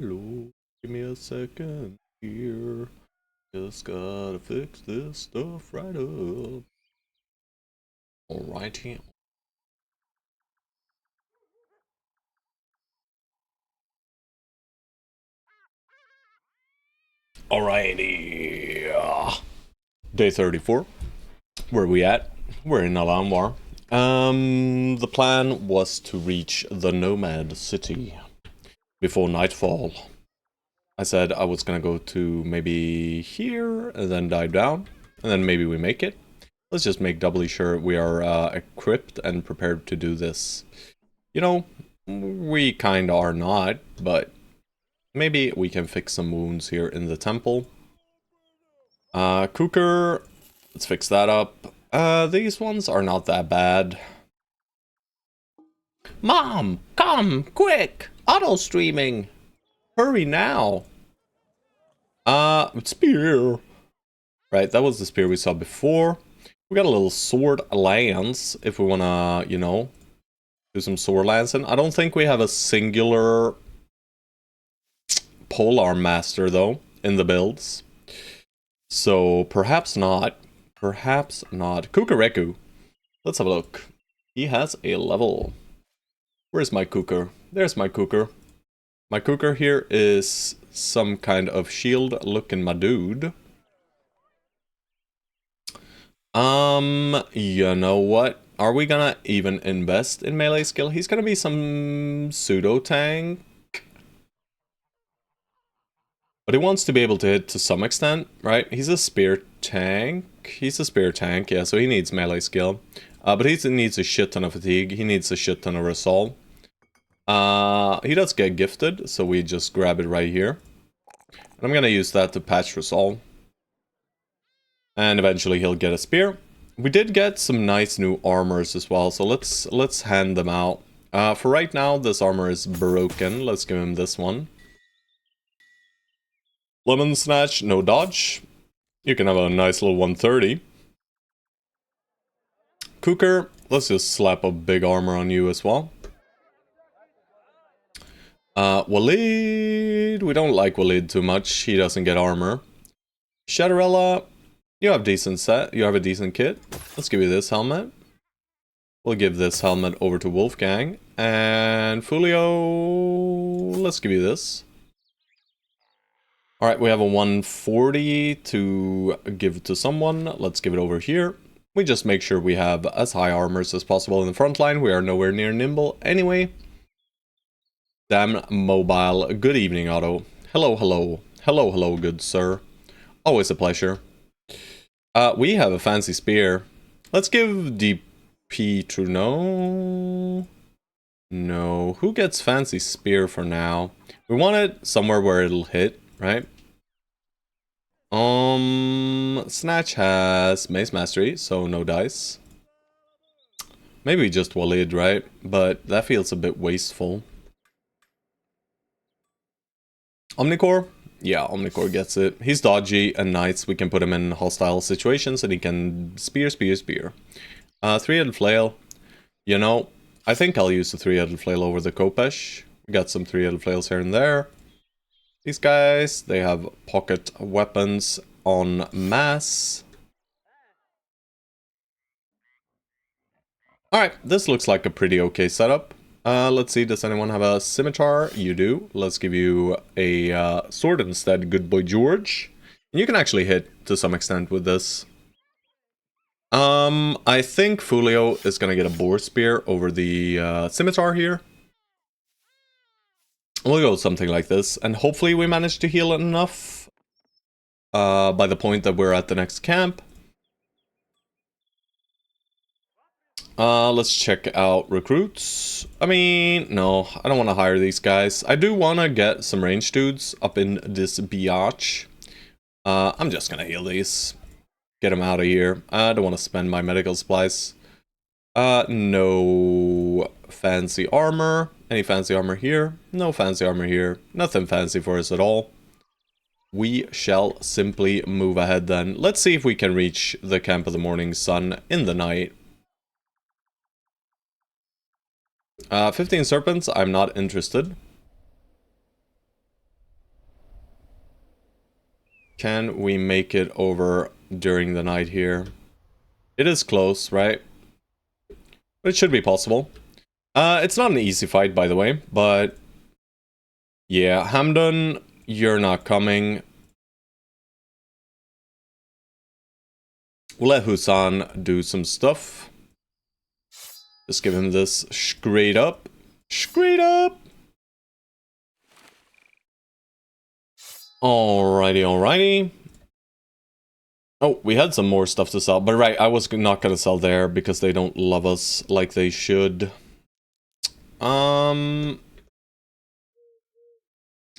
Hello, give me a second here. Just gotta fix this stuff right up. Alrighty. Alrighty. Day 34. Where are we at? We're in Alamwar. The plan was to reach the Nomad City before nightfall. I said I was gonna go to maybe here and then dive down, and then maybe we make it. Let's just make doubly sure we are equipped and prepared to do this. You know, we kinda are not, but maybe we can fix some wounds here in the temple. Cooker, let's fix that up. These ones are not that bad. Mom, come, quick! Auto streaming! Hurry now! Spear! Right, that was the spear we saw before. We got a little sword lance if we wanna, you know, do some sword lancing. I don't think we have a singular polearm master though in the builds. So perhaps not. Perhaps not. Kukareku. Let's have a look. He has a level. Where's my Kuker? There's my Kuker. My Kuker here is some kind of shield looking my dude. You know what? Are we gonna even invest in melee skill? He's gonna be some pseudo tank. But he wants to be able to hit to some extent, right? He's a spear tank. He's a spear tank, yeah, so he needs melee skill. But he needs a shit ton of fatigue. He needs a shit ton of resolve. He does get gifted, so we just grab it right here. And I'm gonna use that to patch resolve. And eventually he'll get a spear. We did get some nice new armors as well, so let's hand them out. For right now, this armor is broken. Let's give him this one. Lemon Snatch, no dodge. You can have a nice little 130. Cooker, let's just slap a big armor on you as well. Waleed, we don't like Waleed too much. He doesn't get armor. Shadowrella, you have decent set. You have a decent kit. Let's give you this helmet. We'll give this helmet over to Wolfgang. And Fulio, let's give you this. Alright, we have a 140 to give to someone. Let's give it over here. We just make sure we have as high armors as possible in the front line. We are nowhere near nimble anyway. Damn mobile. Good evening, Otto. Hello, hello. Hello, hello, good sir. Always a pleasure. We have a fancy spear. Let's give DP to no. No. Who gets fancy spear for now? We want it somewhere where it'll hit, right? Snatch has Mace Mastery, so no dice. Maybe just Waleed, right? But that feels a bit wasteful. Omnicore? Yeah, Omnicore gets it. He's dodgy and nice. We can put him in hostile situations and he can spear. Three-headed flail. You know, I think I'll use the three-headed flail over the Kopesh. We got some three-headed flails here and there. These guys, they have pocket weapons en masse. Alright, this looks like a pretty okay setup. Let's see, does anyone have a scimitar? You do. Let's give you a sword instead, good boy George. And you can actually hit to some extent with this. I think Fulio is gonna get a boar spear over the scimitar here. We'll go with something like this, and hopefully we manage to heal enough by the point that we're at the next camp. Let's check out recruits. I mean, no, I don't want to hire these guys. I do want to get some range dudes up in this biatch. I'm just gonna heal these. Get them out of here. I don't want to spend my medical supplies. No fancy armor. Any fancy armor here? No fancy armor here. Nothing fancy for us at all. We shall simply move ahead then. Let's see if we can reach the Camp of the Morning Sun in the night. 15 serpents, I'm not interested. Can we make it over during the night here? It is close, right? But it should be possible. It's not an easy fight, by the way, but... Yeah, Hamdun, you're not coming. We'll let Husan do some stuff. Just give him this straight up. Straight up! Alrighty, alrighty. Oh, we had some more stuff to sell. But right, I was not gonna sell there because they don't love us like they should.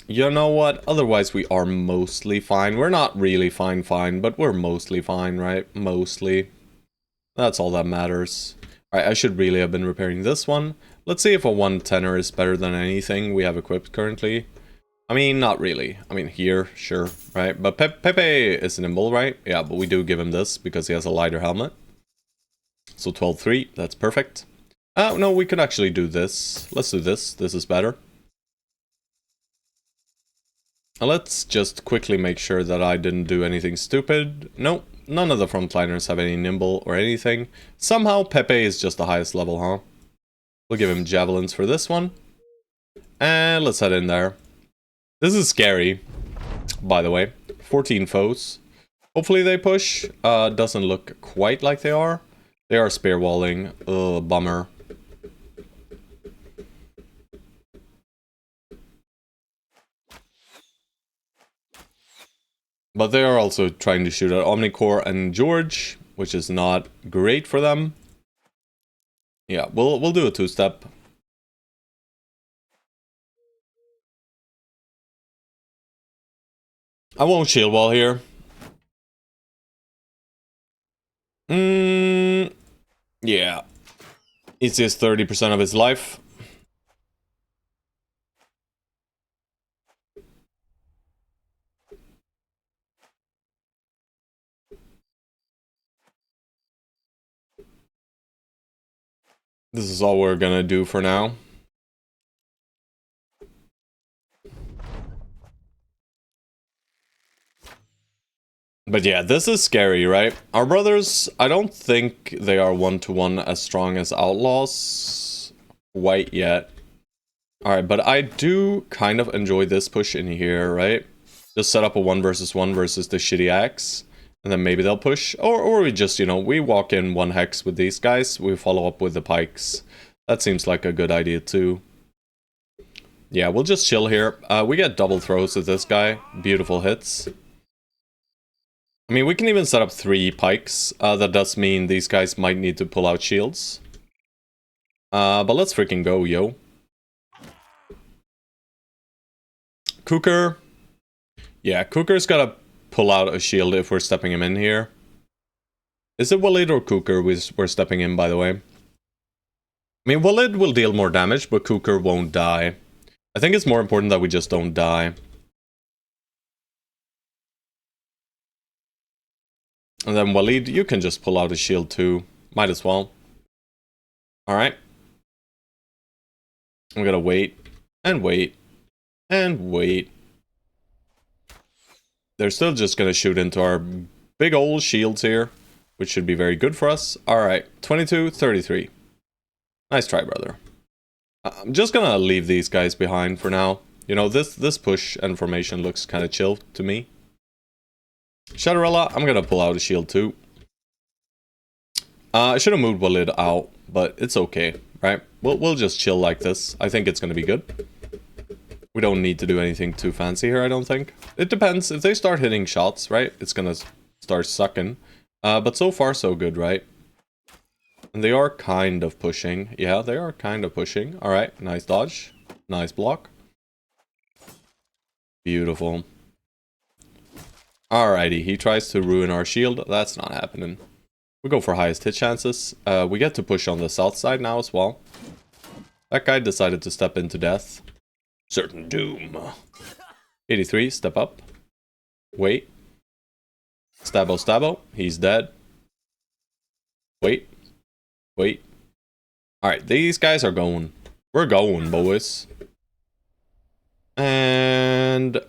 You know what? Otherwise, we are mostly fine. We're not really fine, but we're mostly fine, right? Mostly. That's all that matters. Alright, I should really have been repairing this one. Let's see if a 110er is better than anything we have equipped currently. I mean, not really. I mean, here, sure, right? But Pepe is nimble, right? Yeah, but we do give him this because he has a lighter helmet. So 12-3, that's perfect. Oh, no, we could actually do this. Let's do this. This is better. Now let's just quickly make sure that I didn't do anything stupid. Nope, none of the frontliners have any nimble or anything. Somehow Pepe is just the highest level, huh? We'll give him javelins for this one. And let's head in there. This is scary, by the way. 14 foes. Hopefully they push. Doesn't look quite like they are. They are spear walling. Ugh, bummer. But they are also trying to shoot at Omnicore and George, which is not great for them. Yeah, we'll do a two-step. I won't shield wall here. Yeah. It's just 30% of his life. This is all we're gonna do for now. But yeah, this is scary, right? Our brothers, I don't think they are one-to-one as strong as outlaws quite yet. Alright, but I do kind of enjoy this push in here, right? Just set up a 1 versus 1 versus the shitty axe. And then maybe they'll push. Or we just, you know, we walk in 1 hex with these guys. We follow up with the pikes. That seems like a good idea too. Yeah, we'll just chill here. We get double throws with this guy. Beautiful hits. I mean, we can even set up 3 pikes. That does mean these guys might need to pull out shields. But let's freaking go, yo. Cooker. Yeah, Cooker's gotta pull out a shield if we're stepping him in here. Is it Walid or Cooker we're stepping in, by the way? I mean, Walid will deal more damage, but Cooker won't die. I think it's more important that we just don't die. And then Walid, you can just pull out a shield too. Might as well. Alright. I'm gonna wait. And wait. And wait. They're still just gonna shoot into our big old shields here, which should be very good for us. Alright, 22-33. Nice try, brother. I'm just gonna leave these guys behind for now. You know, this push and formation looks kind of chill to me. Shadowrella, I'm gonna pull out a shield too. I should have moved Walid out, but it's okay, right? We'll just chill like this. I think it's gonna be good. We don't need to do anything too fancy here, I don't think. It depends. If they start hitting shots, right, it's gonna start sucking. But so far, so good, right? And they are kind of pushing. Yeah, they are kind of pushing. Alright, nice dodge. Nice block. Beautiful. Alrighty, he tries to ruin our shield. That's not happening. We go for highest hit chances. We get to push on the south side now as well. That guy decided to step into death. Certain doom. 83, step up. Wait. Stabbo, stabbo. He's dead. Wait. Wait. Alright, these guys are going. We're going, boys. And...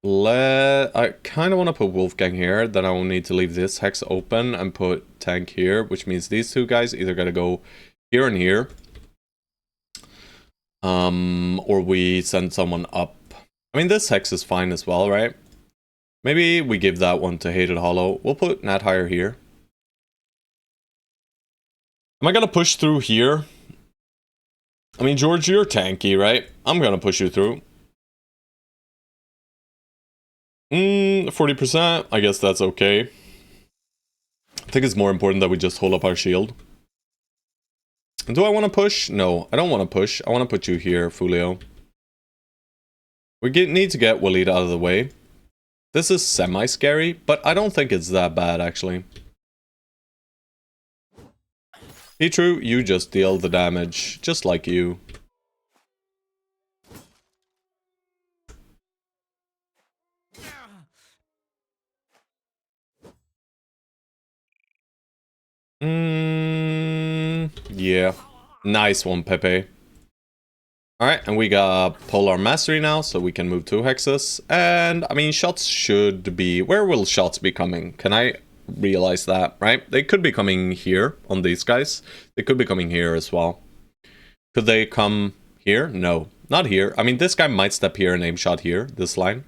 I kind of want to put Wolfgang here. Then I will need to leave this hex open and put tank here, which means these two guys either gotta go here and here. Or we send someone up. I mean, this hex is fine as well, right? Maybe we give that one to Hated Hollow. We'll put Nat Higher here. Am I gonna push through here? I mean, George, you're tanky, right? I'm gonna push you through. 40%. I guess that's okay. I think it's more important that we just hold up our shield. Do I want to push? No, I don't want to push. I want to put you here, Fulio. We need to get Waleed out of the way. This is semi-scary, but I don't think it's that bad, actually. Petru, you just deal the damage, just like you. Yeah. Nice one, Pepe. Alright, and we got Polar Mastery now, so we can move 2 hexes. And, I mean, shots should be... Where will shots be coming? Can I realize that, right? They could be coming here on these guys. They could be coming here as well. Could they come here? No, not here. I mean, this guy might step here and aim shot here, this line.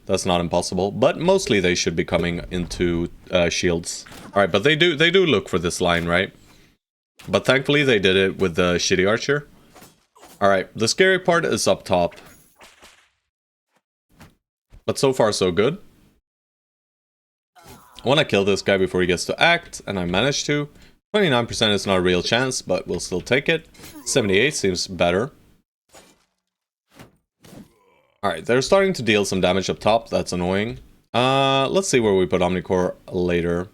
That's not impossible, but mostly they should be coming into shields. Alright, but they do look for this line, right? But thankfully they did it with the shitty archer. Alright, the scary part is up top. But so far so good. I want to kill this guy before he gets to act, and I managed to. 29% is not a real chance, but we'll still take it. 78 seems better. Alright, they're starting to deal some damage up top, that's annoying. Let's see where we put Omnicore later.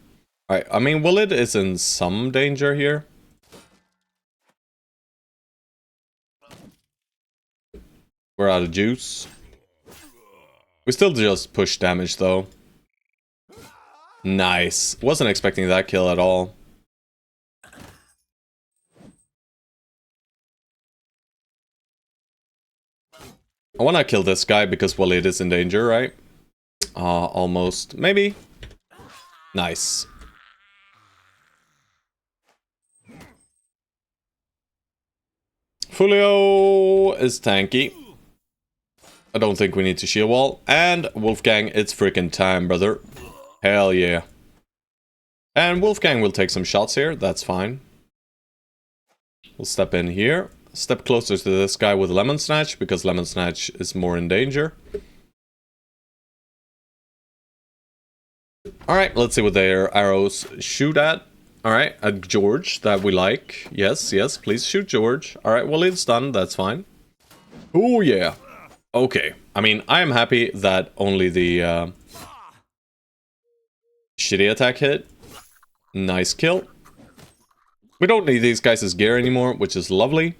Alright, I mean, Willid is in some danger here. We're out of juice. We still just push damage, though. Nice. Wasn't expecting that kill at all. I want to kill this guy because Waleed is in danger, right? Almost. Maybe. Nice. Fulio is tanky. I don't think we need to shield wall. And Wolfgang, it's freaking time, brother. Hell yeah. And Wolfgang will take some shots here. That's fine. We'll step in here. Step closer to this guy with Lemon Snatch, because Lemon Snatch is more in danger. Alright, let's see what their arrows shoot at. Alright, a George that we like. Yes, yes, please shoot George. Alright, well, it's done, that's fine. Oh, yeah. Okay, I mean, I am happy that only the shitty attack hit. Nice kill. We don't need these guys as gear anymore, which is lovely.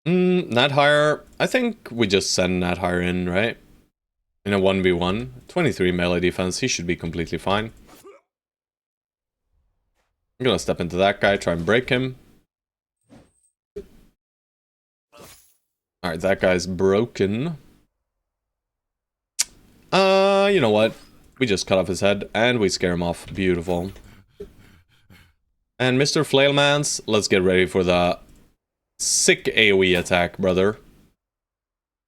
Nat Higher. I think we just send Nat Higher in, right? In a 1v1. 23 melee defense, he should be completely fine. I'm gonna step into that guy, try and break him. Alright, that guy's broken. You know what? We just cut off his head, and we scare him off. Beautiful. And Mr. Flailmans, let's get ready for the sick AoE attack, brother.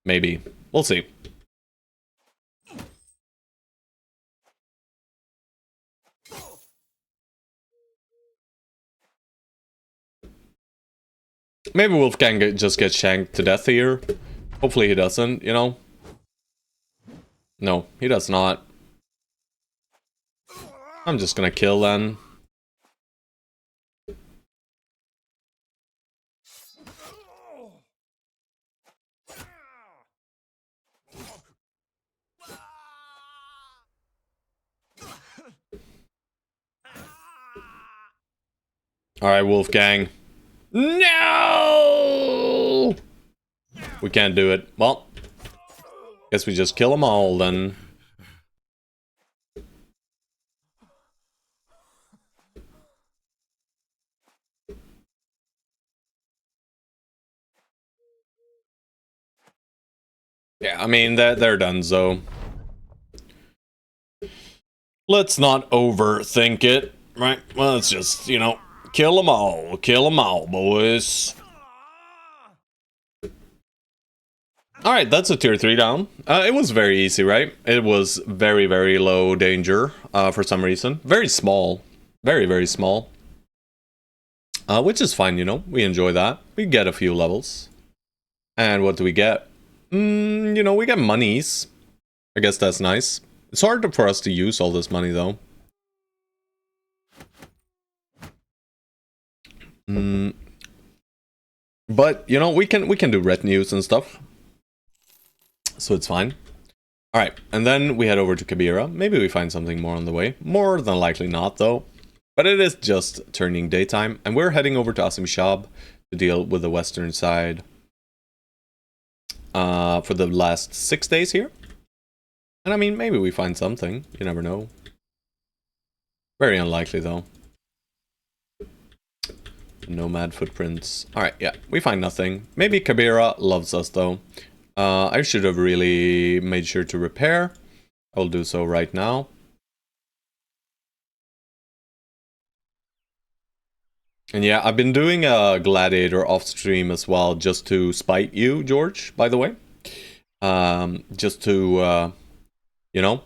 Maybe. We'll see. Maybe Wolfgang just gets shanked to death here. Hopefully he doesn't, you know? No, he does not. I'm just gonna kill then. Alright, Wolfgang. No! We can't do it. Well, guess we just kill them all then. Yeah, I mean, they're done, so let's not overthink it, right? Well, let's just, you know, kill them all, boys. Alright, that's a tier 3 down. It was very easy, right? It was very, very low danger, for some reason. Very small. Very, very small. Which is fine, you know? We enjoy that. We get a few levels. And what do we get? You know, we get monies. I guess that's nice. It's hard for us to use all this money, though. But, you know, we can do retinues and stuff. So it's fine. Alright, and then we head over to Kabira. Maybe we find something more on the way. More than likely not, though. But it is just turning daytime. And we're heading over to Asim Shab to deal with the western side. For the last 6 days here. And I mean, maybe we find something. You never know. Very unlikely, though. Nomad footprints. Alright, yeah. We find nothing. Maybe Kabira loves us, though. I should have really made sure to repair. I'll do so right now. And yeah, I've been doing a gladiator off stream as well, just to spite you, George, by the way. Just to, you know,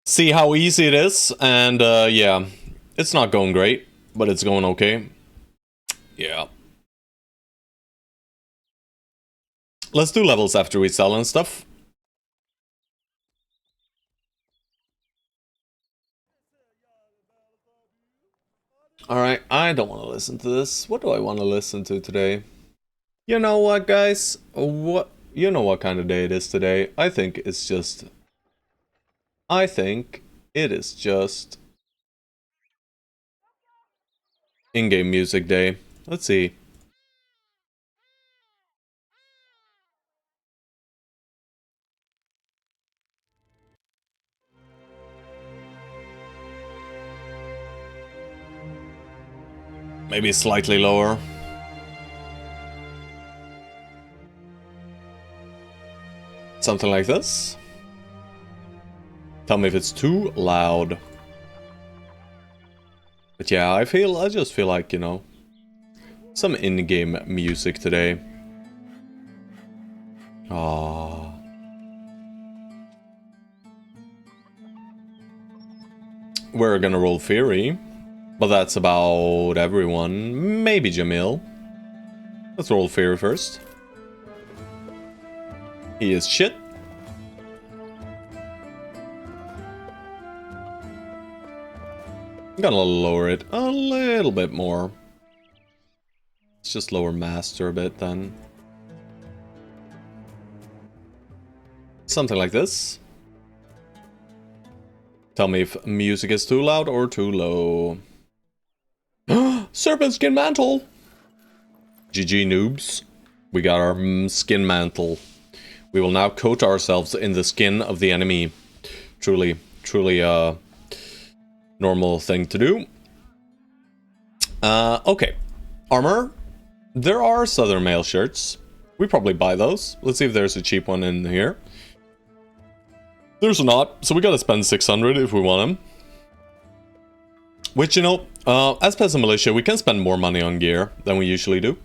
see how easy it is. And yeah, it's not going great, but it's going okay. Yeah. Let's do levels after we sell and stuff. Alright, I don't want to listen to this. What do I want to listen to today? You know what, guys? You know what kind of day it is today. I think it is just in-game music day. Let's see. Maybe slightly lower. Something like this. Tell me if it's too loud. But yeah, I just feel like, you know, some in-game music today. Aww. We're gonna roll Fury. But that's about everyone. Maybe Jamil. Let's roll Fury first. He is shit. I'm gonna lower it a little bit more. Let's just lower Master a bit then. Something like this. Tell me if music is too loud or too low. Serpent skin mantle! GG noobs. We got our skin mantle. We will now coat ourselves in the skin of the enemy. Truly normal thing to do. Okay. Armor. There are Southern Mail shirts. We probably buy those. Let's see if there's a cheap one in here. There's not, so we gotta spend 600 if we want them. Which, you know, as Peasant Militia, we can spend more money on gear than we usually do.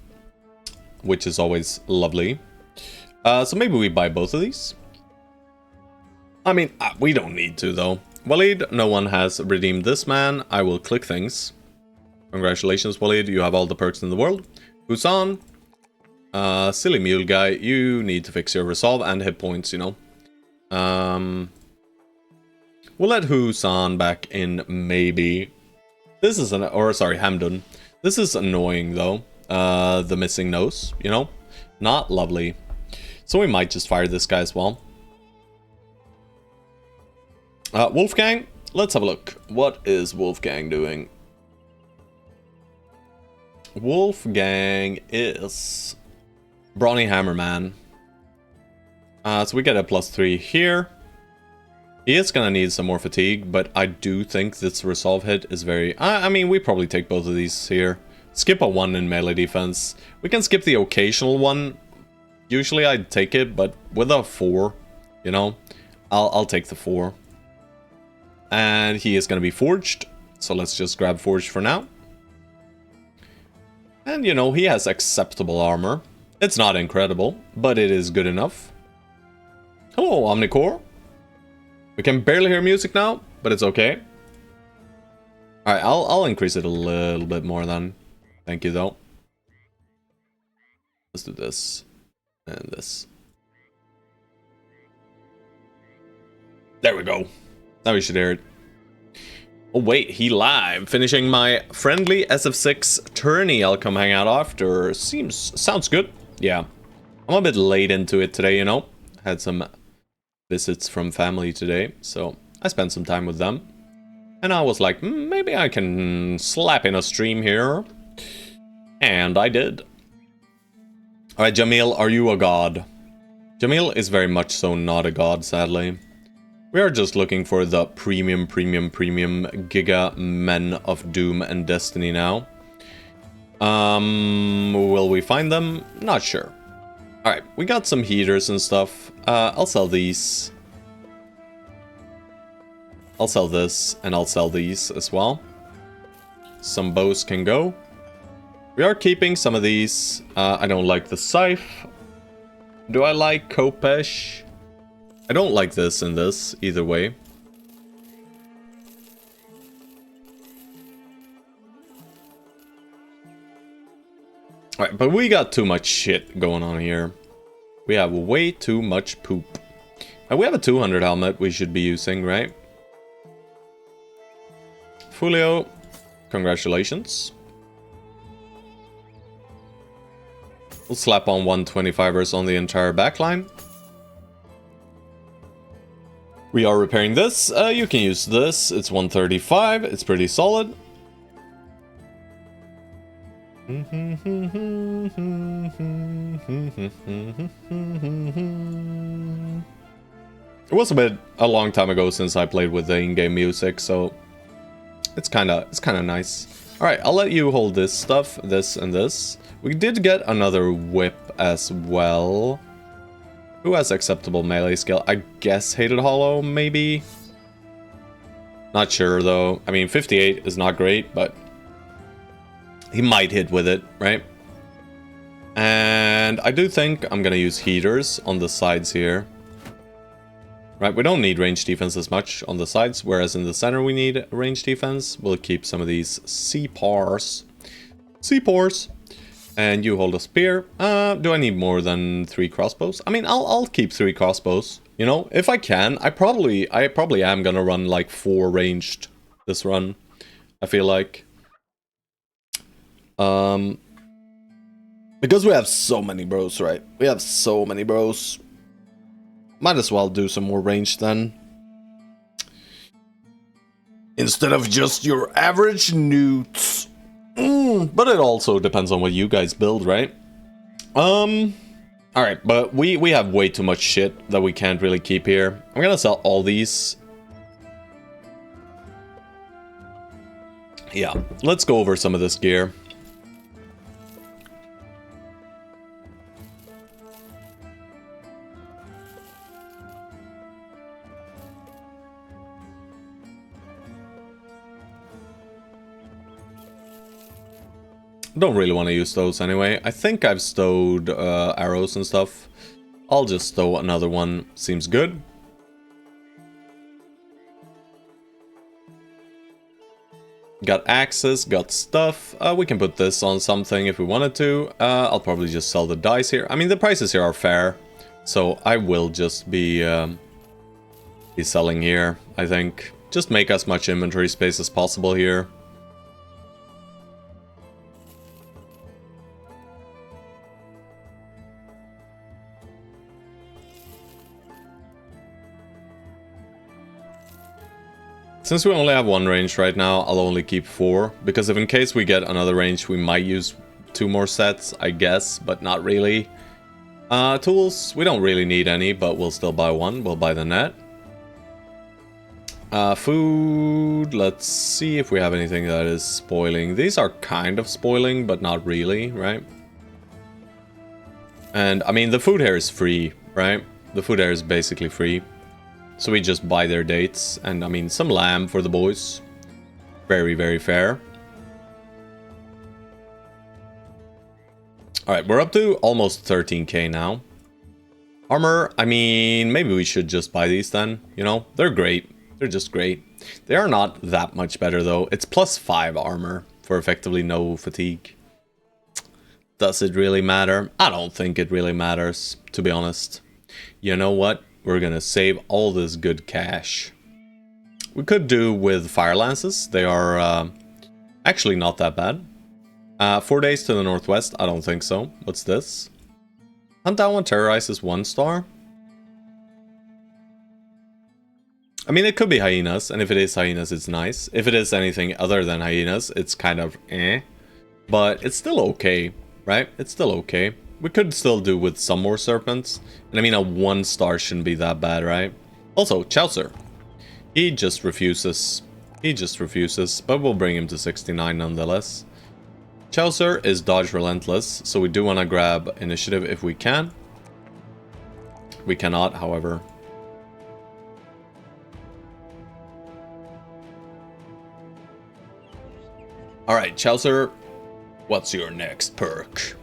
Which is always lovely. So maybe we buy both of these. I mean, we don't need to, though. Waleed, no one has redeemed this man. I will click things. Congratulations, Waleed. You have all the perks in the world. Husan. Silly mule guy. You need to fix your resolve and hit points, you know. We'll let Husan back in, maybe. This is Hamdun. This is annoying, though. The missing nose, you know? Not lovely. So we might just fire this guy as well. Wolfgang, let's have a look. What is Wolfgang doing? Wolfgang is Brawny Hammerman. So we get a +3 here. He is gonna need some more fatigue, but I do think this resolve hit is very... I mean, we probably take both of these here. Skip a 1 in melee defense. We can skip the occasional one, Usually I'd take it, but with a 4, you know, I'll take the 4. And he is going to be forged, so let's just grab forged for now. And, you know, he has acceptable armor. It's not incredible, but it is good enough. Hello, Omnicore. We can barely hear music now, but it's okay. Alright, I'll increase it a little bit more then. Thank you, though. Let's do this. And this. There we go. Now we should hear it. Oh wait, he live. Finishing my friendly SF6 tourney. I'll come hang out after. Sounds good. Yeah. I'm a bit late into it today, you know. Had some visits from family today, so I spent some time with them. And I was like, maybe I can slap in a stream here. And I did. Alright, Jamil, are you a god? Jamil is very much so not a god, sadly. We are just looking for the premium Giga Men of Doom and Destiny now. Will we find them? Not sure. Alright, we got some heaters and stuff. I'll sell these. I'll sell this, and I'll sell these as well. Some bows can go. We are keeping some of these. I don't like the scythe. Do I like Kopesh? I don't like this and this, either way. Alright, but we got too much shit going on here. We have way too much poop. And we have a 200 helmet we should be using, right? Fulio, congratulations. We'll slap on 125ers on the entire backline. We are repairing this. You can use this. It's 135. It's pretty solid. It was a long time ago since I played with the in-game music, so it's kind of nice. All right, I'll let you hold this stuff, this and this. We did get another whip as well. Who has acceptable melee skill? I guess Hated Hollow, maybe? Not sure, though. I mean, 58 is not great, but he might hit with it, right? And I do think I'm gonna use heaters on the sides here. Right, we don't need range defense as much on the sides, whereas in the center we need range defense. We'll keep some of these C-pars. C-pars. And you hold a spear. Do I need more than 3 crossbows? I mean, I'll keep 3 crossbows. You know, if I can, I probably am gonna run like 4 ranged this run. I feel like. Because we have so many bros, right? We have so many bros. Might as well do some more range then. Instead of just your average newts. But it also depends on what you guys build, right? Alright, but we have way too much shit that we can't really keep here. I'm gonna sell all these. Yeah, let's go over some of this gear. Don't really want to use those anyway. I think I've stowed arrows and stuff. I'll just stow another one. Seems good. Got axes, got stuff. We can put this on something if we wanted to. I'll probably just sell the dice here. I mean, the prices here are fair. So I will just be selling here, I think. Just make as much inventory space as possible here. Since we only have 1 range right now, I'll only keep 4, because if in case we get another range, we might use 2 more sets, I guess, but not really. Tools, we don't really need any, but we'll still buy 1. We'll buy the net. Food, let's see if we have anything that is spoiling. These are kind of spoiling, but not really, right? And, I mean, the food here is free, right? The food here is basically free. So we just buy their dates. And, I mean, some lamb for the boys. Very, very fair. Alright, we're up to almost 13k now. Armor, I mean, maybe we should just buy these then. You know, they're great. They're just great. They are not that much better, though. It's +5 armor for effectively no fatigue. Does it really matter? I don't think it really matters, to be honest. You know what? We're gonna save all this good cash. We could do with fire lances. They are actually not that bad. 4 days to the northwest. I don't think so. What's this? Hunt down and terrorize is 1 star. I mean, it could be hyenas, and if it is hyenas, it's nice. If it is anything other than hyenas, it's kind of eh. But it's still okay. Right? It's still okay. We could still do with some more serpents. And I mean, a 1 star shouldn't be that bad, right? Also, Chaucer. He just refuses. He just refuses. But we'll bring him to 69 nonetheless. Chaucer is dodge relentless. So we do want to grab initiative if we can. We cannot, however. Alright, Chaucer. What's your next perk?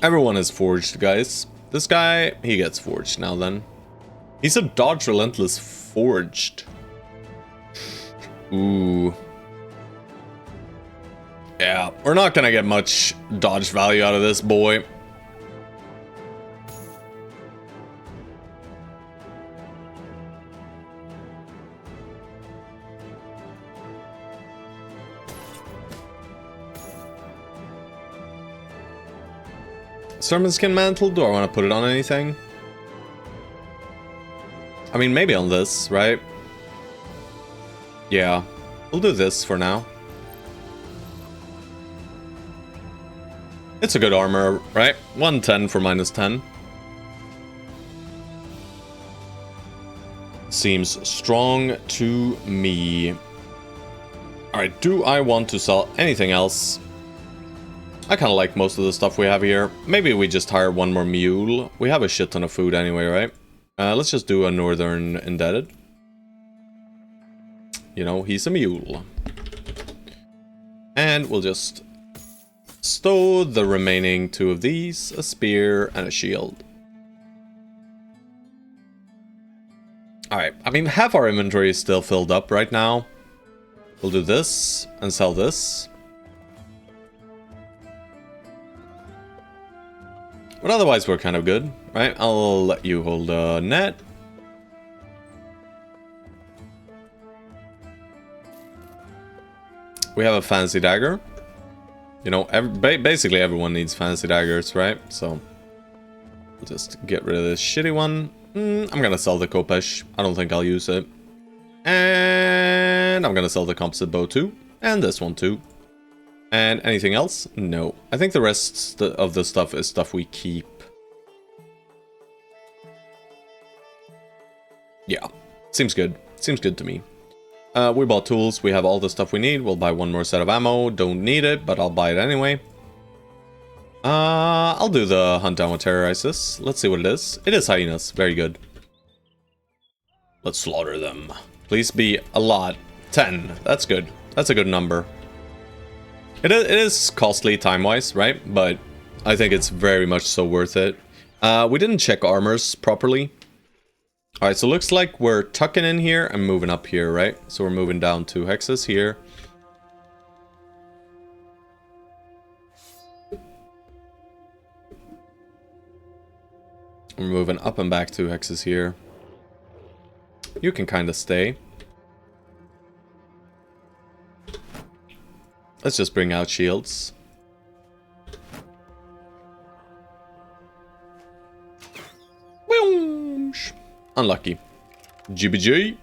Everyone is forged, guys. This guy, he gets forged now then. He's a dodge relentless forged. Ooh. Yeah, we're not gonna get much dodge value out of this boy. Sermon skin mantle, do I want to put it on anything? I mean, maybe on this, right? Yeah, we'll do this for now. It's a good armor, right? 110 for -10. Seems strong to me. Alright, do I want to sell anything else? I kind of like most of the stuff we have here. Maybe we just hire 1 more mule. We have a shit ton of food anyway, right? Let's just do a northern indebted. You know, he's a mule. And we'll just stow the remaining 2 of these, a spear and a shield. Alright, I mean, half our inventory is still filled up right now. We'll do this and sell this. But otherwise, we're kind of good, right? I'll let you hold a net. We have a fancy dagger. You know, basically everyone needs fancy daggers, right? So, we'll just get rid of this shitty one. I'm gonna sell the Kopesh. I don't think I'll use it. And I'm gonna sell the composite bow too. And this one too. And anything else? No. I think the rest of the stuff is stuff we keep. Yeah. Seems good. Seems good to me. We bought tools. We have all the stuff we need. We'll buy 1 more set of ammo. Don't need it, but I'll buy it anyway. I'll do the hunt down with terrorize this. Let's see what it is. It is hyenas. Very good. Let's slaughter them. Please be a lot. 10. That's good. That's a good number. It is costly time-wise, right? But I think it's very much so worth it. We didn't check armors properly. Alright, so looks like we're tucking in here and moving up here, right? So we're moving down 2 hexes here. We're moving up and back 2 hexes here. You can kind of stay. Let's just bring out shields. Unlucky. GBG.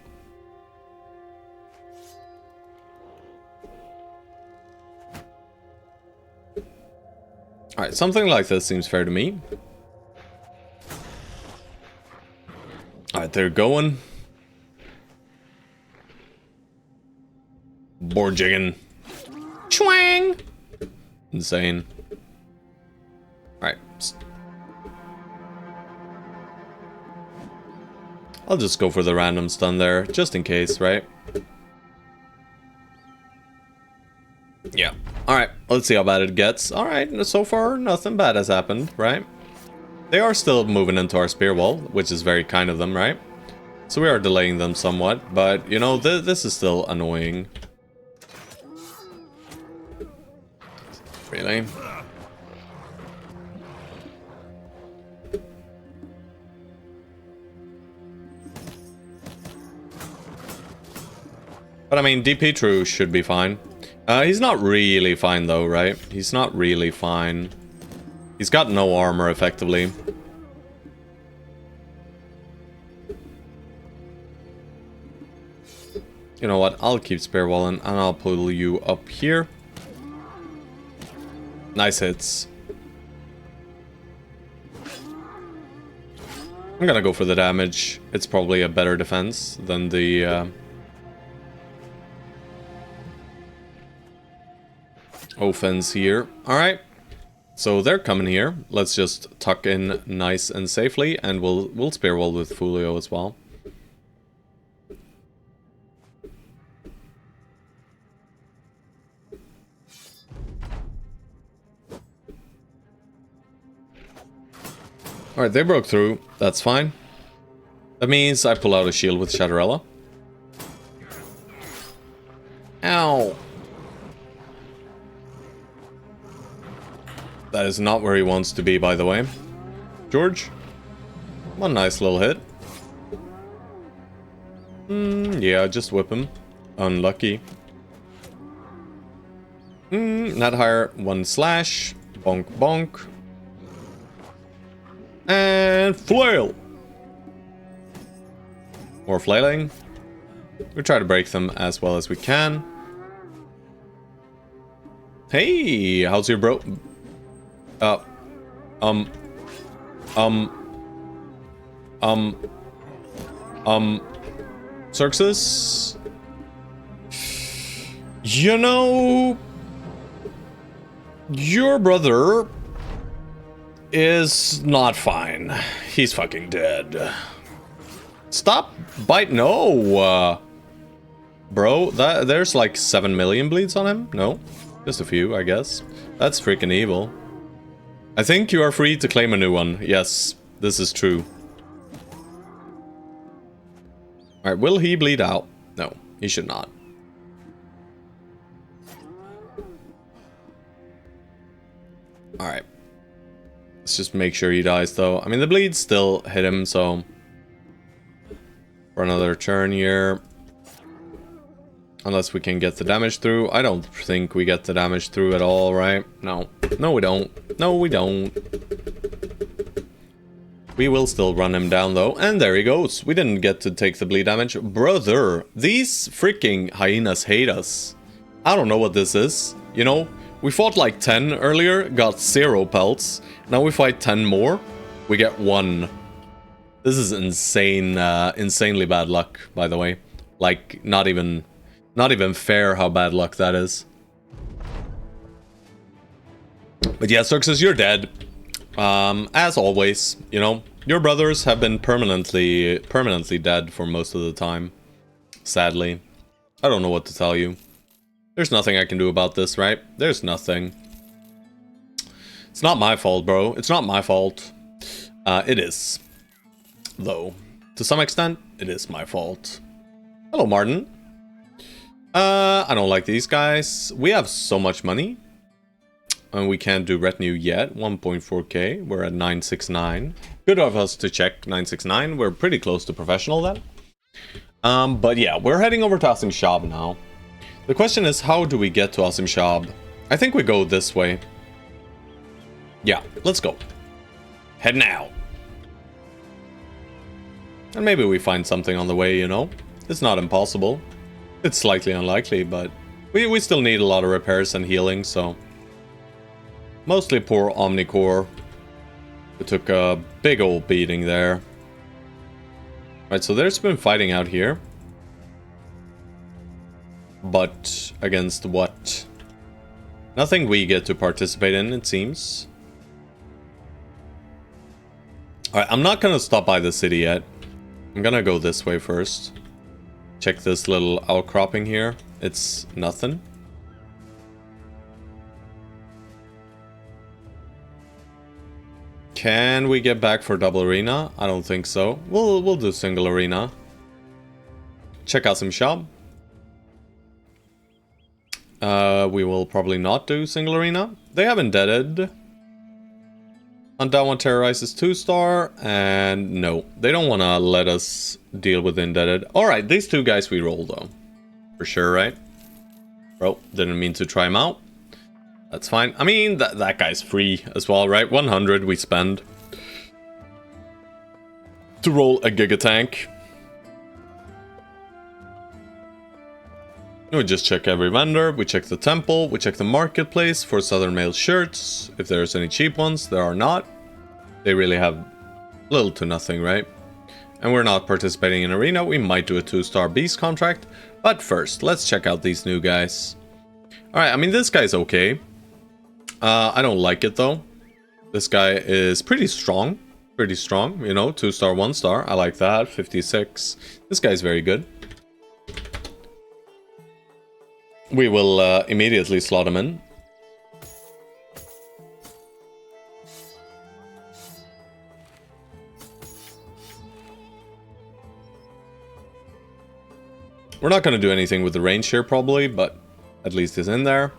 Alright, something like this seems fair to me. Alright, they're going. Board jigging. Twang! Insane. Alright. I'll just go for the random stun there, just in case, right? Yeah. Alright, let's see how bad it gets. Alright, so far nothing bad has happened, right? They are still moving into our spear wall, which is very kind of them, right? So we are delaying them somewhat, but, you know, this is still annoying. Really? But I mean, DP True should be fine. He's not really fine though, right? He's not really fine. He's got no armor, effectively. You know what? I'll keep spear walling, and I'll pull you up here. Nice hits. I'm gonna go for the damage. It's probably a better defense than the offense here. Alright. So they're coming here. Let's just tuck in nice and safely, and we'll spear wall with Folio as well. Alright, they broke through. That's fine. That means I pull out a shield with Shadowrella. Ow! That is not where he wants to be, by the way. George? One nice little hit. Yeah, just whip him. Unlucky. Not higher. One slash. Bonk, bonk. And flail! More flailing. We try to break them as well as we can. Hey, how's your bro? Xerxes? You know, your brother is not fine. He's fucking dead. Stop bite. No, bro. There's like 7 million bleeds on him. No, just a few, I guess. That's freaking evil. I think you are free to claim a new one. Yes, this is true. Alright, will he bleed out? No, he should not. Alright. Let's just make sure he dies, though. I mean, the bleeds still hit him, so... For another turn here. Unless we can get the damage through. I don't think we get the damage through at all, right? No. No, we don't. No, we don't. We will still run him down, though. And there he goes. We didn't get to take the bleed damage. Brother, these freaking hyenas hate us. I don't know what this is. You know, we fought like 10 earlier, got 0 pelts. Now we fight 10 more, we get 1. This is insane, insanely bad luck, by the way. Like, not even fair how bad luck that is. But yeah, Xerxes, you're dead. As always, you know, your brothers have been permanently dead for most of the time. Sadly. I don't know what to tell you. There's nothing I can do about this, right? There's nothing. It's not my fault, bro. It's not my fault. It is. Though. To some extent, it is my fault. Hello, Martin. I don't like these guys. We have so much money. And we can't do retinue yet. 1.4k. We're at 969. Good of us to check 969. We're pretty close to professional then. But yeah, we're heading over to Asim Shab now. The question is, how do we get to Asim Shab? I think we go this way. Yeah, let's go. Head now. And maybe we find something on the way, you know? It's not impossible. It's slightly unlikely, but we still need a lot of repairs and healing, so... Mostly poor Omnicore, who took a big old beating there. Right, so there's been fighting out here. But against what? Nothing we get to participate in, it seems. Alright, I'm not gonna stop by the city yet. I'm gonna go this way first. Check this little outcropping here. It's nothing. Can we get back for double arena? I don't think so. We'll do single arena. Check out some shop. We will probably not do single arena. They have indebted. Undown One terrorizes 2-star, and no, they don't want to let us deal with indebted. Alright, these two guys we roll though. For sure, right? Bro, didn't mean to try him out. That's fine. I mean, that guy's free as well, right? 100 we spend to roll a Giga Tank. We just check every vendor, we check the temple, we check the marketplace for Southern Mail shirts. If there's any cheap ones, there are not. They really have little to nothing, right? And we're not participating in arena. We might do a 2-star beast contract. But first, let's check out these new guys. Alright, I mean, this guy's okay. I don't like it though. This guy is pretty strong. Pretty strong, you know, 2-star, 1-star. I like that, 56. This guy's very good. We will immediately slot him in. We're not going to do anything with the range here probably, but at least he's in there.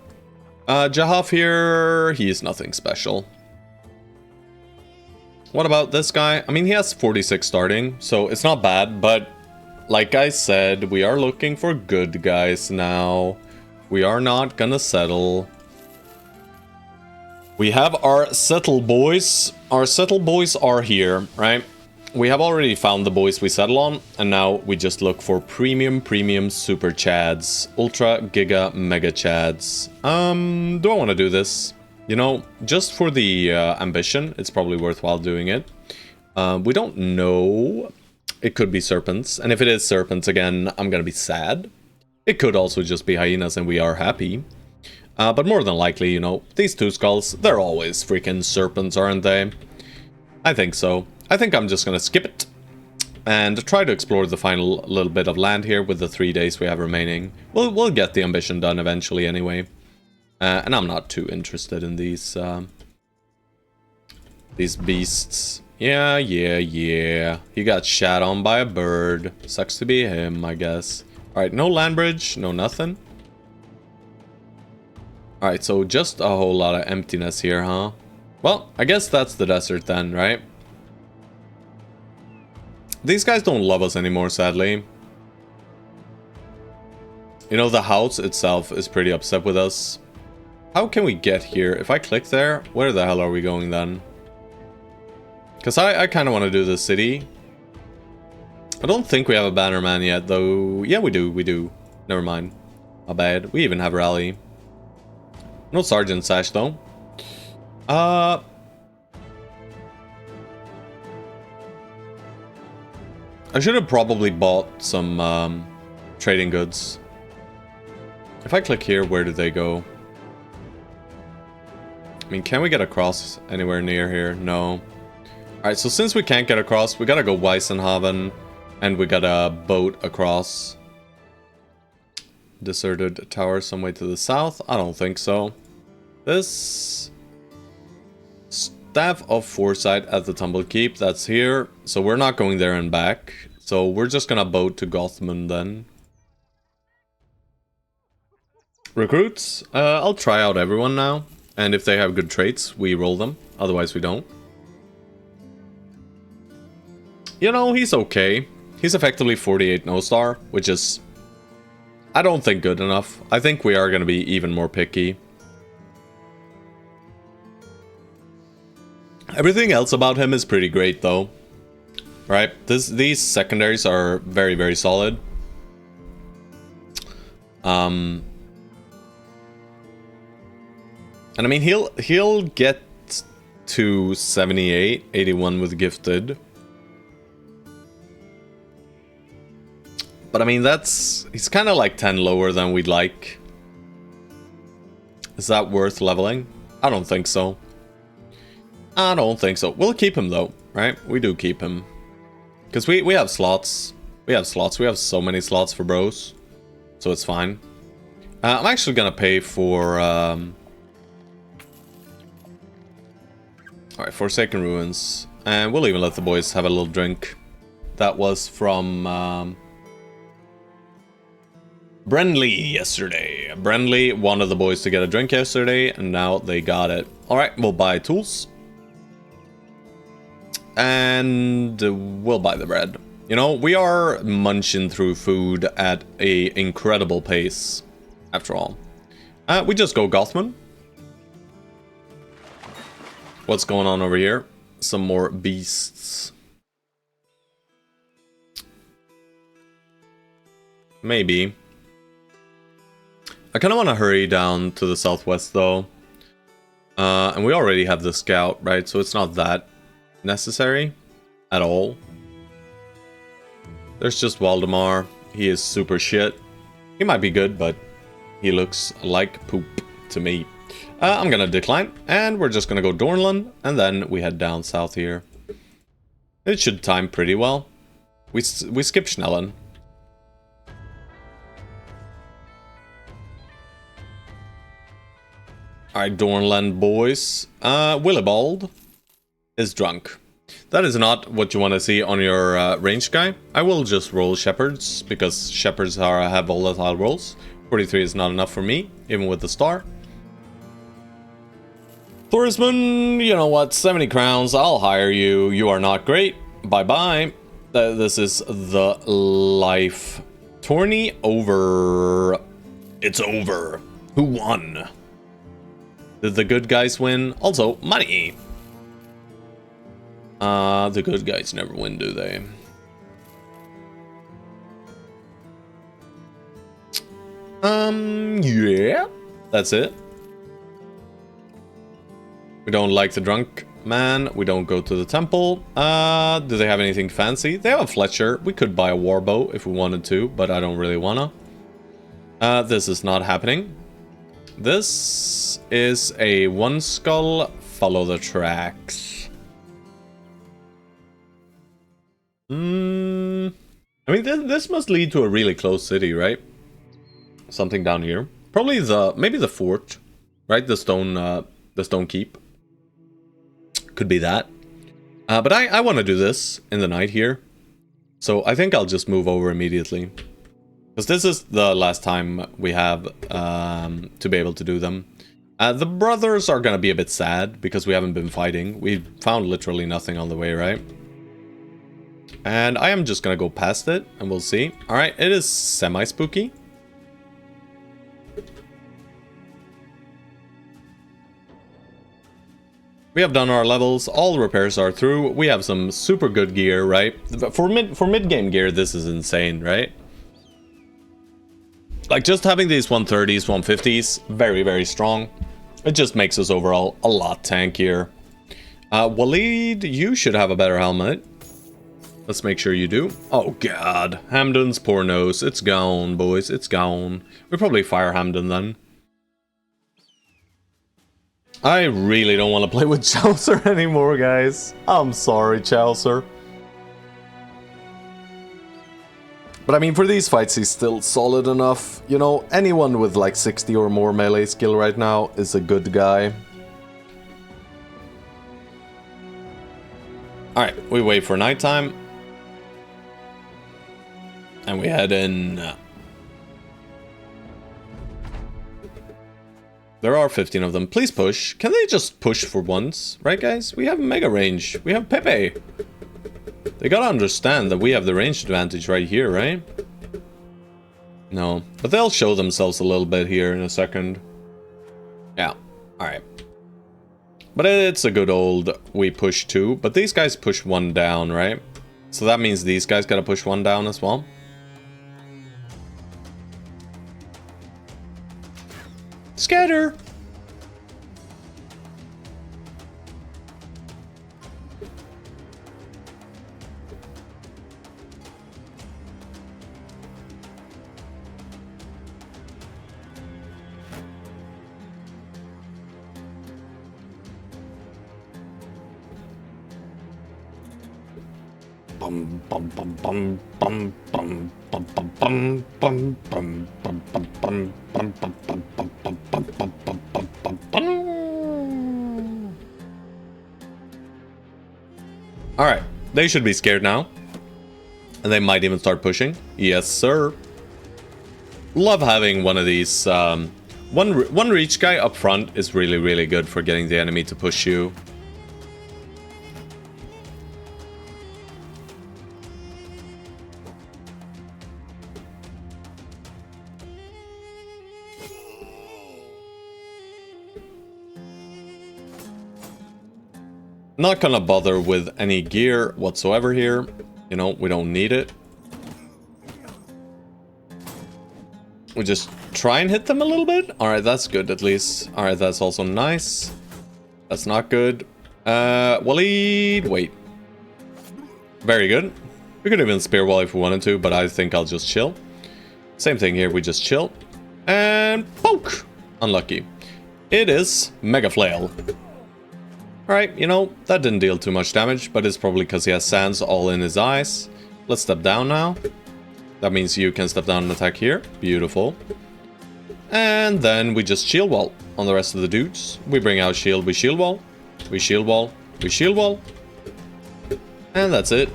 Jahaf here, he is nothing special. What about this guy? I mean, he has 46 starting, so it's not bad, but like I said, we are looking for good guys now. We are not gonna settle. We have our settle boys. Our settle boys are here, right? We have already found the boys we settle on, and now we just look for premium super chads. Ultra, giga, mega chads. Do I want to do this? You know, just for the ambition, it's probably worthwhile doing it. We don't know. It could be serpents, and if it is serpents, again, I'm gonna be sad. It could also just be hyenas and we are happy. But more than likely, you know, these 2 skulls, they're always freaking serpents, aren't they? I think so. I think I'm just gonna skip it. And try to explore the final little bit of land here with the 3 days we have remaining. We'll get the ambition done eventually anyway. And I'm not too interested in these beasts. Yeah. He got shat on by a bird. Sucks to be him, I guess. Alright, no land bridge, no nothing. Alright, so just a whole lot of emptiness here, huh? Well, I guess that's the desert then, right? These guys don't love us anymore, sadly. You know, the house itself is pretty upset with us. How can we get here? If I click there, where the hell are we going then? Because I kind of want to do the city. I don't think we have a bannerman yet, though. Yeah, we do. Never mind. My bad. We even have rally. No sergeant sash, though. I should have probably bought some trading goods. If I click here, where do they go? I mean, can we get across anywhere near here? No. Alright, so since we can't get across, we gotta go Weissenhaven. And we got a boat across. Deserted tower some way to the south? I don't think so. This... Staff of Foresight at the Tumble Keep, that's here. So we're not going there and back. So we're just gonna boat to Gothmund then. Recruits? I'll try out everyone now. And if they have good traits, we roll them. Otherwise we don't. You know, he's okay. He's effectively 48 no-star, which is, I don't think, good enough. I think we are going to be even more picky. Everything else about him is pretty great, though. Right? These secondaries are very, very solid. And I mean, he'll get to 78, 81 with gifted. But I mean, he's kind of like 10 lower than we'd like. Is that worth leveling? I don't think so. I don't think so. We'll keep him though, right? We do keep him. Because we have slots. We have slots. We have so many slots for bros. So it's fine. I'm actually gonna pay for... Alright, Forsaken Ruins. And we'll even let the boys have a little drink. That was from... Brenly yesterday. Brenly wanted the boys to get a drink yesterday, and now they got it. Alright, we'll buy tools. And we'll buy the bread. You know, we are munching through food at a incredible pace, after all. We just go Gothman. What's going on over here? Some more beasts. Maybe. I kind of want to hurry down to the southwest, though. And we already have the scout, right? So it's not that necessary at all. There's just Waldemar. He is super shit. He might be good, but he looks like poop to me. I'm gonna decline, and we're just gonna go Dornland, and then we head down south here. It should time pretty well. We skip Schnellen. Alright, Dornland boys. Willibald is drunk. That is not what you want to see on your range guy. I will just roll shepherds, because shepherds have volatile rolls. 43 is not enough for me, even with the star. Thorisman, you know what, 70 crowns, I'll hire you. You are not great. Bye-bye. This is the life. Tourney over. It's over. Who won? Did the good guys win? Also, money. The good guys never win, do they? Yeah. That's it. We don't like the drunk man. We don't go to the temple. Do they have anything fancy? They have a Fletcher. We could buy a warbow if we wanted to, but I don't really wanna. This is not happening. This is a one skull. Follow the tracks. I mean, this must lead to a really close city, right? Something down here. Probably maybe the fort, right? The stone keep. Could be that. But I want to do this in the night here. So I think I'll just move over immediately. Because this is the last time we have to be able to do them. The brothers are going to be a bit sad because we haven't been fighting. We found literally nothing on the way, right? And I am just going to go past it and we'll see. Alright, it is semi-spooky. We have done our levels, all repairs are through, we have some super good gear, right? For mid-game gear, this is insane, right? Like, just having these 130s, 150s, very, very strong. It just makes us overall a lot tankier. Waleed, you should have a better helmet. Let's make sure you do. Oh god, Hamden's poor nose, it's gone, boys, it's gone. We'll probably fire Hamden then. I really don't want to play with Chaucer anymore, guys. I'm sorry, Chaucer. But I mean, for these fights, he's still solid enough. You know, anyone with like 60 or more melee skill right now is a good guy. Alright, we wait for nighttime. And we head in. There are 15 of them. Please push. Can they just push for once? Right, guys? We have mega range. We have Pepe. They gotta understand that we have the range advantage right here, right? No. But they'll show themselves a little bit here in a second. Yeah. Alright. But it's a good old we push two. But these guys push one down, right? So that means these guys gotta push one down as well. Scatter! Alright, they should be scared now. And they might even start pushing. Yes, sir. Love having one of these. One reach guy up front is really, really good for getting the enemy to push you. Not gonna bother with any gear whatsoever here. You know, we don't need it. We just try and hit them a little bit. Alright, that's good at least. Alright, that's also nice. That's not good. Waleed, wait. Very good. We could even spear wall if we wanted to, but I think I'll just chill. Same thing here, we just chill. And poke! Unlucky. It is Mega Flail. Alright, you know, that didn't deal too much damage, but it's probably because he has sands all in his eyes. Let's step down now. That means you can step down and attack here. Beautiful. And then we just shield wall on the rest of the dudes. We bring out shield, we shield wall. We shield wall, we shield wall. And that's it.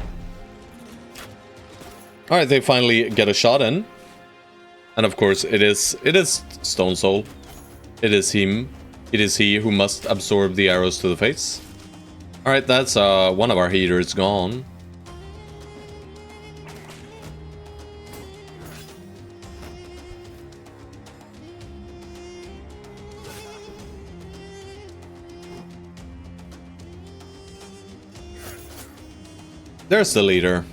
Alright, they finally get a shot in. And of course, it is Stone Soul. It is him. It is he who must absorb the arrows to the face. Alright, that's one of our heaters gone. There's the leader.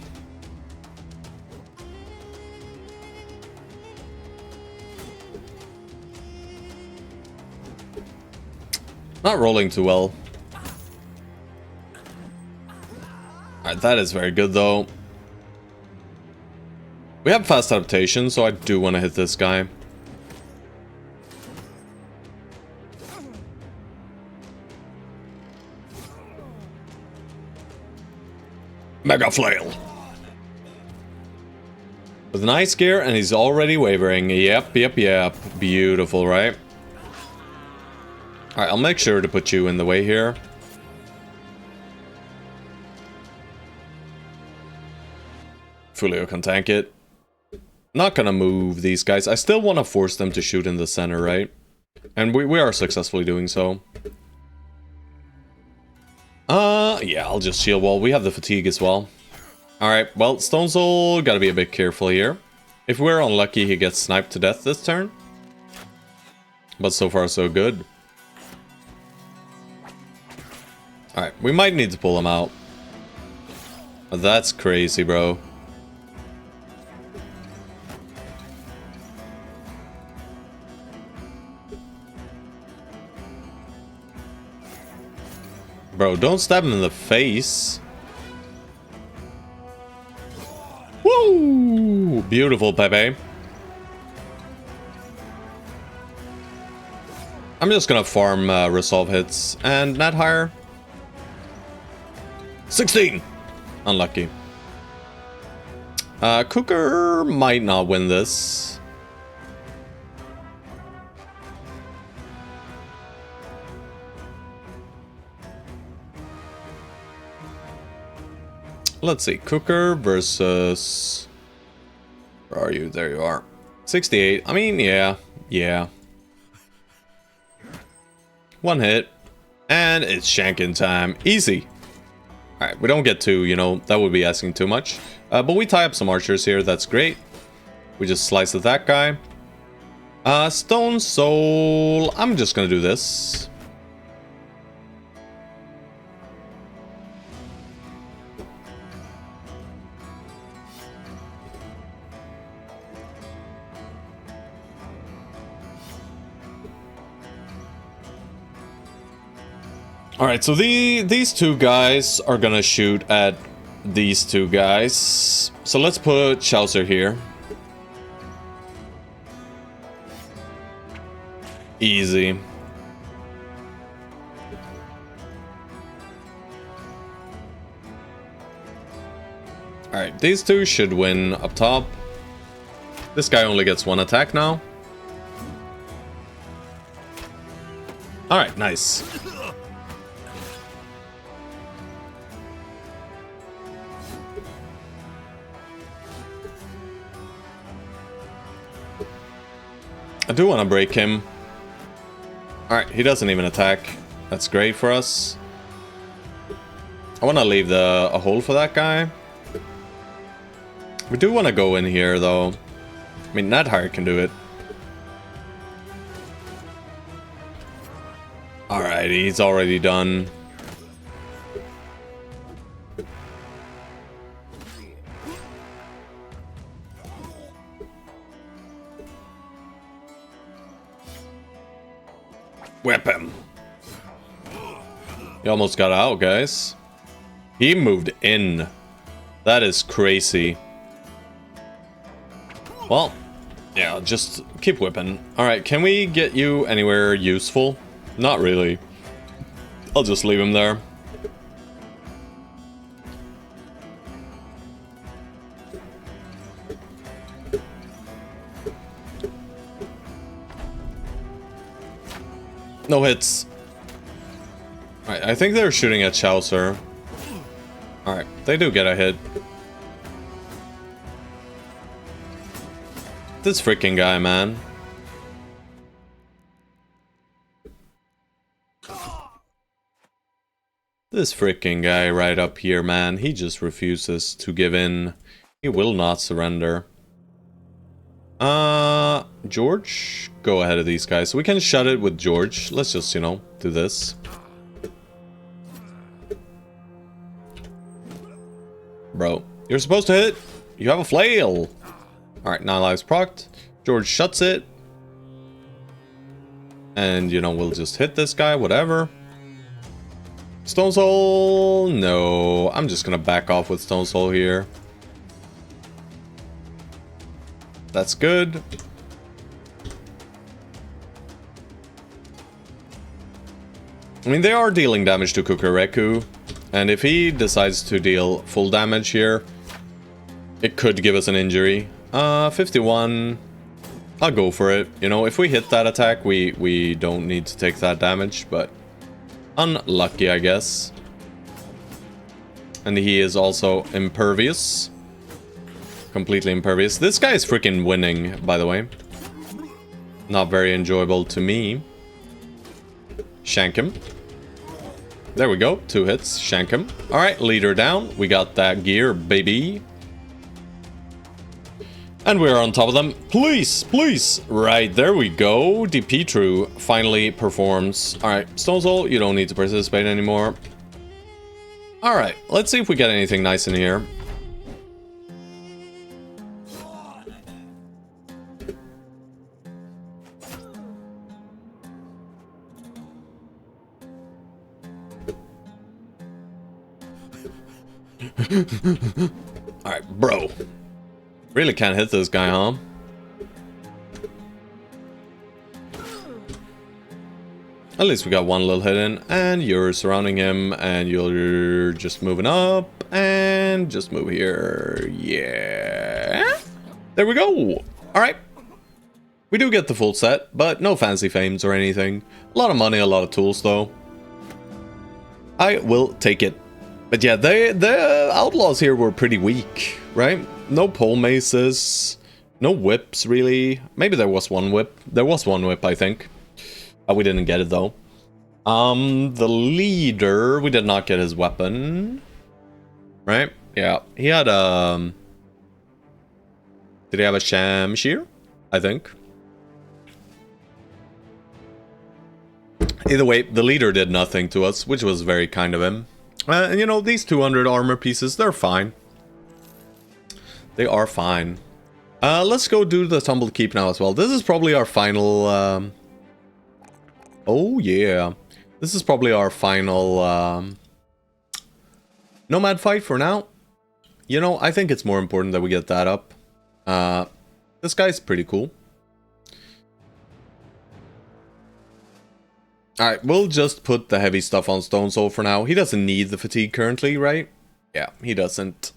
Not rolling too well. Alright, that is very good though. We have fast adaptation, so I do want to hit this guy. Mega Flail. With nice gear, and he's already wavering. Yep. Beautiful, right? Alright, I'll make sure to put you in the way here. Fulio can tank it. Not gonna move these guys. I still want to force them to shoot in the center, right? And we are successfully doing so. Yeah, I'll just shield wall. We have the fatigue as well. Alright, well, Stone Soul gotta be a bit careful here. If we're unlucky, he gets sniped to death this turn. But so far, so good. Alright, we might need to pull him out. But that's crazy, bro. Bro, don't stab him in the face. Woo! Beautiful, Pepe. I'm just gonna farm resolve hits and net higher. 16! Unlucky. Cooker might not win this. Let's see, Cooker versus... Where are you? There you are. 68. I mean, yeah. One hit. And it's shanking time. Easy. Alright, we don't get to, you know, that would be asking too much. But we tie up some archers here, that's great. We just slice at that guy. Stone Soul... I'm just gonna do this. Alright, so these two guys are gonna shoot at these two guys. So let's put Chaucer here. Easy. Alright, these two should win up top. This guy only gets one attack now. Alright, nice. I do want to break him. Alright, he doesn't even attack. That's great for us. I want to leave a hole for that guy. We do want to go in here, though. I mean, Nadhire can do it. Alright, he's already done. Whip him. He almost got out, guys. He moved in. That is crazy. Well, yeah, just keep whipping. Alright, can we get you anywhere useful? Not really. I'll just leave him there. No hits. Alright, I think they're shooting at Chaucer. Alright, they do get a hit. This freaking guy, man. This freaking guy right up here, man. He just refuses to give in. He will not surrender. George? Go ahead of these guys. We can shut it with George. Let's just, you know, do this. Bro, you're supposed to hit. You have a flail. Alright, 9 lives procced. George shuts it. And, you know, we'll just hit this guy, whatever. Stone Soul? No. I'm just gonna back off with Stone Soul here. That's good. I mean, they are dealing damage to Kukureku. And if he decides to deal full damage here, it could give us an injury. 51. I'll go for it. You know, if we hit that attack, we don't need to take that damage, but unlucky, I guess. And he is also impervious. Completely impervious. This guy is freaking winning, by the way. Not very enjoyable to me. Shank him. There we go. 2 hits. Shank him. Alright, leader down. We got that gear, baby. And we're on top of them. Please, please. Right, there we go. DePetru finally performs. Alright, Stone Soul, you don't need to participate anymore. Alright, let's see if we get anything nice in here. Alright, bro. Really can't hit this guy, huh? At least we got one little hit in, and you're surrounding him, and you're just moving up, and just move here. Yeah. There we go. Alright. We do get the full set, but no fancy fames or anything. A lot of money, a lot of tools, though. I will take it. But yeah, the outlaws here were pretty weak, right? No pole maces, no whips, really. Maybe there was one whip. There was one whip, I think. We didn't get it, though. The leader, we did not get his weapon. Right? Yeah, he had did he have a shamshir? I think. Either way, the leader did nothing to us, which was very kind of him. And you know, these 200 armor pieces, they're fine. They are fine. Let's go do the Tumbled Keep now as well. This is probably our final... Oh, yeah. This is probably our final Nomad fight for now. You know, I think it's more important that we get that up. This guy's pretty cool. Alright, we'll just put the heavy stuff on Stone Soul for now. He doesn't need the fatigue currently, right? Yeah, he doesn't.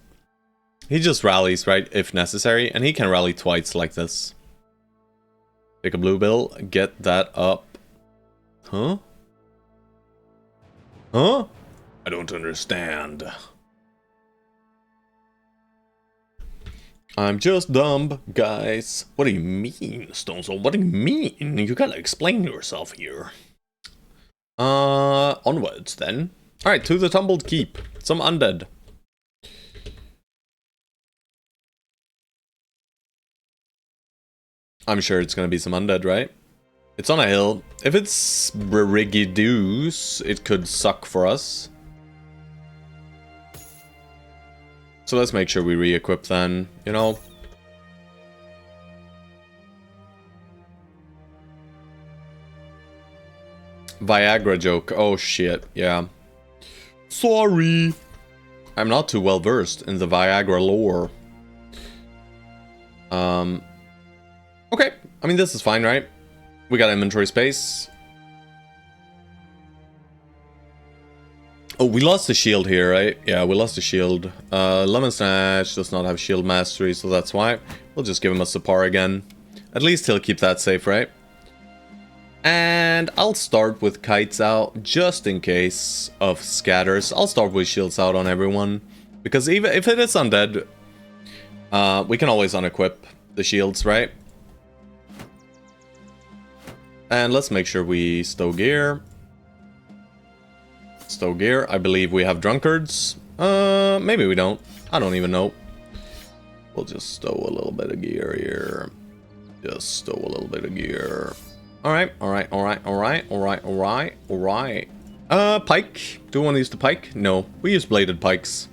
He just rallies, right, if necessary, and he can rally twice like this. Pick a blue bill, get that up. Huh? Huh? I don't understand. I'm just dumb, guys. What do you mean, Stonesoul? What do you mean? You gotta explain yourself here. Onwards then. Alright, to the Tumbled Keep. Some undead. I'm sure it's gonna be some undead, right? It's on a hill. If it's Brigidoos, it could suck for us. So let's make sure we re-equip then, you know. Viagra joke. Oh shit, yeah. Sorry. I'm not too well versed in the Viagra lore. Okay. I mean, this is fine, right? We got inventory space. Oh, we lost the shield here, right? Yeah, we lost the shield. Lemon Snatch does not have shield mastery, so that's why. We'll just give him a Sapar again. At least he'll keep that safe, right? And I'll start with kites out, just in case of scatters. I'll start with shields out on everyone. Because even if it is undead, we can always unequip the shields, right? And let's make sure we stow gear. Stow gear. I believe we have drunkards. Maybe we don't. I don't even know. We'll just stow a little bit of gear here. Just stow a little bit of gear. Alright, alright, alright, alright, alright, alright, alright. Pike. Do we want to use the pike? No, we use bladed pikes.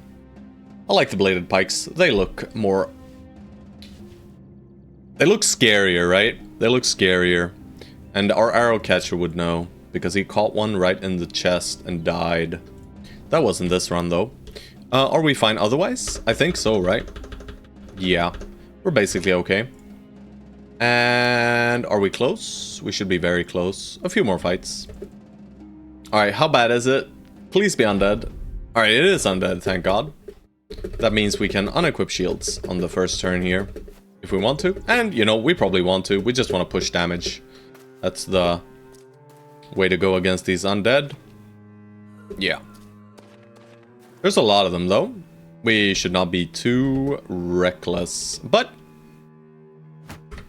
I like the bladed pikes. They look more... They look scarier, right? They look scarier. And our arrow catcher would know, because he caught one right in the chest and died. That wasn't this run, though. Are we fine otherwise? I think so, right? Yeah. We're basically okay. And are we close? We should be very close. A few more fights. Alright, how bad is it? Please be undead. Alright, it is undead, thank God. That means we can unequip shields on the first turn here. If we want to. And, you know, we probably want to. We just want to push damage. That's the way to go against these undead. Yeah. There's a lot of them, though. We should not be too reckless. But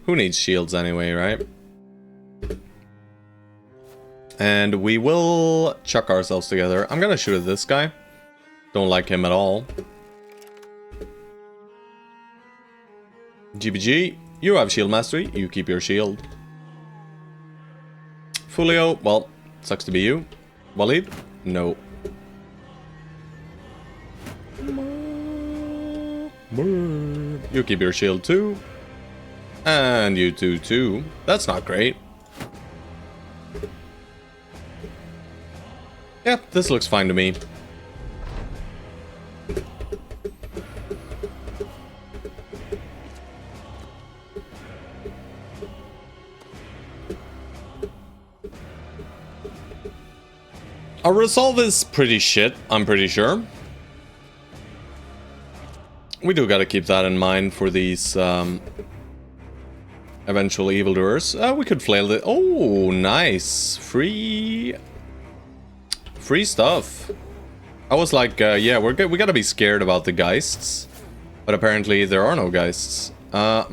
who needs shields anyway, right? And we will chuck ourselves together. I'm gonna shoot at this guy. Don't like him at all. GBG, you have shield mastery. You keep your shield. Fulio, well, sucks to be you. Walid? No. You keep your shield too. And you two too. That's not great. Yeah, this looks fine to me. Our resolve is pretty shit, I'm pretty sure. We do gotta keep that in mind for these eventual evildoers. We could flail it. Oh, nice. Free stuff. I was like, yeah, we gotta be scared about the Geists. But apparently there are no Geists. I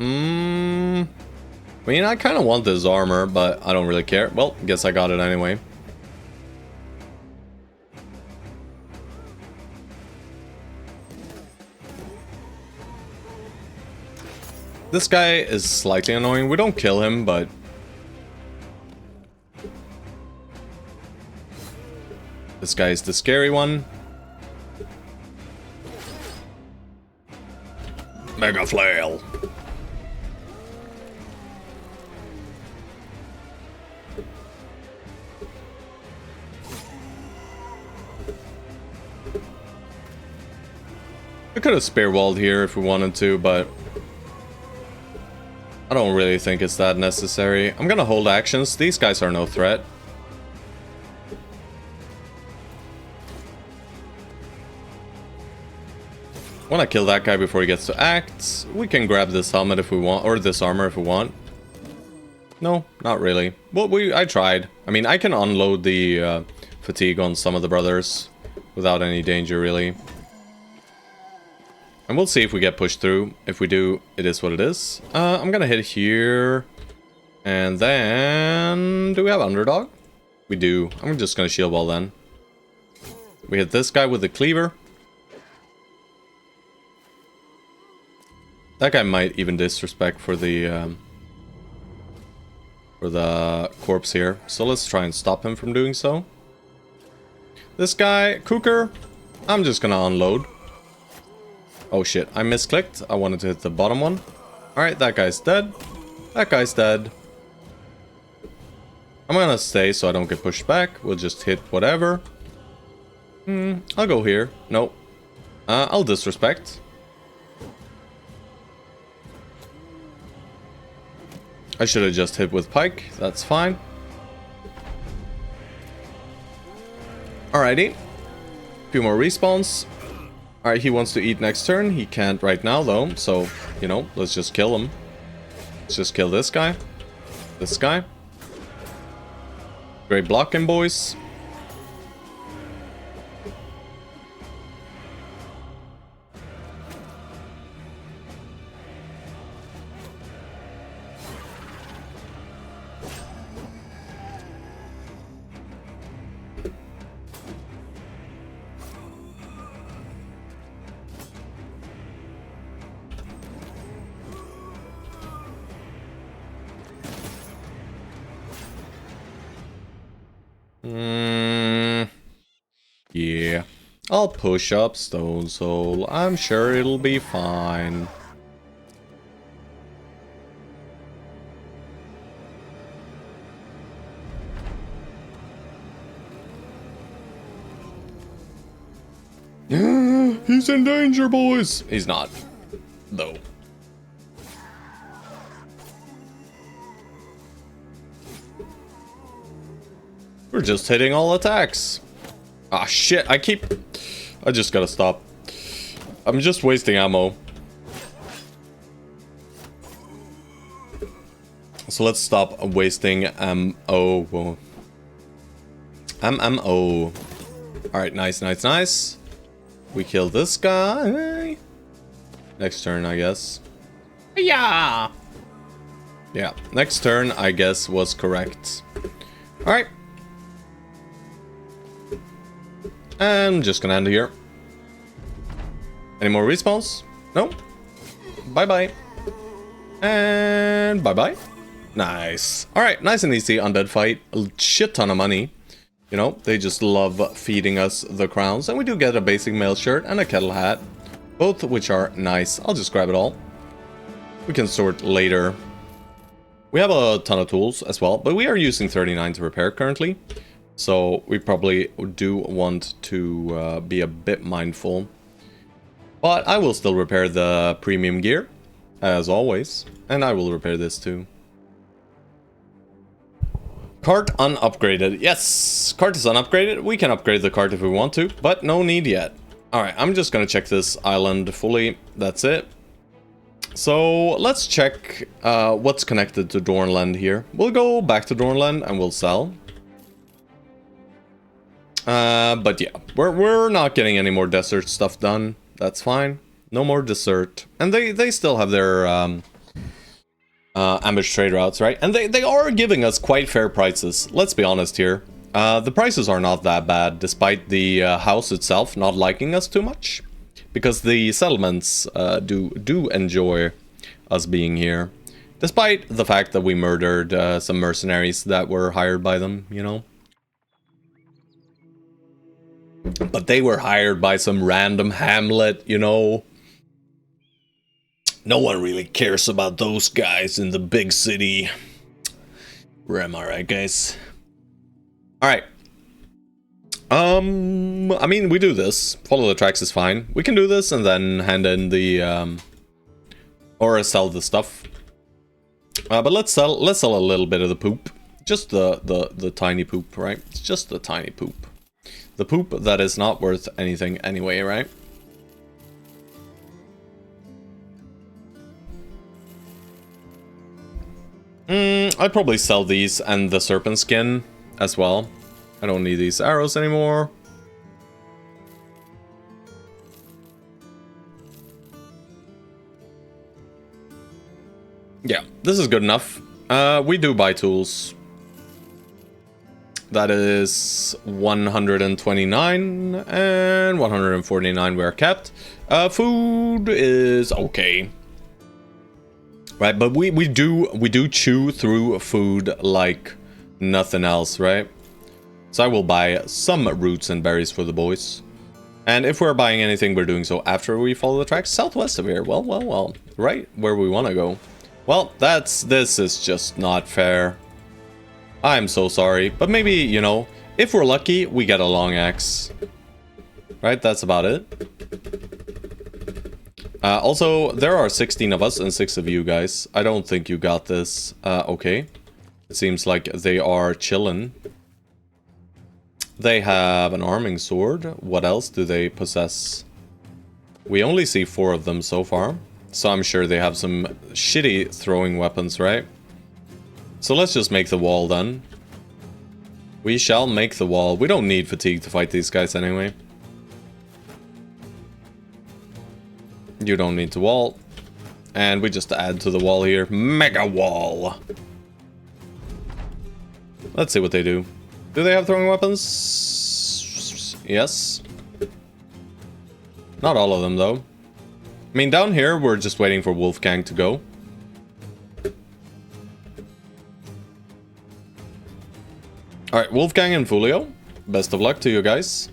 mean, I kind of want this armor, but I don't really care. Well, guess I got it anyway. This guy is slightly annoying. We don't kill him, but... This guy is the scary one. Mega Flail. We could have spear walled here if we wanted to, but... I don't really think it's that necessary. I'm gonna hold actions. These guys are no threat. Want to kill that guy before he gets to act. We can grab this helmet if we want, or this armor if we want. No, not really. Well, I tried. I mean, I can unload the fatigue on some of the brothers without any danger, really. And we'll see if we get pushed through. If we do, it is what it is. I'm gonna hit here. And then... do we have underdog? We do. I'm just gonna shield wall then. We hit this guy with the cleaver. That guy might even disrespect for the corpse here. So let's try and stop him from doing so. This guy, Cooker, I'm just gonna unload. Oh shit, I misclicked. I wanted to hit the bottom one. Alright, that guy's dead. That guy's dead. I'm gonna stay so I don't get pushed back. We'll just hit whatever. I'll go here. Nope. I'll disrespect. I should have just hit with pike. That's fine. Alrighty. Few more respawns. Alright, he wants to eat next turn. He can't right now, though. So, you know, let's just kill him. Let's just kill this guy. This guy. Great blocking, boys. Yeah. I'll push up Stone Soul. I'm sure it'll be fine. He's in danger, boys! He's not, though. We're just hitting all attacks. Ah, shit, I just gotta stop. I'm just wasting ammo. So let's stop wasting ammo. Ammo. Alright, nice, nice, nice. We kill this guy. Next turn, I guess. Yeah. Yeah, next turn, I guess, was correct. Alright. I'm just gonna end here. Any more respawns? No? Bye-bye. And bye-bye. Nice. Alright, nice and easy undead fight. A shit ton of money. You know, they just love feeding us the crowns. And we do get a basic mail shirt and a kettle hat. Both of which are nice. I'll just grab it all. We can sort later. We have a ton of tools as well, but we are using 39 to repair currently. So we probably do want to be a bit mindful. But I will still repair the premium gear, as always. And I will repair this too. Cart unupgraded. Yes, cart is unupgraded. We can upgrade the cart if we want to, but no need yet. Alright, I'm just gonna check this island fully. That's it. So let's check what's connected to Dornland here. We'll go back to Dornland and we'll sell. But yeah, we're not getting any more desert stuff done. That's fine. No more dessert. And they still have their ambush trade routes, right? And they are giving us quite fair prices. Let's be honest here. The prices are not that bad, despite the house itself not liking us too much. Because the settlements do enjoy us being here. Despite the fact that we murdered some mercenaries that were hired by them, you know. But they were hired by some random hamlet, you know. No one really cares about those guys in the big city. Where am I, right, guys? Alright. I mean, we do this. Follow the tracks is fine. We can do this and then hand in the, or sell the stuff. But let's sell a little bit of the poop. Just the tiny poop, right? It's just the tiny poop. The poop that is not worth anything anyway, right? I'd probably sell these and the serpent skin as well. I don't need these arrows anymore. Yeah, this is good enough. We do buy tools. That is 129 and 149 were kept. Food is okay. Right, but we do chew through food like nothing else, right? So I will buy some roots and berries for the boys. And if we're buying anything, we're doing so after we follow the tracks southwest of here. Well, right where we want to go. Well, this is just not fair. I'm so sorry, but maybe, you know, if we're lucky, we get a long axe. Right, that's about it. Also, there are 16 of us and 6 of you guys. I don't think you got this. Okay. It seems like they are chillin'. They have an arming sword. What else do they possess? We only see 4 of them so far. So I'm sure they have some shitty throwing weapons, right? So let's just make the wall then. We shall make the wall. We don't need fatigue to fight these guys anyway. You don't need to wall. And we just add to the wall here. Mega wall. Let's see what they do. Do they have throwing weapons? Yes. Not all of them though. I mean, down here we're just waiting for Wolfgang to go. Alright, Wolfgang and Fulio. Best of luck to you guys.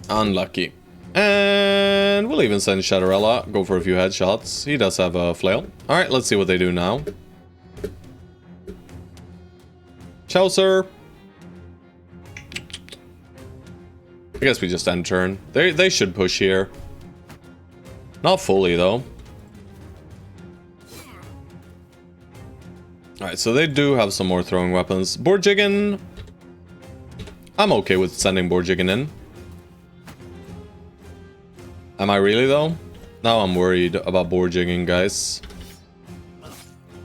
Unlucky. And we'll even send Shadowrella. Go for a few headshots. He does have a flail. Alright, let's see what they do now. Ciao, sir. I guess we just end turn. They should push here. Not fully, though. Alright, so they do have some more throwing weapons. Borjiggin. I'm okay with sending Borjiggin in. Am I really, though? Now I'm worried about Borjiggin, guys.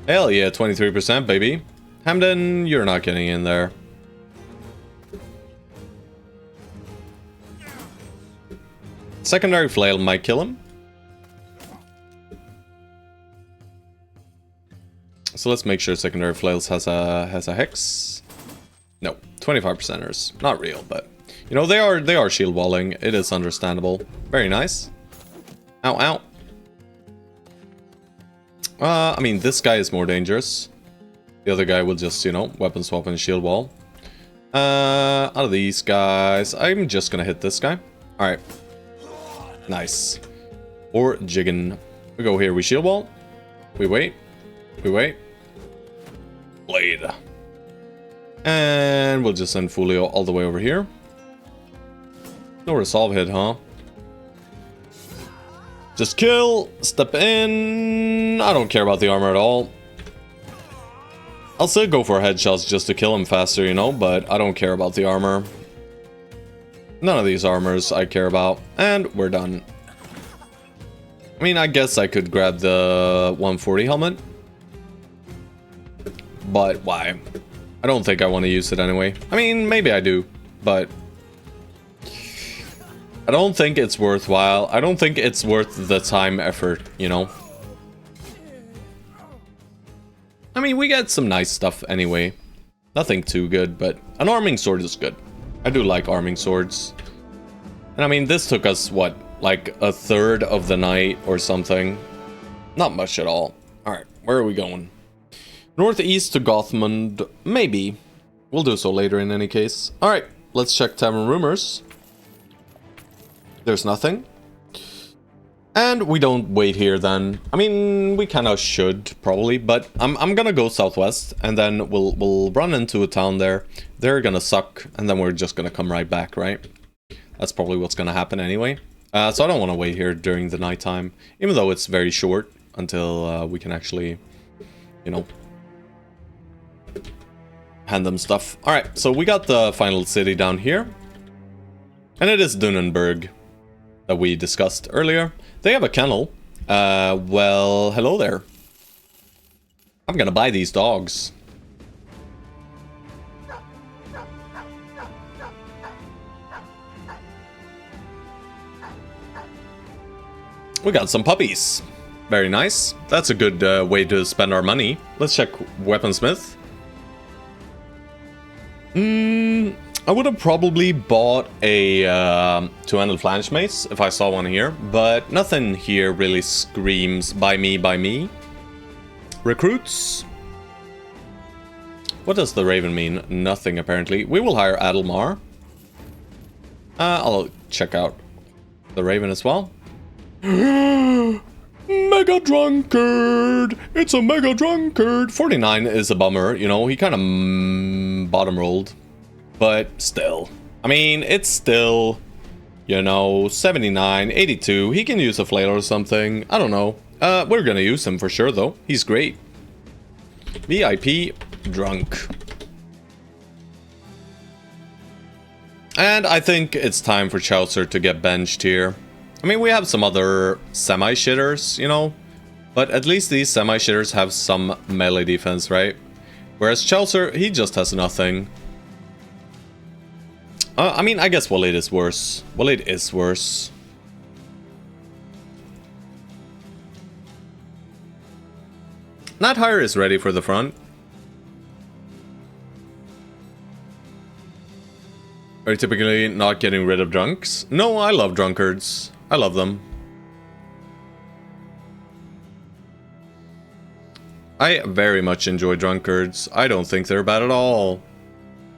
Hell yeah, 23%, baby. Hamden, you're not getting in there. Secondary flail might kill him. So let's make sure secondary flails has a hex. No, 25%ers. Not real, but you know they are shield walling. It is understandable. Very nice. Ow, ow. I mean, this guy is more dangerous. The other guy will just, you know, weapon swap and shield wall. Out of these guys, I'm just gonna hit this guy. Alright. Nice. Or Jiggin. We go here, we shield wall. We wait. We wait. Blade. And we'll just send Fulio all the way over here. No resolve hit, huh? Just kill. Step in. I don't care about the armor at all. I'll still go for headshots just to kill him faster, you know, but I don't care about the armor. None of these armors I care about. And we're done. I mean, I guess I could grab the 140 helmet. But why? I don't think I want to use it anyway. I mean, maybe I do, but I don't think it's worthwhile. I don't think it's worth the time effort, you know? I mean, we get some nice stuff anyway. Nothing too good, but an arming sword is good. I do like arming swords. And I mean, this took us, what, like a third of the night or something? Not much at all. Alright, where are we going? Northeast to Gothmund, maybe. We'll do so later in any case. Alright, let's check Tavern Rumors. There's nothing. And we don't wait here then. I mean, we kind of should probably, but I'm gonna go southwest and then we'll run into a town there. They're gonna suck and then we're just gonna come right back, right? That's probably what's gonna happen anyway. So I don't want to wait here during the nighttime, even though it's very short until we can actually, you know, hand them stuff. Alright, so we got the final city down here. And it is Dunenberg that we discussed earlier. They have a kennel. Well, hello there. I'm gonna buy these dogs. We got some puppies. Very nice. That's a good way to spend our money. Let's check Weaponsmith. I would have probably bought a two-handed flange mace if I saw one here, but nothing here really screams buy me. Recruits. What does the Raven mean? Nothing, apparently. We will hire Adelmar. I'll check out the Raven as well. Mega drunkard! It's a mega drunkard! 49 is a bummer, you know, he kind of bottom rolled. But still. I mean, it's still, you know, 79, 82. He can use a flail or something. I don't know. We're gonna use him for sure, though. He's great. VIP drunk. And I think it's time for Chaucer to get benched here. I mean, we have some other semi-shitters, you know, but at least these semi-shitters have some melee defense, right? Whereas Chaucer, he just has nothing. I mean, I guess Waleed is worse. Waleed is worse. Nat Hire is ready for the front. Are you typically not getting rid of drunks? No, I love drunkards. I love them. I very much enjoy drunkards. I don't think they're bad at all.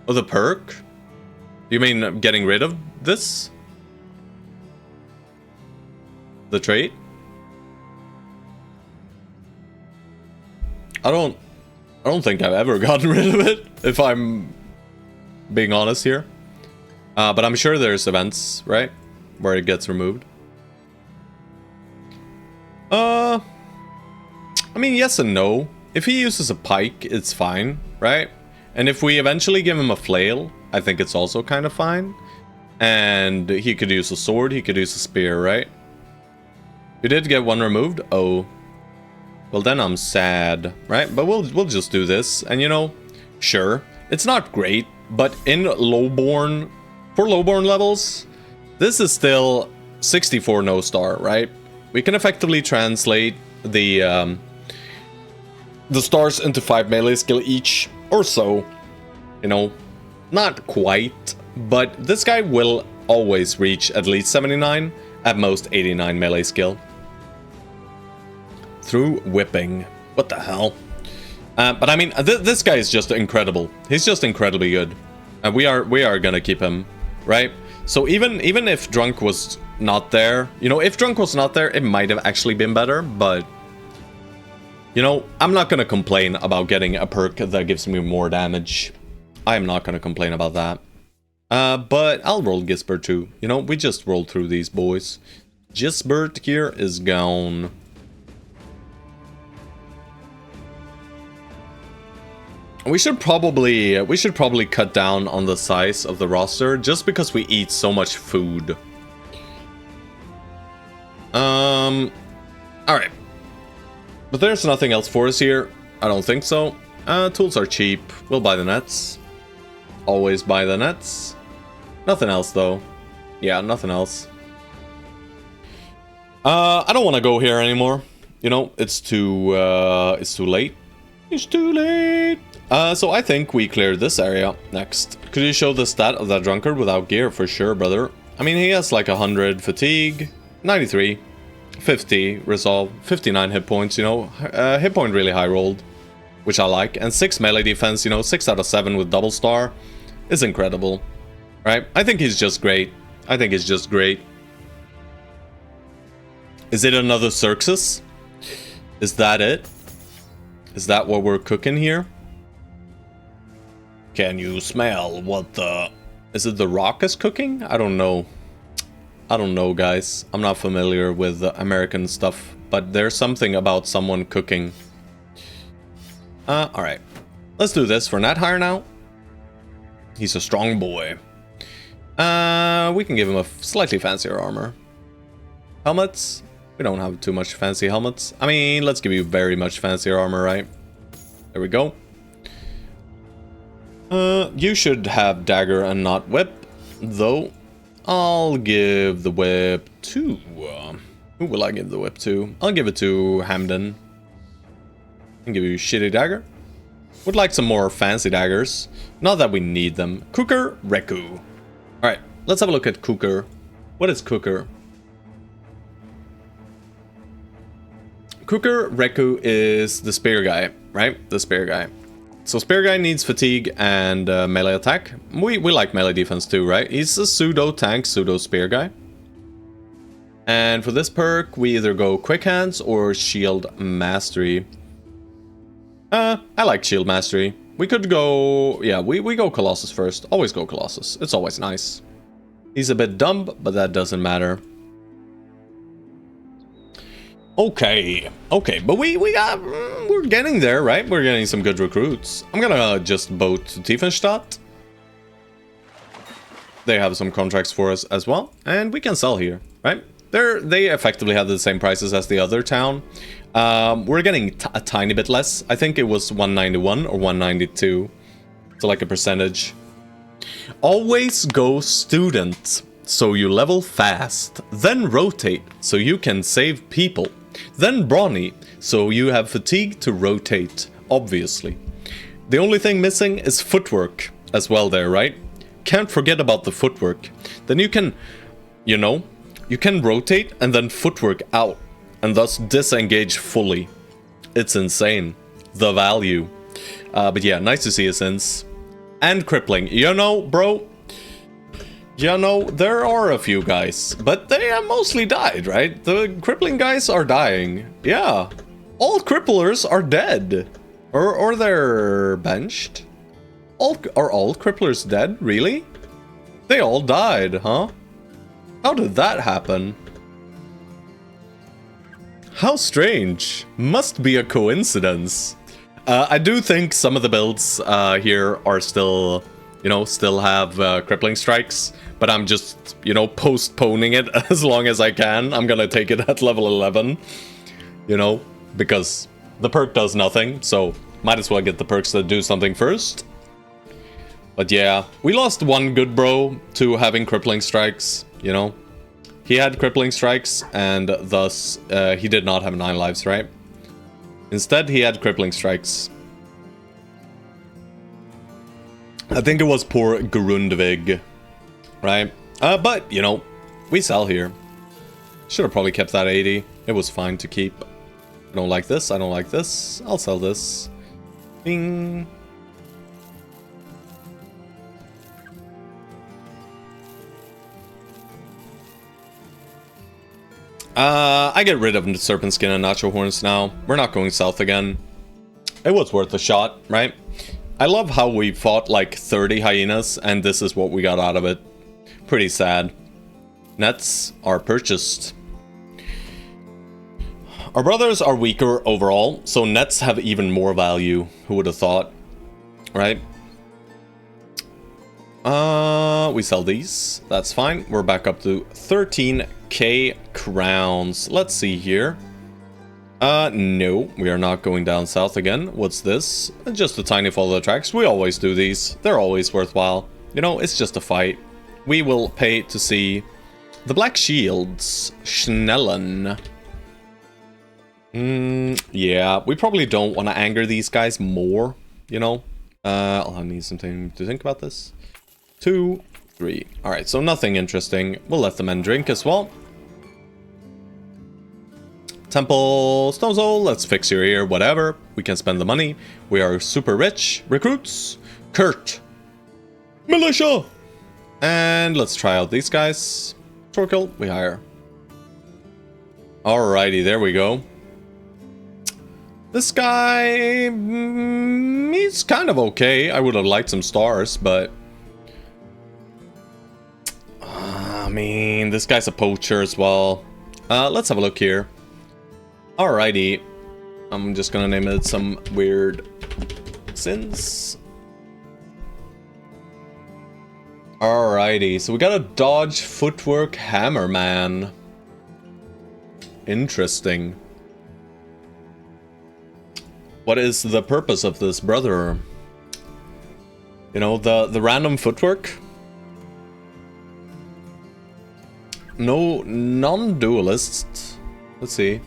Oh, the perk? You mean getting rid of this? The trait? I don't think I've ever gotten rid of it, if I'm being honest here. But I'm sure there's events, right? Where it gets removed. I mean, yes and no. If he uses a pike, it's fine, right? And if we eventually give him a flail, I think it's also kind of fine. And he could use a sword, he could use a spear, right? You did get one removed? Oh. Well, then I'm sad, right? But we'll just do this. And you know, sure, it's not great, but in lowborn, for lowborn levels, this is still 64 no star, right? We can effectively translate the stars into 5 melee skill each, or so. You know, not quite, but this guy will always reach at least 79, at most 89 melee skill. Through whipping. What the hell? But I mean, this guy is just incredible. He's just incredibly good. And we are gonna keep him, right? So even if Drunk was not there, you know, if Drunk was not there, it might have actually been better, but you know, I'm not gonna complain about getting a perk that gives me more damage. I am not gonna complain about that. But I'll roll Gisbert too. You know, we just rolled through these boys. Gisbert here is gone. We should probably cut down on the size of the roster just because we eat so much food. Alright. But there's nothing else for us here. I don't think so. Tools are cheap. We'll buy the nets. Always buy the nets. Nothing else though. Yeah, nothing else. I don't want to go here anymore. You know, it's too late. It's too late. So I think we clear this area next. Could you show the stat of that drunkard without gear? For sure, brother. I mean, he has like 100 fatigue, 93, 50 resolve, 59 hit points, you know. Hit point really high rolled, which I like. And 6 melee defense, you know, 6 out of 7 with double star is incredible, right? I think he's just great. I think he's just great. Is it another Xerxes? Is that it? Is that what we're cooking here? Can you smell what the... Is it the Rock is cooking? I don't know. I don't know, guys. I'm not familiar with American stuff. But there's something about someone cooking. Alright. Let's do this for Nat Hire now. He's a strong boy. We can give him a slightly fancier armor. Helmets? We don't have too much fancy helmets. I mean, let's give you very much fancier armor, right? There we go. You should have dagger and not whip, though. I'll give the whip to... who will I give the whip to? I'll give it to Hamden. I'll give you shitty dagger. Would like some more fancy daggers. Not that we need them. Cooker, Reku. Alright, let's have a look at Cooker. What is Cooker? Cooker, Reku is the spear guy, right? The spear guy. So spear guy needs fatigue and melee attack. We like melee defense too, right? He's a pseudo tank, pseudo spear guy. And for this perk, we either go quick hands or shield mastery. I like shield mastery. We could go, yeah, we go Colossus first. Always go Colossus. It's always nice. He's a bit dumb, but that doesn't matter. Okay, but we're getting there, right? We're getting some good recruits. I'm gonna just vote Tiefenstadt. They have some contracts for us as well, and we can sell here, right? They effectively have the same prices as the other town. We're getting a tiny bit less. I think it was 191 or 192, so like a percentage. Always go student, so you level fast. Then rotate, so you can save people. Then brawny, so you have fatigue to rotate, obviously. The only thing missing is footwork as well there, right? Can't forget about the footwork. Then you can, you know, you can rotate and then footwork out, and thus disengage fully. It's insane. The value. But yeah, nice to see a sense. And crippling. You know, bro, you know, there are a few guys, but they have mostly died, right? The crippling guys are dying. Yeah. All cripplers are dead. Or they're benched. Are all cripplers dead? Really? They all died, huh? How did that happen? How strange. Must be a coincidence. I do think some of the builds here are still, you know, still have crippling strikes. But I'm just, you know, postponing it as long as I can. I'm gonna take it at level 11. You know, because the perk does nothing. So might as well get the perks that do something first. But yeah, we lost one good bro to having crippling strikes, you know. He had crippling strikes, and thus he did not have 9 lives, right? Instead, he had crippling strikes. I think it was poor Grundvig, right? But, you know, we sell here. Should have probably kept that 80. It was fine to keep. I don't like this, I don't like this. I'll sell this. Bing. I get rid of the serpent skin and nacho horns now. We're not going south again. It was worth a shot, right? I love how we fought like 30 hyenas and this is what we got out of it. Pretty sad. Nets are purchased. Our brothers are weaker overall, so nets have even more value. Who would have thought? Right? We sell these. That's fine. We're back up to 13k crowns. Let's see here. No, we are not going down south again. What's this? Just a tiny follow tracks. We always do these. They're always worthwhile. You know, it's just a fight. We will pay to see the Black Shields. Schnellen. Yeah, we probably don't want to anger these guys more, you know. I'll need some time to think about this. 2, 3. Alright, so nothing interesting. We'll let the men drink as well. Temple, Stone Soul, let's fix your ear, whatever. We can spend the money. We are super rich. Recruits. Kurt. Militia. And let's try out these guys. Torkel, we hire. Alrighty, there we go. This guy, he's kind of okay. I would have liked some stars, but... I mean, this guy's a poacher as well. Let's have a look here. Alrighty. I'm just gonna name it some weird sins. Alrighty, so we got a dodge footwork hammerman. Interesting. What is the purpose of this, brother? You know, the random footwork? No, non-duelists. Let's see.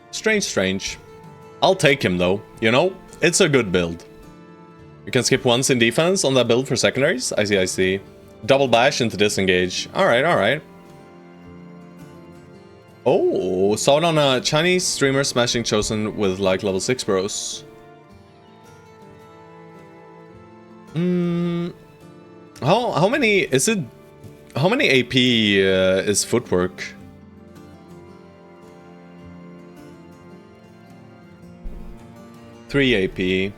Strange. I'll take him though, you know? It's a good build. You can skip once in defense on that build for secondaries? I see. Double bash into disengage. Alright. Oh, saw it on a Chinese streamer smashing Chosen with like level 6 bros. How many is it? How many AP is footwork? Three AP.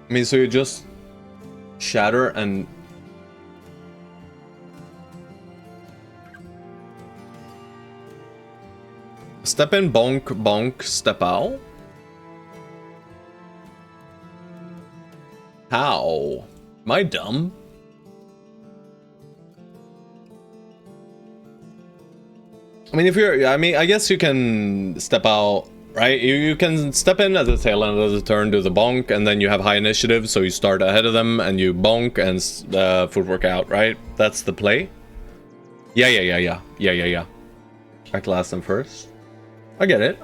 I mean, so you just shatter and step in, bonk, step out? How? Am I dumb? I mean, I guess you can step out, right? You can step in at the tail end of the turn, do the bonk, and then you have high initiative, so you start ahead of them, and you bonk and footwork out, right? That's the play? Yeah. Back last and first. I get it.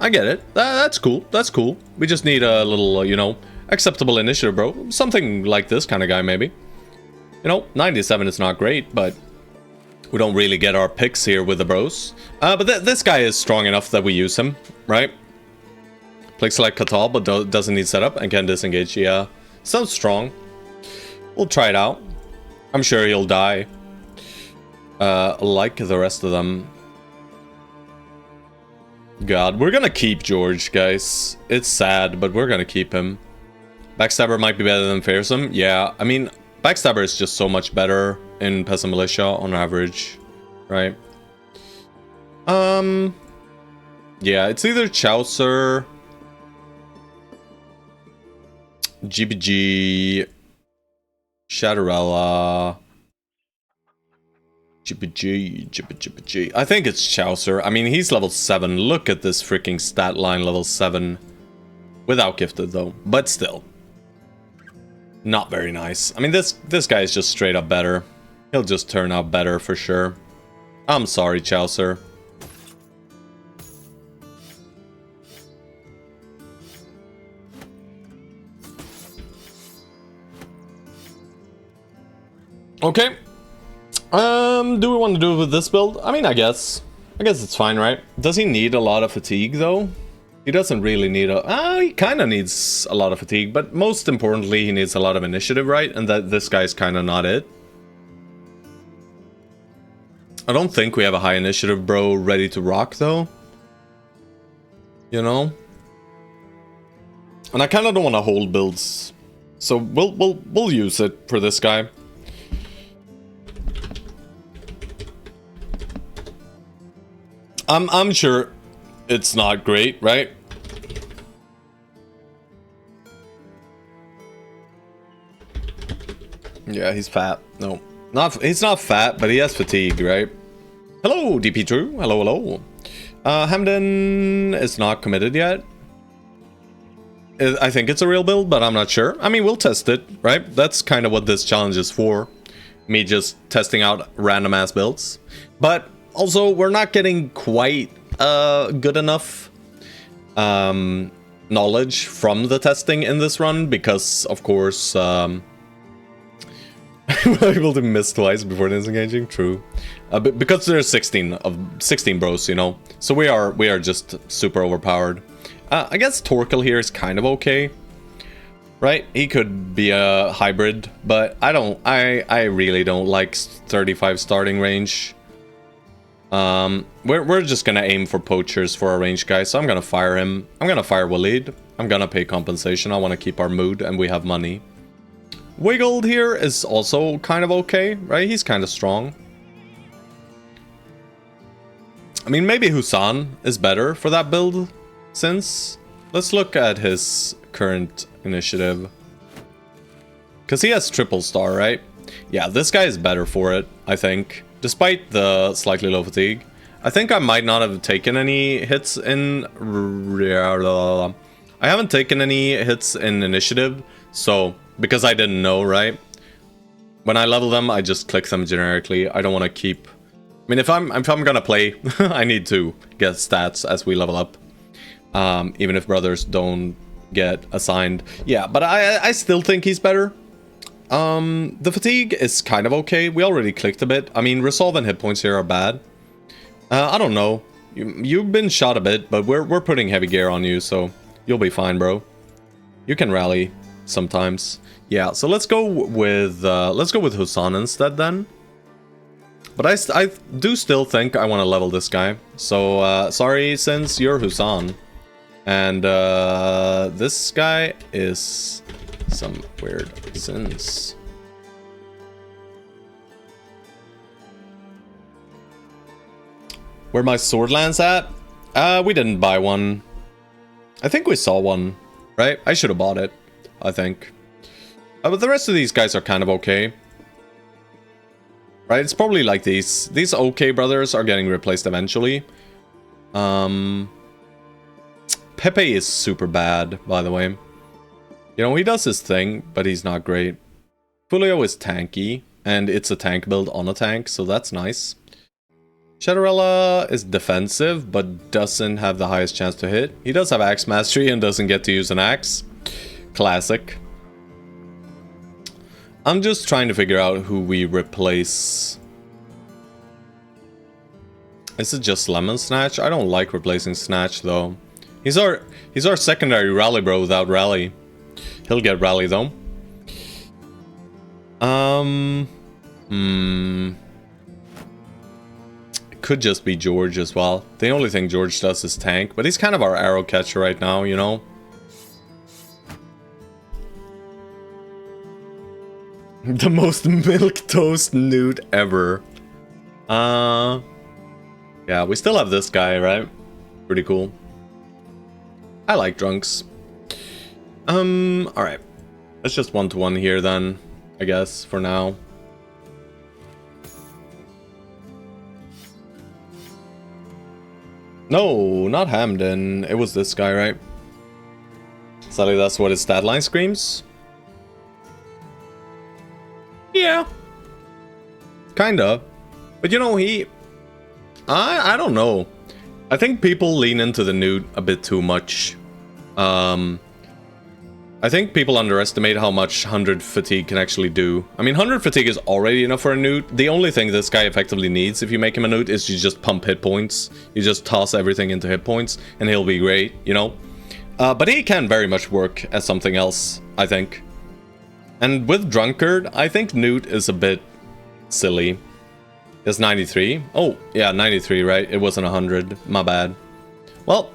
That's cool. We just need a little, you know, acceptable initiative, bro. Something like this kind of guy, maybe. You know, 97 is not great, but we don't really get our picks here with the bros. But this guy is strong enough that we use him, right? Plays like Katal, but doesn't need setup and can disengage. Yeah, sounds strong. We'll try it out. I'm sure he'll die. Like the rest of them. God, we're gonna keep George, guys. It's sad, but we're gonna keep him. Backstabber might be better than Fearsome. Yeah, I mean, Backstabber is just so much better in Peasant Militia on average, right? Yeah, it's either Chaucer, GBG, Shadowrella, GBG. I think it's Chaucer. I mean, he's level 7. Look at this freaking stat line, level 7. Without gifted, though. But still. Not very nice. I mean, this guy is just straight up better. He'll just turn out better for sure. I'm sorry, Chaucer. Okay. Do we want to do it with this build? I mean, I guess it's fine, right? Does he need a lot of fatigue, though? He doesn't really need he kind of needs a lot of fatigue, but most importantly, he needs a lot of initiative, right? And that this guy's kind of not it. I don't think we have a high initiative bro ready to rock, though. You know? And I kind of don't want to hold builds. So we'll use it for this guy. I'm sure it's not great, right? Yeah, he's fat. No, he's not fat, but he has fatigue, right? Hello, DP True. Hello. Hamden is not committed yet. I think it's a real build, but I'm not sure. I mean, we'll test it, right? That's kind of what this challenge is for. Me just testing out random ass builds. But also, we're not getting quite good enough knowledge from the testing in this run because, of course, we're able to miss twice before disengaging. True, because there's 16 bros, you know. So we are just super overpowered. I guess Torkel here is kind of okay, right? He could be a hybrid, but I really don't like 35 starting range. We're just gonna aim for poachers for our range guy, so I'm gonna fire him. I'm gonna fire Waleed. I'm gonna pay compensation. I want to keep our mood, and we have money. Wiggled here is also kind of okay, right? He's kind of strong. I mean, maybe Husan is better for that build, since... Let's look at his current initiative. Because he has triple star, right? Yeah, this guy is better for it, I think. Despite the slightly low fatigue. I think I might not have taken any hits in... I haven't taken any hits in initiative, so... Because I didn't know, right? When I level them, I just click them generically. I don't want to keep... I mean, if I'm gonna play, I need to get stats as we level up. Even if brothers don't get assigned. Yeah, but I still think he's better. The fatigue is kind of okay. We already clicked a bit. I mean, resolve and hit points here are bad. I don't know. You've been shot a bit, but we're putting heavy gear on you, so you'll be fine, bro. You can rally sometimes. Yeah, so let's go with Husan instead then. But I do still think I want to level this guy. So sorry, since you're Husan, and this guy is some weird sins. Where my sword lands at? We didn't buy one. I think we saw one, right? I should have bought it, I think. But the rest of these guys are kind of okay. Right, it's probably like these. These okay brothers are getting replaced eventually. Pepe is super bad, by the way. You know, he does his thing, but he's not great. Fulio is tanky, and it's a tank build on a tank, so that's nice. Shadowrella is defensive, but doesn't have the highest chance to hit. He does have axe mastery and doesn't get to use an axe. Classic. I'm just trying to figure out who we replace. Is it just Lemon Snatch? I don't like replacing Snatch though. He's our secondary rally bro without rally. He'll get rally though. It could just be George as well. The only thing George does is tank, but he's kind of our arrow catcher right now, you know. The most milquetoast newt ever. Yeah, we still have this guy, right? Pretty cool. I like drunks. Alright. Let's just 1-to-1 here then, I guess, for now. No, not Hamden. It was this guy, right? Sadly, that's what his stat line screams. Yeah. Kinda. But you know, I don't know. I think people lean into the newt a bit too much. I think people underestimate how much 100 fatigue can actually do. I mean, 100 fatigue is already enough for a newt. The only thing this guy effectively needs if you make him a newt is you just pump hit points. You just toss everything into hit points and he'll be great, you know? But he can very much work as something else, I think. And with Drunkard, I think newt is a bit silly. It's 93. Oh, yeah, 93, right? It wasn't 100. My bad. Well,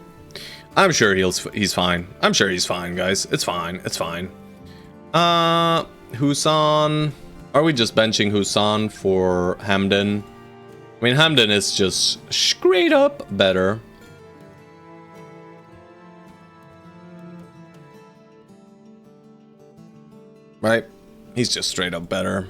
I'm sure he's fine. I'm sure he's fine, guys. It's fine. It's fine. Husan. Are we just benching Husan for Hamden? I mean, Hamden is just straight up better. Right? He's just straight up better.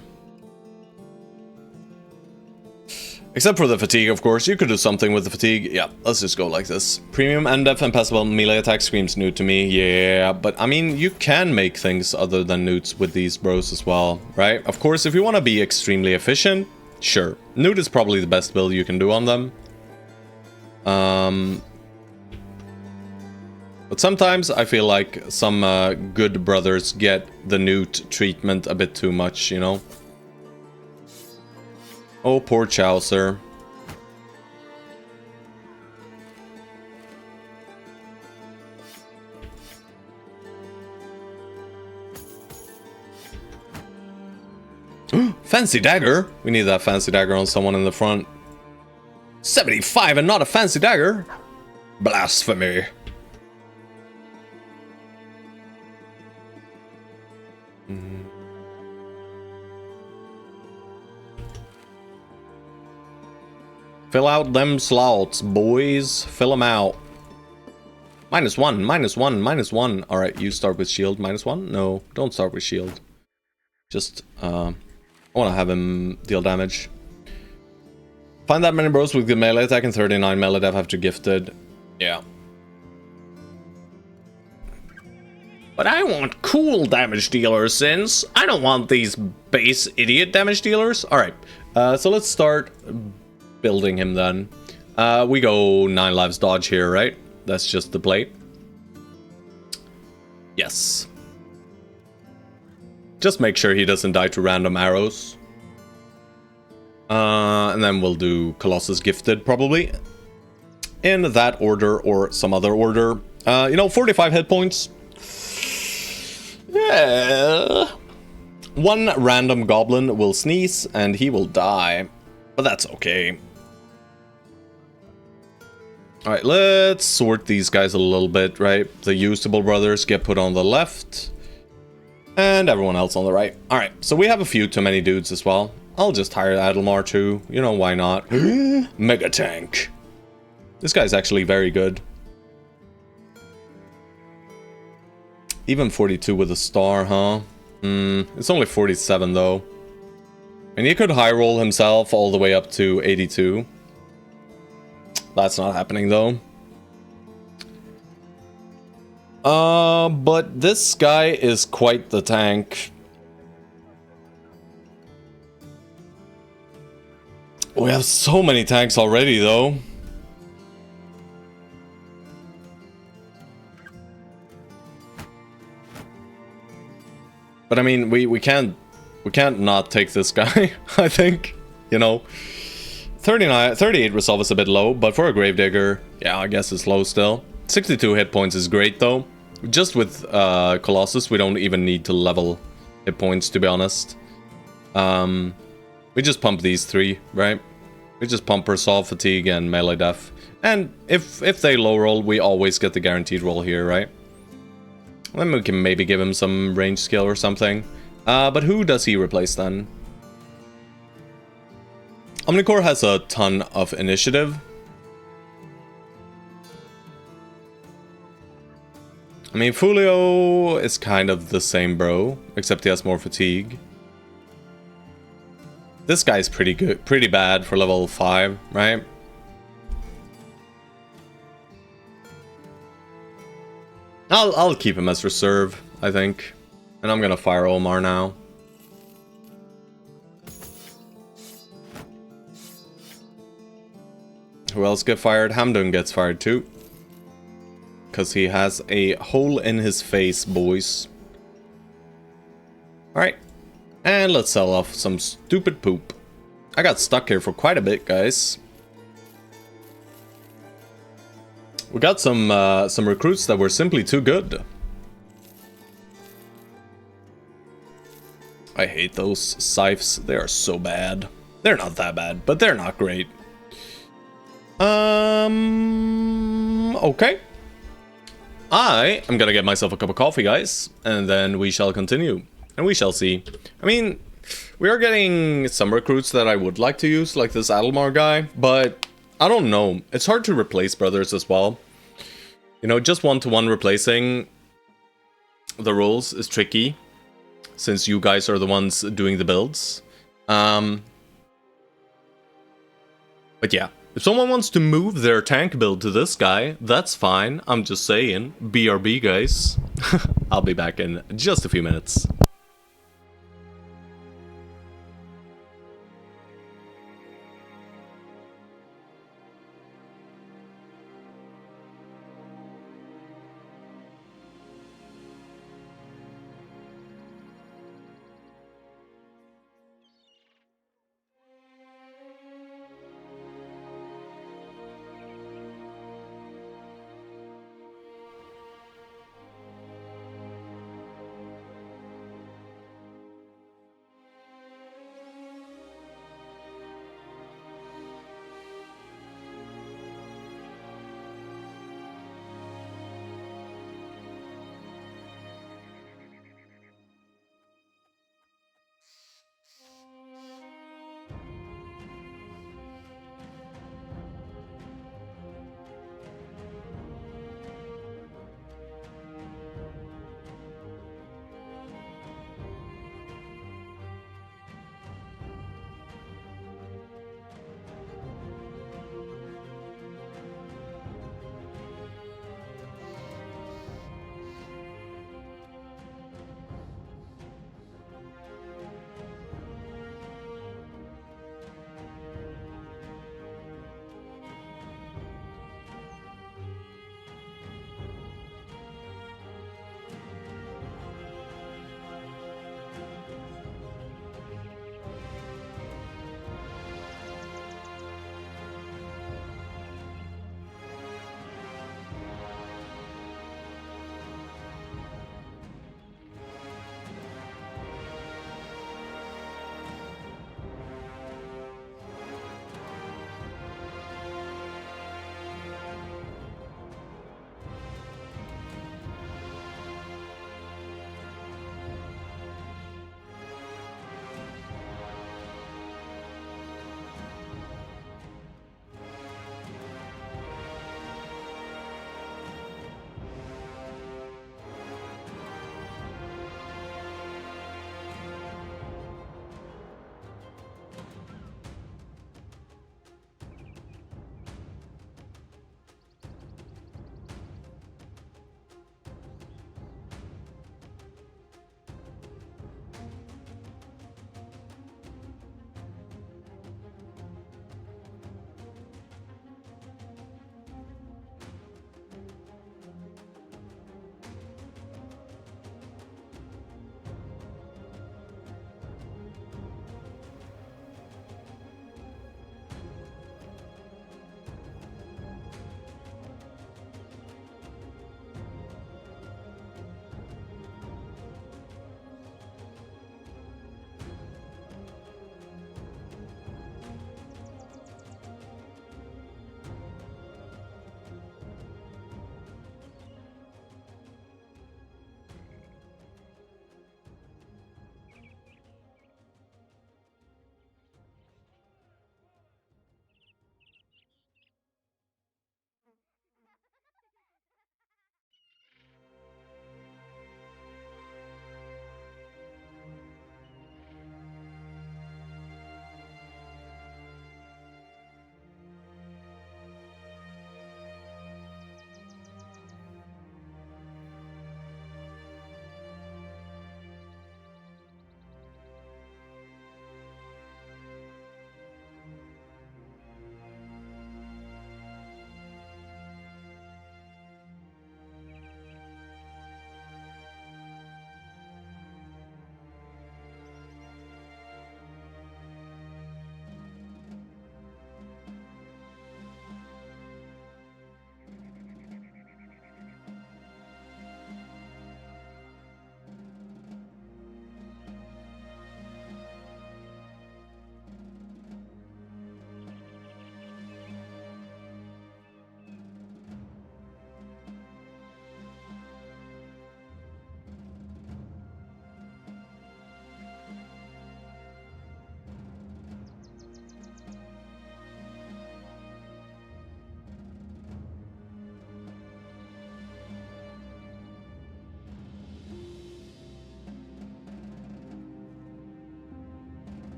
Except for the fatigue, of course. You could do something with the fatigue. Yeah, let's just go like this. Premium and depth and passable melee attack screams newt to me. Yeah, but I mean, you can make things other than newts with these bros as well, right? Of course, if you want to be extremely efficient, sure. Newt is probably the best build you can do on them. But sometimes I feel like some good brothers get the newt treatment a bit too much, you know? Oh, poor Chaucer. Fancy dagger? We need that fancy dagger on someone in the front. 75 and not a fancy dagger? Blasphemy. Fill out them slots, boys. Fill them out. -1, -1, -1. Alright, you start with shield. -1? No, don't start with shield. Just, I want to have him deal damage. Find that many bros with good melee attack and 39 melee def after gifted. Yeah. But I want cool damage dealers, Sins. I don't want these base idiot damage dealers. Alright, so let's start building him then. We go 9 lives dodge here, right? That's just the plate. Yes. Just make sure he doesn't die to random arrows. And then we'll do Colossus Gifted, probably. In that order or some other order. 45 hit points. Yeah. One random goblin will sneeze and he will die. But that's okay. Alright, let's sort these guys a little bit, right? The usable brothers get put on the left. And everyone else on the right. Alright, so we have a few too many dudes as well. I'll just hire Adelmar too. You know, why not? Mega tank. This guy's actually very good. Even 42 with a star, huh? It's only 47 though. And he could high roll himself all the way up to 82. That's not happening though. But this guy is quite the tank. We have so many tanks already though. But I mean, we can't not take this guy, I think, you know. 38 resolve is a bit low, but for a Gravedigger, yeah, I guess it's low still. 62 hit points is great though. Just with Colossus, we don't even need to level hit points, to be honest. We just pump these 3, right? We just pump Resolve, Fatigue, and Melee Def. And if they low roll, we always get the guaranteed roll here, right? Then we can maybe give him some range skill or something. But who does he replace then? Omnicore has a ton of initiative. I mean, Fulio is kind of the same bro, except he has more fatigue. This guy's pretty good, pretty bad for level 5, right? I'll keep him as reserve, I think. And I'm gonna fire Omar now. Who else get fired? Hamdun gets fired too. Because he has a hole in his face, boys. Alright. And let's sell off some stupid poop. I got stuck here for quite a bit, guys. We got some recruits that were simply too good. I hate those scythes. They are so bad. They're not that bad, but they're not great. Okay. I am gonna get myself a cup of coffee, guys, and then we shall continue. And we shall see. I mean, we are getting some recruits that I would like to use, like this Adelmar guy, but I don't know. It's hard to replace brothers as well. You know, just one-to-one replacing the roles is tricky, since you guys are the ones doing the builds. But yeah, if someone wants to move their tank build to this guy, that's fine. I'm just saying. BRB, guys. I'll be back in just a few minutes.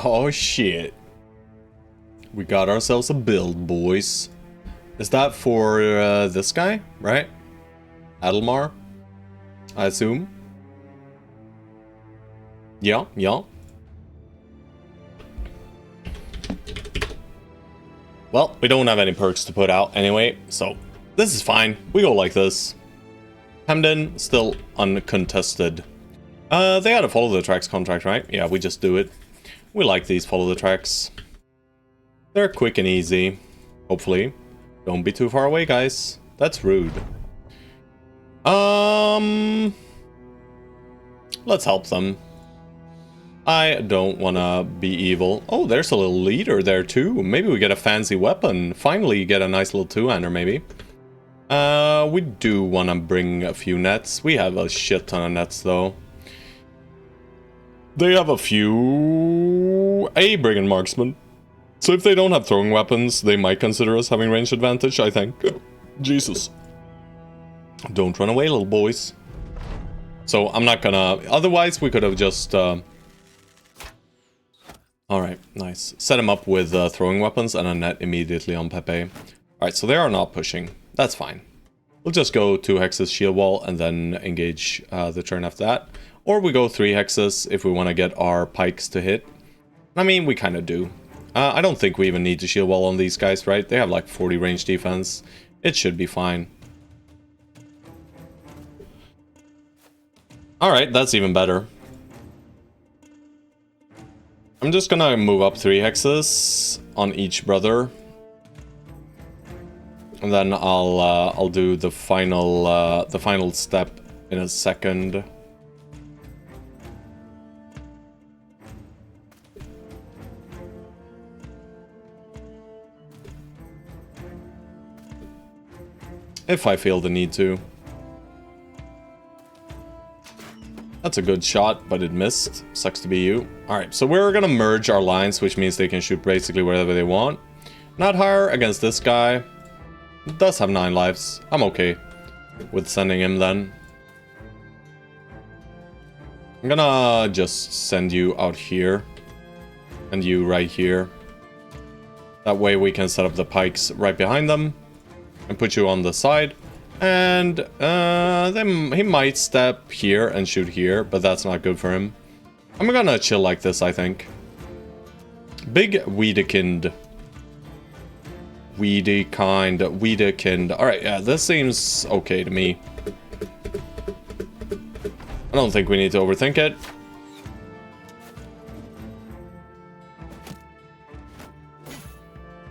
Oh shit. We got ourselves a build, boys. Is that for this guy, right? Adelmar, I assume. Yeah, yeah. Well, we don't have any perks to put out anyway, so this is fine. We go like this. Hamden, still uncontested. They had a follow the tracks contract, right? Yeah, we just do it. We like these follow the tracks. They're quick and easy. Hopefully. Don't be too far away, guys. That's rude. Let's help them. I don't want to be evil. Oh, there's a little leader there too. Maybe we get a fancy weapon. Finally get a nice little two-hander maybe. We do want to bring a few nets. We have a shit ton of nets though. They have a few... A brigand marksman. So if they don't have throwing weapons, they might consider us having range advantage, I think. Jesus. Don't run away, little boys. So I'm not gonna... Otherwise, we could have just... Alright, nice. Set him up with throwing weapons and a net immediately on Pepe. Alright, so they are not pushing. That's fine. We'll just go 2 hexes shield wall and then engage the turn after that. Or we go 3 hexes if we want to get our pikes to hit. I mean, we kind of do. I don't think we even need to shield wall on these guys, right? They have like 40 range defense. It should be fine. Alright, that's even better. I'm just gonna move up 3 hexes on each brother. And then I'll do the final step in a second. If I feel the need to. That's a good shot, but it missed. Sucks to be you. Alright, so we're gonna merge our lines, which means they can shoot basically wherever they want. Not higher against this guy. Does have 9 lives. I'm okay with sending him then. I'm gonna just send you out here. And you right here. That way we can set up the pikes right behind them. And put you on the side. And then he might step here and shoot here, but that's not good for him. I'm gonna chill like this, I think. Big Wedekind. Wedekind. Alright, yeah, this seems okay to me. I don't think we need to overthink it.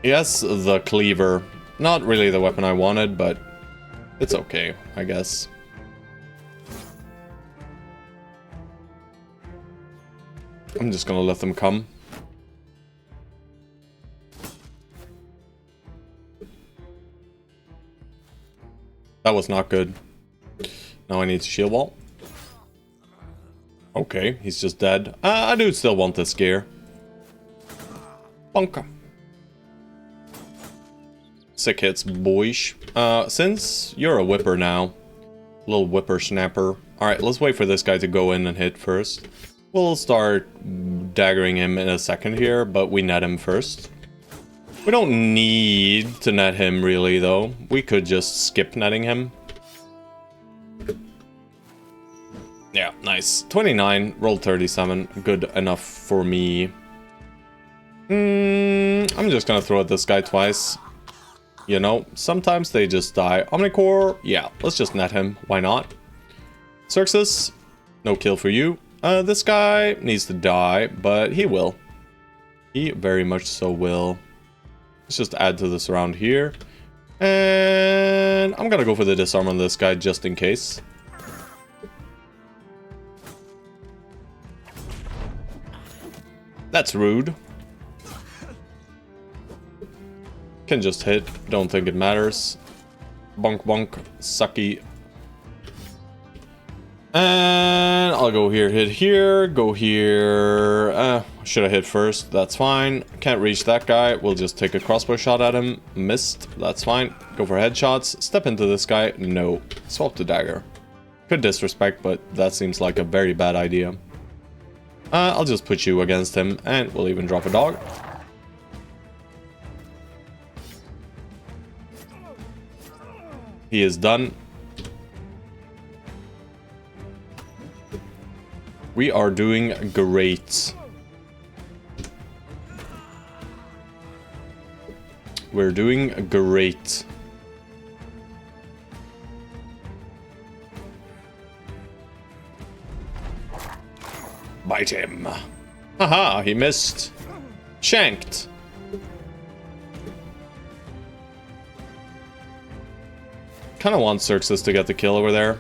Yes, the cleaver. Not really the weapon I wanted, but it's okay, I guess. I'm just gonna let them come. That was not good. Now I need to shield wall. Okay, he's just dead. I do still want this gear. Bonka. Sick hits, boys. Since you're a whipper now, little whippersnapper. Alright, let's wait for this guy to go in and hit first. We'll start daggering him in a second here, but we net him first. We don't need to net him really, though. We could just skip netting him. Yeah, nice. 29, rolled 37. Good enough for me. I'm just gonna throw at this guy twice. You know, sometimes they just die. Omnicore, yeah, let's just net him. Why not? Xerxes, no kill for you. This guy needs to die, but he will. He very much so will. Let's just add to this around here. And I'm gonna go for the disarm on this guy just in case. That's rude. Can just hit, don't think it matters. Bonk bonk, sucky. And I'll go here, hit here, go here. Should I hit first? That's fine. Can't reach that guy. We'll just take a crossbow shot at him. Missed. That's fine. Go for headshots. Step into this guy. No. Swap the dagger. Could disrespect, but that seems like a very bad idea. I'll just put you against him, and we'll even drop a dog. He is done. We are doing great. We're doing great. Bite him. Haha, he missed. Shanked. Kind of want Xerxes to get the kill over there.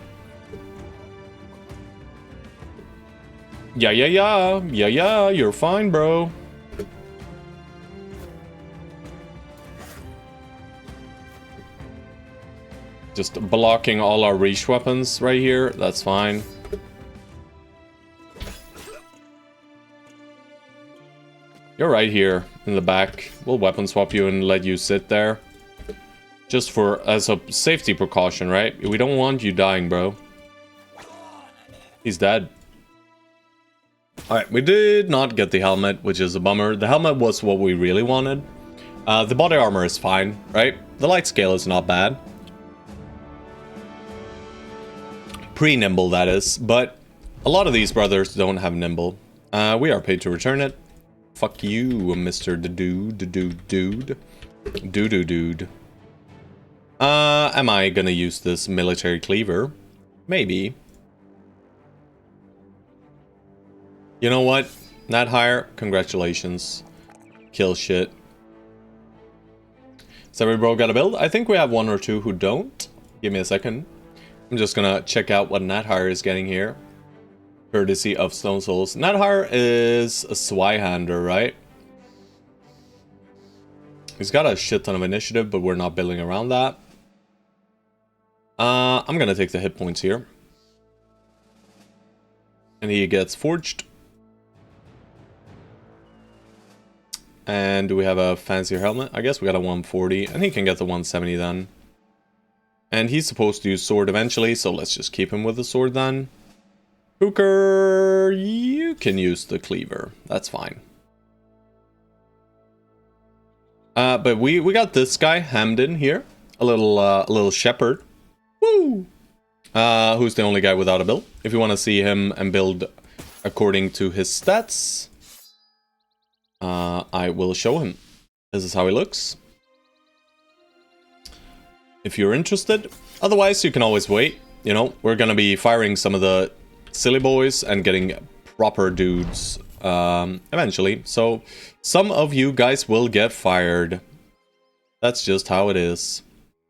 Yeah, you're fine, bro. Just blocking all our reach weapons right here, that's fine. You're right here in the back. We'll weapon swap you and let you sit there. Just for, as a safety precaution, right? We don't want you dying, bro. He's dead. Alright, we did not get the helmet, which is a bummer. The helmet was what we really wanted. The body armor is fine, right? The light scale is not bad. Pre-nimble, that is. But a lot of these brothers don't have nimble. We are paid to return it. Fuck you, Mr. Dude. Am I gonna use this military cleaver? Maybe. You know what? Not higher. Congratulations. Kill shit. Has every bro got a build? I think we have one or two who don't. Give me a second. I'm just gonna check out what Nathire is getting here. Courtesy of Stone Souls. Nathire is a Swyhander, right? He's got a shit ton of initiative, but we're not building around that. I'm gonna take the hit points here. And he gets forged. And do we have a fancier helmet? I guess we got a 140, and he can get the 170 then. And he's supposed to use sword eventually, so let's just keep him with the sword then. Hooker, you can use the cleaver. That's fine. But we got this guy, Hamden, here. A little shepherd. Woo! Who's the only guy without a build. If you want to see him and build according to his stats, I will show him. This is how he looks. If you're interested. Otherwise, you can always wait. You know, we're gonna be firing some of the silly boys and getting proper dudes eventually. So, some of you guys will get fired. That's just how it is.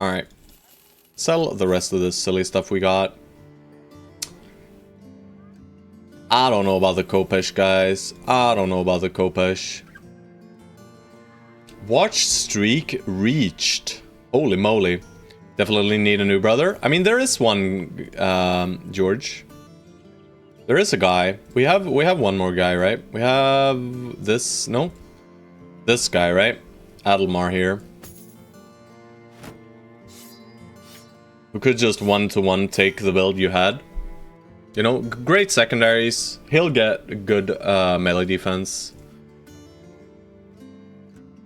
Alright. Sell the rest of this silly stuff we got. I don't know about the Kopesh, guys. I don't know about the Kopesh. Watch streak reached. Holy moly. Definitely need a new brother. I mean, there is one, George. There is a guy. We have one more guy, right? We have this, no? This guy, right? Adelmar here. Who could just one-to-one take the build you had. You know, great secondaries. He'll get good melee defense.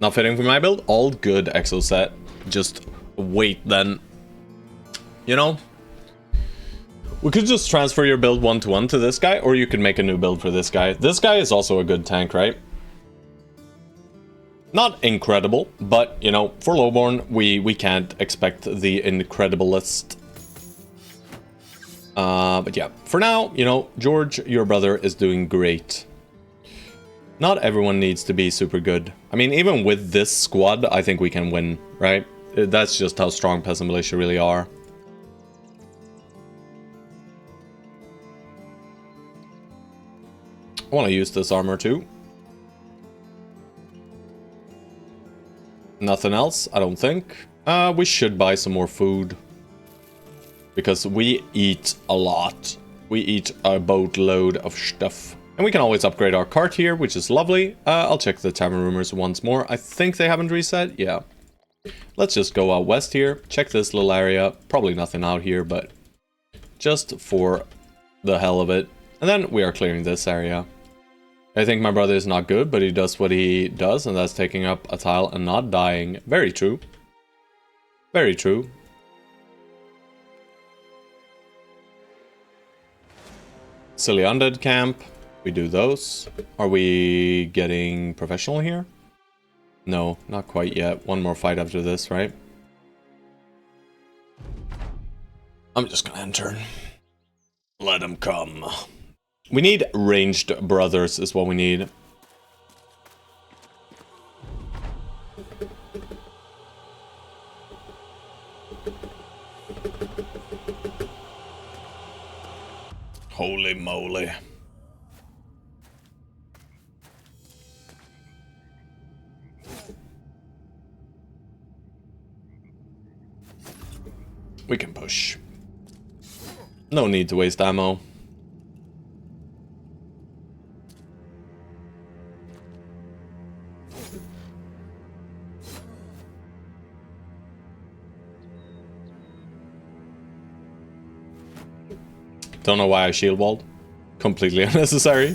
Not fitting for my build? All good exo set. Just wait then. You know? We could just transfer your build one-to-one to this guy, or you could make a new build for this guy. This guy is also a good tank, right? Not incredible, but, you know, for Lowborn, we can't expect the incrediblest. But yeah, for now, you know, George, your brother, is doing great. Not everyone needs to be super good. I mean, even with this squad, I think we can win, right? That's just how strong Peasant Militia really are. I want to use this armor too. Nothing else, I don't think. We should buy some more food. Because we eat a lot. We eat a boatload of stuff. And we can always upgrade our cart here, which is lovely. I'll check the tavern rumors once more. I think they haven't reset. Yeah. Let's just go out west here. Check this little area. Probably nothing out here, but just for the hell of it. And then we are clearing this area. I think my brother is not good, but he does what he does, and that's taking up a tile and not dying. Very true. Very true. Silly undead camp. We do those. Are we getting professional here? No, not quite yet. One more fight after this, right? I'm just gonna enter. Let him come. We need ranged brothers is what we need. Holy moly. We can push. No need to waste ammo. Don't know why I shield walled. Completely unnecessary.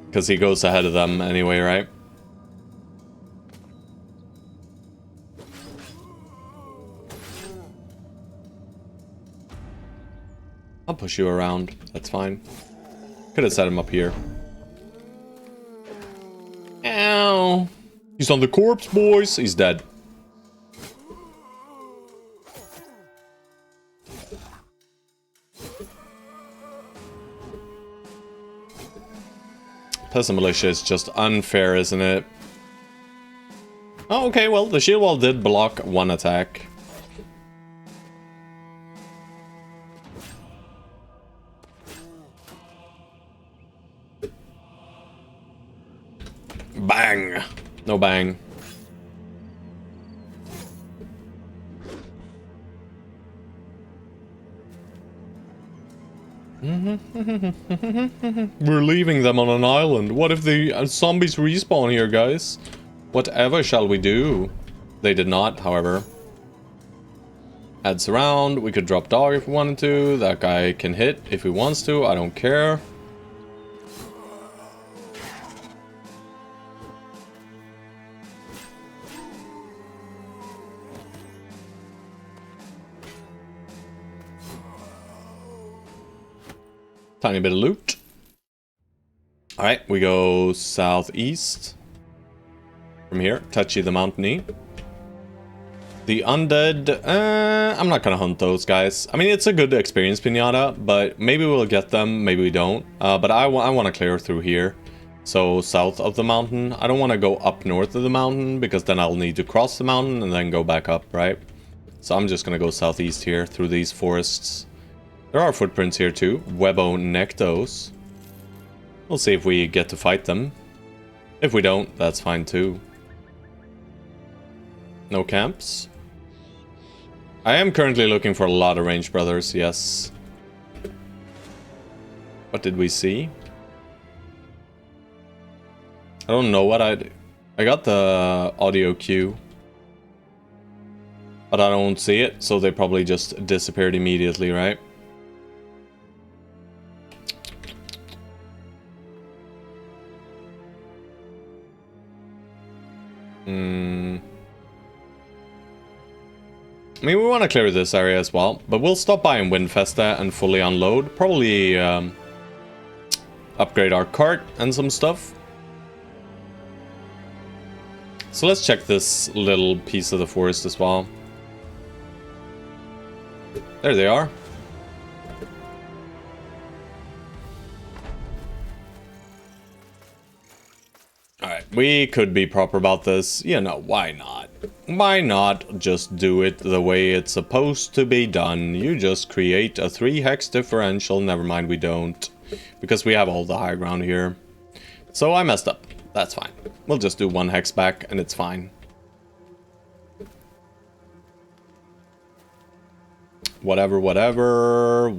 Because he goes ahead of them anyway, right? I'll push you around. That's fine. Could have set him up here. Ow. He's on the corpse, boys. He's dead. Peasant Militia is just unfair, isn't it? Oh, okay, well, the shield wall did block one attack. Bang! No bang. We're leaving them on an island. What if the zombies respawn here, guys? Whatever shall we do? They did not, however. Adds around. We could drop dog if we wanted to. That guy can hit if he wants to. I don't care. Tiny bit of loot. Alright, we go southeast. From here, Touchy the Mountainy. The undead, I'm not gonna hunt those guys. I mean, it's a good experience, Pinata, but maybe we'll get them, maybe we don't. But I want to clear through here. So, south of the mountain. I don't want to go up north of the mountain, because then I'll need to cross the mountain and then go back up, right? So I'm just gonna go southeast here, through these forests. There are footprints here too. Webo Nectos. We'll see if we get to fight them. If we don't, that's fine too. No camps. I am currently looking for a lot of ranged brothers, yes. What did we see? I don't know what I got the audio cue. But I don't see it, so they probably just disappeared immediately, right? I mean, we want to clear this area as well, but we'll stop by in Windfesta and fully unload. Probably upgrade our cart and some stuff. So let's check this little piece of the forest as well. There they are. Alright, we could be proper about this. You know, why not? Why not just do it the way it's supposed to be done? You just create a 3 hex differential. Never mind, we don't. Because we have all the high ground here. So I messed up. That's fine. We'll just do 1 hex back and it's fine. Whatever, bro.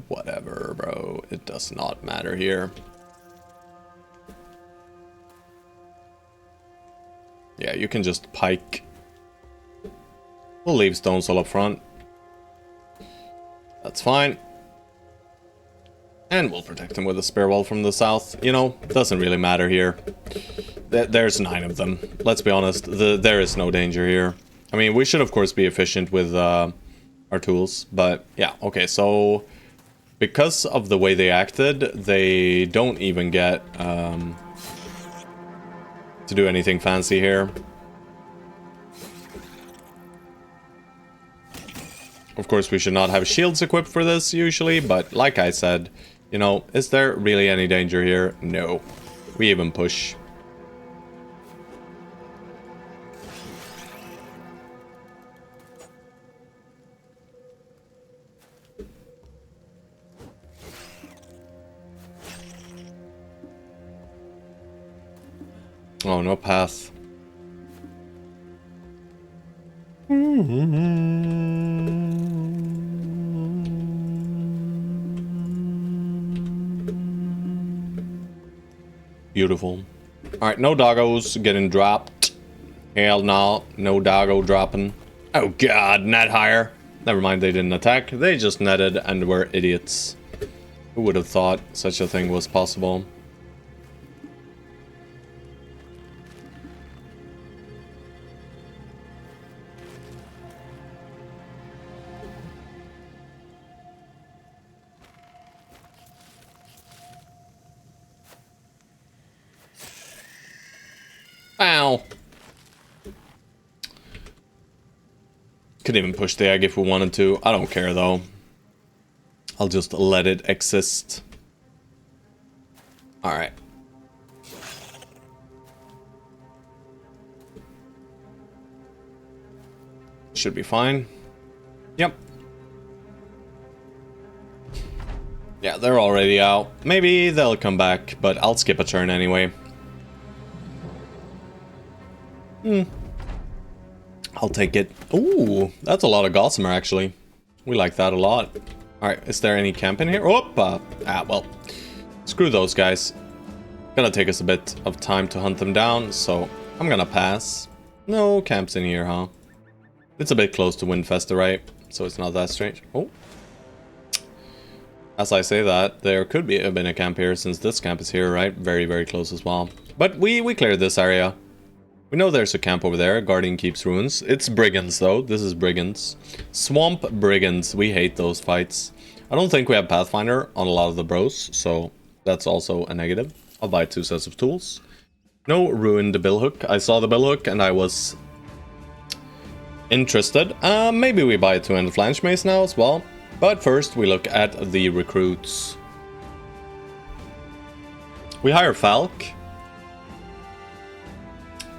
It does not matter here. Yeah, you can just pike. We'll leave stone soul up front. That's fine. And we'll protect him with a spear wall from the south. You know, doesn't really matter here. There's 9 of them. Let's be honest, there is no danger here. I mean, we should of course be efficient with our tools, but yeah, okay, so because of the way they acted, they don't even get to do anything fancy here. Of course, we should not have shields equipped for this usually, but like I said, you know, is there really any danger here? No. We even push. Oh, no path. Beautiful. Alright, no doggos getting dropped. Hell no, no doggo dropping. Oh god, net higher. Never mind, they didn't attack. They just netted and were idiots. Who would have thought such a thing was possible? Ow. Could even push the egg if we wanted to. I don't care though. I'll just let it exist. Alright. Should be fine. Yep. Yeah, they're already out. Maybe they'll come back, but I'll skip a turn anyway. I'll take it. Ooh, that's a lot of gossamer actually. We like that a lot. Alright, is there any camp in here? Well. Screw those guys. Gonna take us a bit of time to hunt them down, so I'm gonna pass. No camps in here, huh? It's a bit close to Windfester, right? So it's not that strange. Oh. As I say that, there could have been a camp here since this camp is here, right? Very, very close as well. But we cleared this area. We know there's a camp over there, guarding Keep's ruins. It's brigands though, this is brigands. Swamp brigands, we hate those fights. I don't think we have Pathfinder on a lot of the bros, so that's also a negative. I'll buy 2 sets of tools. No ruined billhook. I saw the billhook and I was interested. Maybe we buy a 2-handed flange mace now as well. But first we look at the recruits. We hire Falk.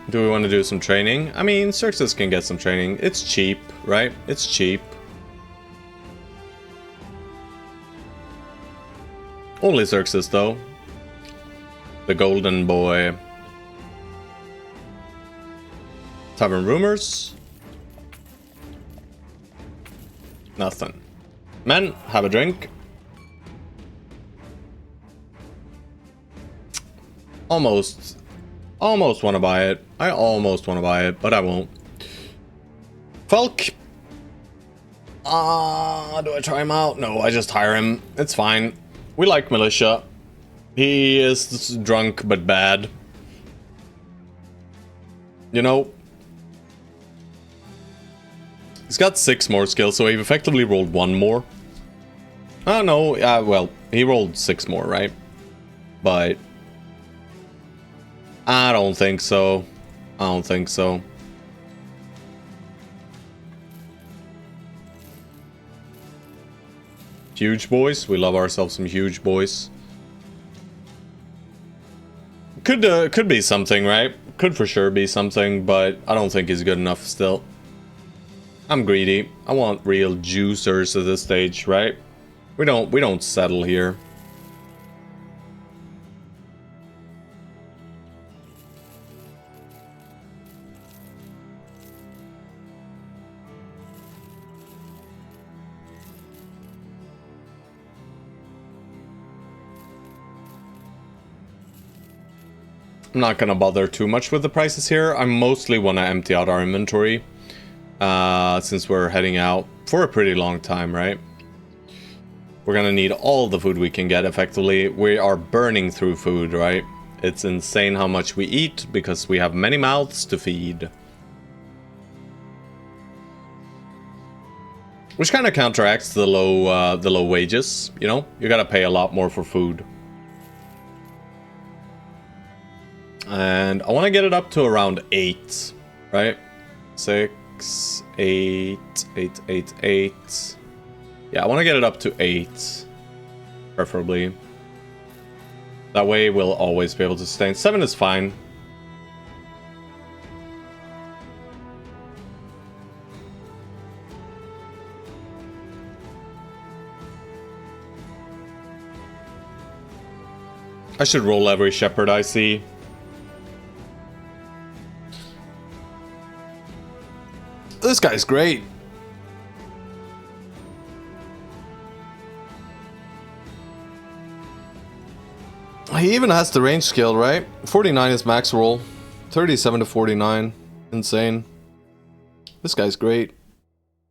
Do we want to do some training? I mean, Xerxes can get some training. It's cheap, right? It's cheap. Only Xerxes, though. The golden boy. Tavern rumors? Nothing. Men, have a drink. Almost want to buy it. I almost want to buy it, but I won't. Falk. Do I try him out? No, I just hire him. It's fine. We like Militia. He is drunk but bad. You know. He's got 6 more skills, so he effectively rolled 1 more. Oh no, well, he rolled 6 more, right? But I don't think so. I don't think so. Huge boys. We love ourselves some huge boys. Could be something, right? Could for sure be something, but I don't think he's good enough still. I'm greedy. I want real juicers at this stage, right? We don't settle here. I'm not gonna bother too much with the prices here. I mostly want to empty out our inventory, since we're heading out for a pretty long time, right? We're gonna need all the food we can get effectively. We are burning through food, right? It's insane how much we eat because we have many mouths to feed. Which kind of counteracts the low wages, you know? You gotta pay a lot more for food. And I want to get it up to around 8, right? 6, 8, 8, 8, 8. Yeah, I want to get it up to 8, preferably. That way we'll always be able to sustain. 7 is fine. I should roll every shepherd I see. This guy's great. He even has the range skill, right? 49 is max roll. 37 to 49. Insane. This guy's great.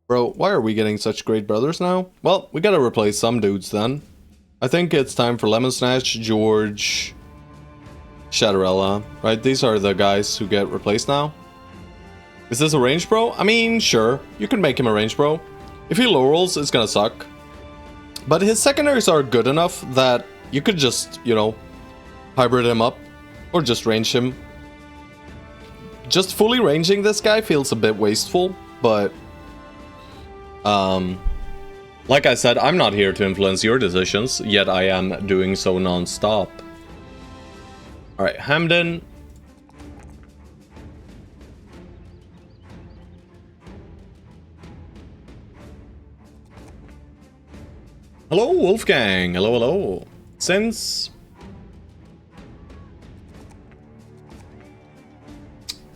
Bro, why are we getting such great brothers now? Well, we gotta replace some dudes then. I think it's time for Lemon Snatch, George, Shadowrella, right? These are the guys who get replaced now. Is this a range bro? I mean, sure. You can make him a range bro. If he low rolls, it's gonna suck. But his secondaries are good enough that you could just, you know, hybrid him up. Or just range him. Just fully ranging this guy feels a bit wasteful, but... like I said, I'm not here to influence your decisions, yet I am doing so non-stop. Alright, Hamden. Hello, Wolfgang. Hello, hello. Since...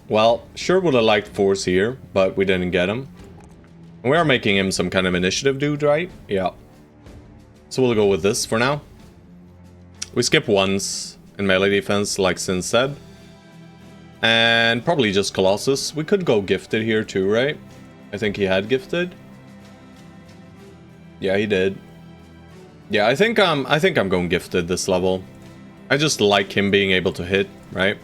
well, sure would have liked Force here, but we didn't get him. We are making him some kind of initiative dude, right? Yeah. So we'll go with this for now. We skip once in melee defense, like Sin said. And probably just Colossus. We could go gifted here too, right? I think he had gifted. Yeah, he did. Yeah, I think I'm going gifted this level. I just like him being able to hit, right?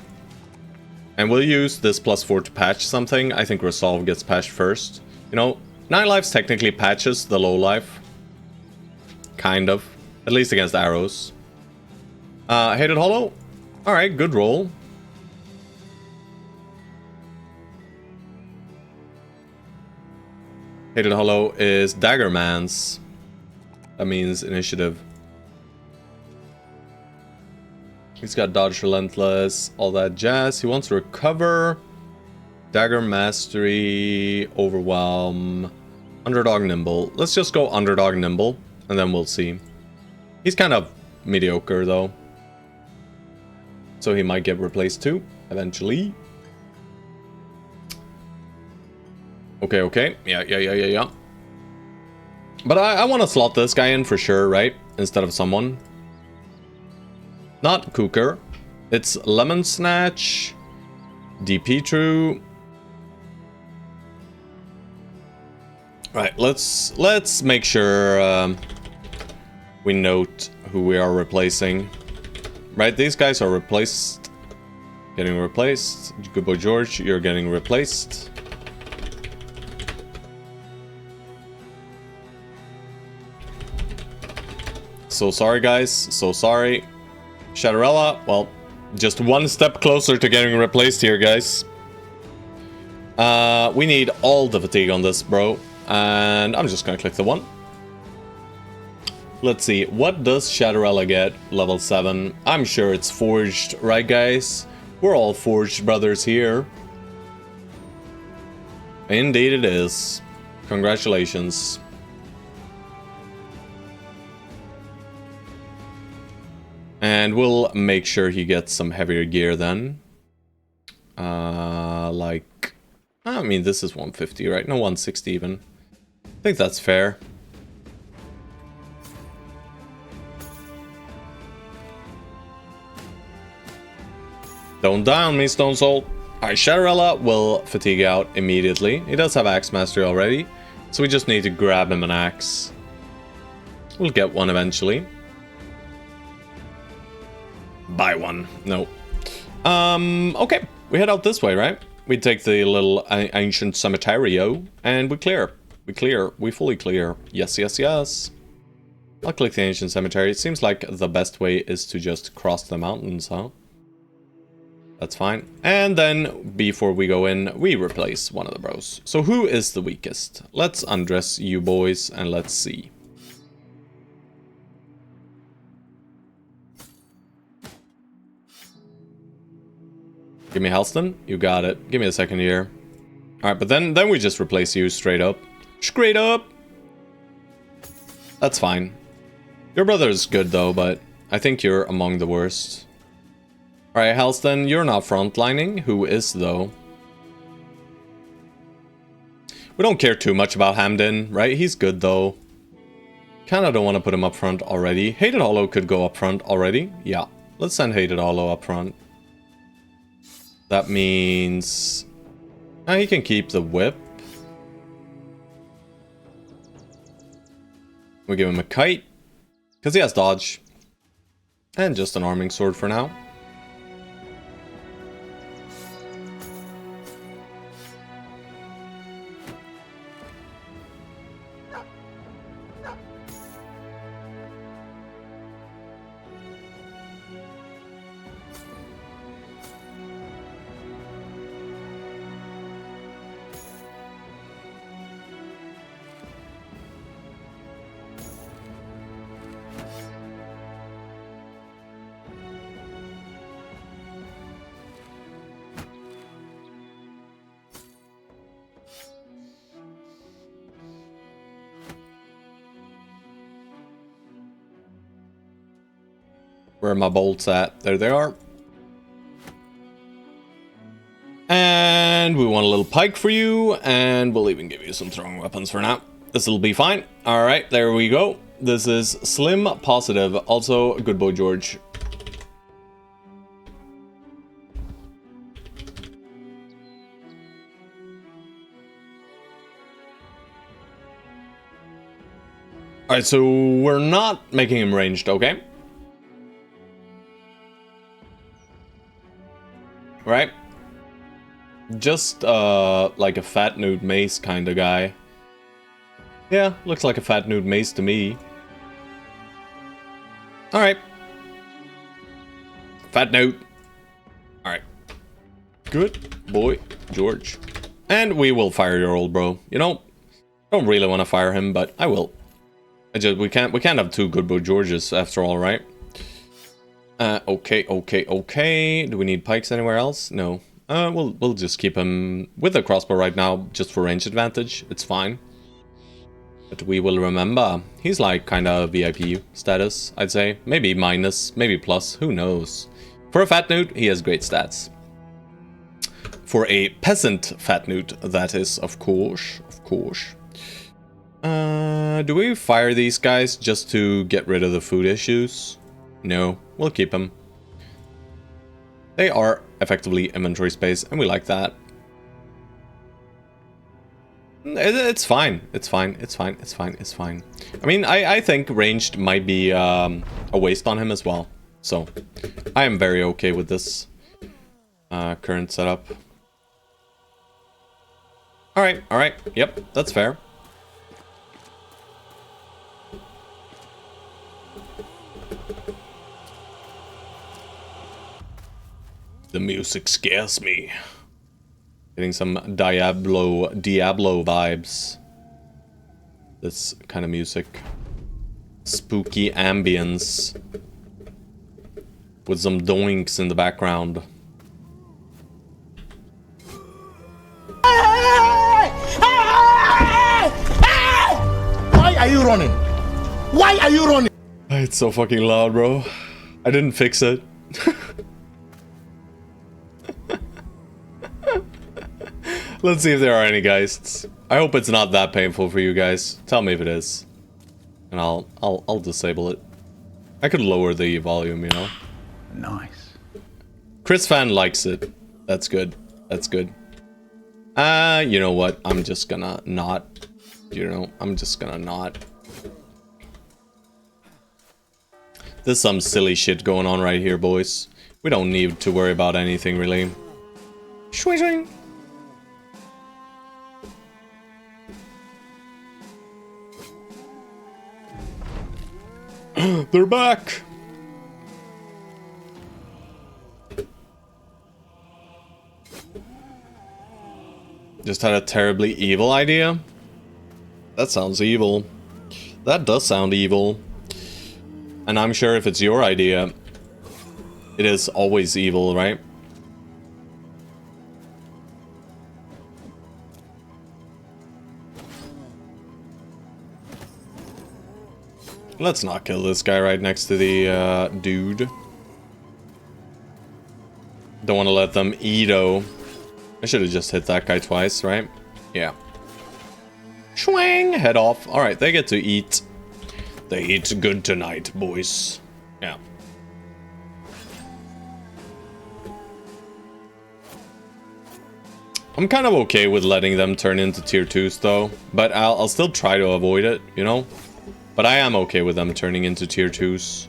And we'll use this +4 to patch something. I think Resolve gets patched first. You know, 9 lives technically patches the low life. Kind of. At least against arrows. Hated Hollow. Alright, good roll. Hated Hollow is Daggerman's. That means initiative. He's got Dodge Relentless, all that jazz. He wants to recover. Dagger Mastery, Overwhelm, Underdog Nimble. Let's just go Underdog Nimble, and then we'll see. He's kind of mediocre, though. So he might get replaced too, eventually. Okay. Yeah. But I want to slot this guy in for sure, right? Instead of someone. Not Cooker. It's Lemon Snatch, DP True. Right, let's make sure we note who we are replacing. Right, these guys are replaced. Getting replaced. Good boy George, you're getting replaced. So sorry guys, so sorry. Shadowrella, well, just one step closer to getting replaced here, guys. We need all the fatigue on this, bro. And I'm just gonna click the 1. Let's see, what does Shadowrella get? Level 7. I'm sure it's forged, right guys? We're all forged brothers here. Indeed it is. Congratulations. And we'll make sure he gets some heavier gear then. Like... I mean, this is 150, right? No, 160 even. I think that's fair. Don't down me, Stone Soul. Alright, Shadowrella will fatigue out immediately. He does have Axe Mastery already, so we just need to grab him an axe. We'll get one eventually. Buy one. No. Okay. We head out this way, right? We take the little ancient cemeterio, and we clear. We clear. We fully clear. Yes, yes, yes. I'll click the ancient cemetery. It seems like the best way is to just cross the mountains, huh? That's fine. And then, before we go in, we replace one of the bros. So who is the weakest? Let's undress you boys, and let's see. Give me Halston. You got it. Give me a second here. Alright, but then we just replace you straight up. Straight up! That's fine. Your brother's good though, but I think you're among the worst. Alright, Halston, you're not frontlining. Who is though? We don't care too much about Hamden, right? He's good though. Kinda don't want to put him up front already. Hated Hollow could go up front already. Yeah, let's send Hated Hollow up front. That means... he can keep the whip. We give him a kite. Because he has dodge. And just an arming sword for now. Where are my bolts at? There they are. And we want a little pike for you, and we'll even give you some throwing weapons for now. This will be fine. Alright, there we go. This is Slim Positive. Also, good boy George. Alright, so we're not making him ranged, okay? Right? Just, like a fat nude mace kind of guy. Yeah, looks like a fat nude mace to me. Alright. Fat nude. Alright. Good boy, George. And we will fire your old bro. You know, I don't really want to fire him, but I will. We can't have two good boy Georges after all, right? Okay. Do we need pikes anywhere else? No. We'll just keep him with a crossbow right now, just for range advantage. It's fine. But we will remember. He's like kind of VIP status, I'd say. Maybe minus, maybe plus, who knows. For a fat newt, he has great stats. For a peasant fat newt, that is, of course. Do we fire these guys just to get rid of the food issues? No, we'll keep them. They are effectively inventory space, and we like that. It's fine. I mean, I think ranged might be a waste on him as well. So, I am very okay with this current setup. Alright. Yep, that's fair. The music scares me. Getting some Diablo vibes. This kind of music. Spooky ambience. With some doinks in the background. Why are you running? Why are you running? It's so fucking loud, bro. I didn't fix it. Let's see if there are any geists. I hope it's not that painful for you guys. Tell me if it is. And I'll disable it. I could lower the volume, you know. Nice. Chris Fan likes it. That's good. You know what? I'm just gonna not. I'm just gonna not. There's some silly shit going on right here, boys. We don't need to worry about anything, really. Swing, swing. They're back! Just had a terribly evil idea? That sounds evil. That does sound evil. And I'm sure if it's your idea, it is always evil, right? Let's not kill this guy right next to the dude. Don't want to let them eat-o. I should have just hit that guy twice, right? Yeah. Swing! Head off. Alright, they get to eat. They eat good tonight, boys. Yeah. I'm kind of okay with letting them turn into tier 2s, though. But I'll still try to avoid it, you know? But I am okay with them turning into tier 2s.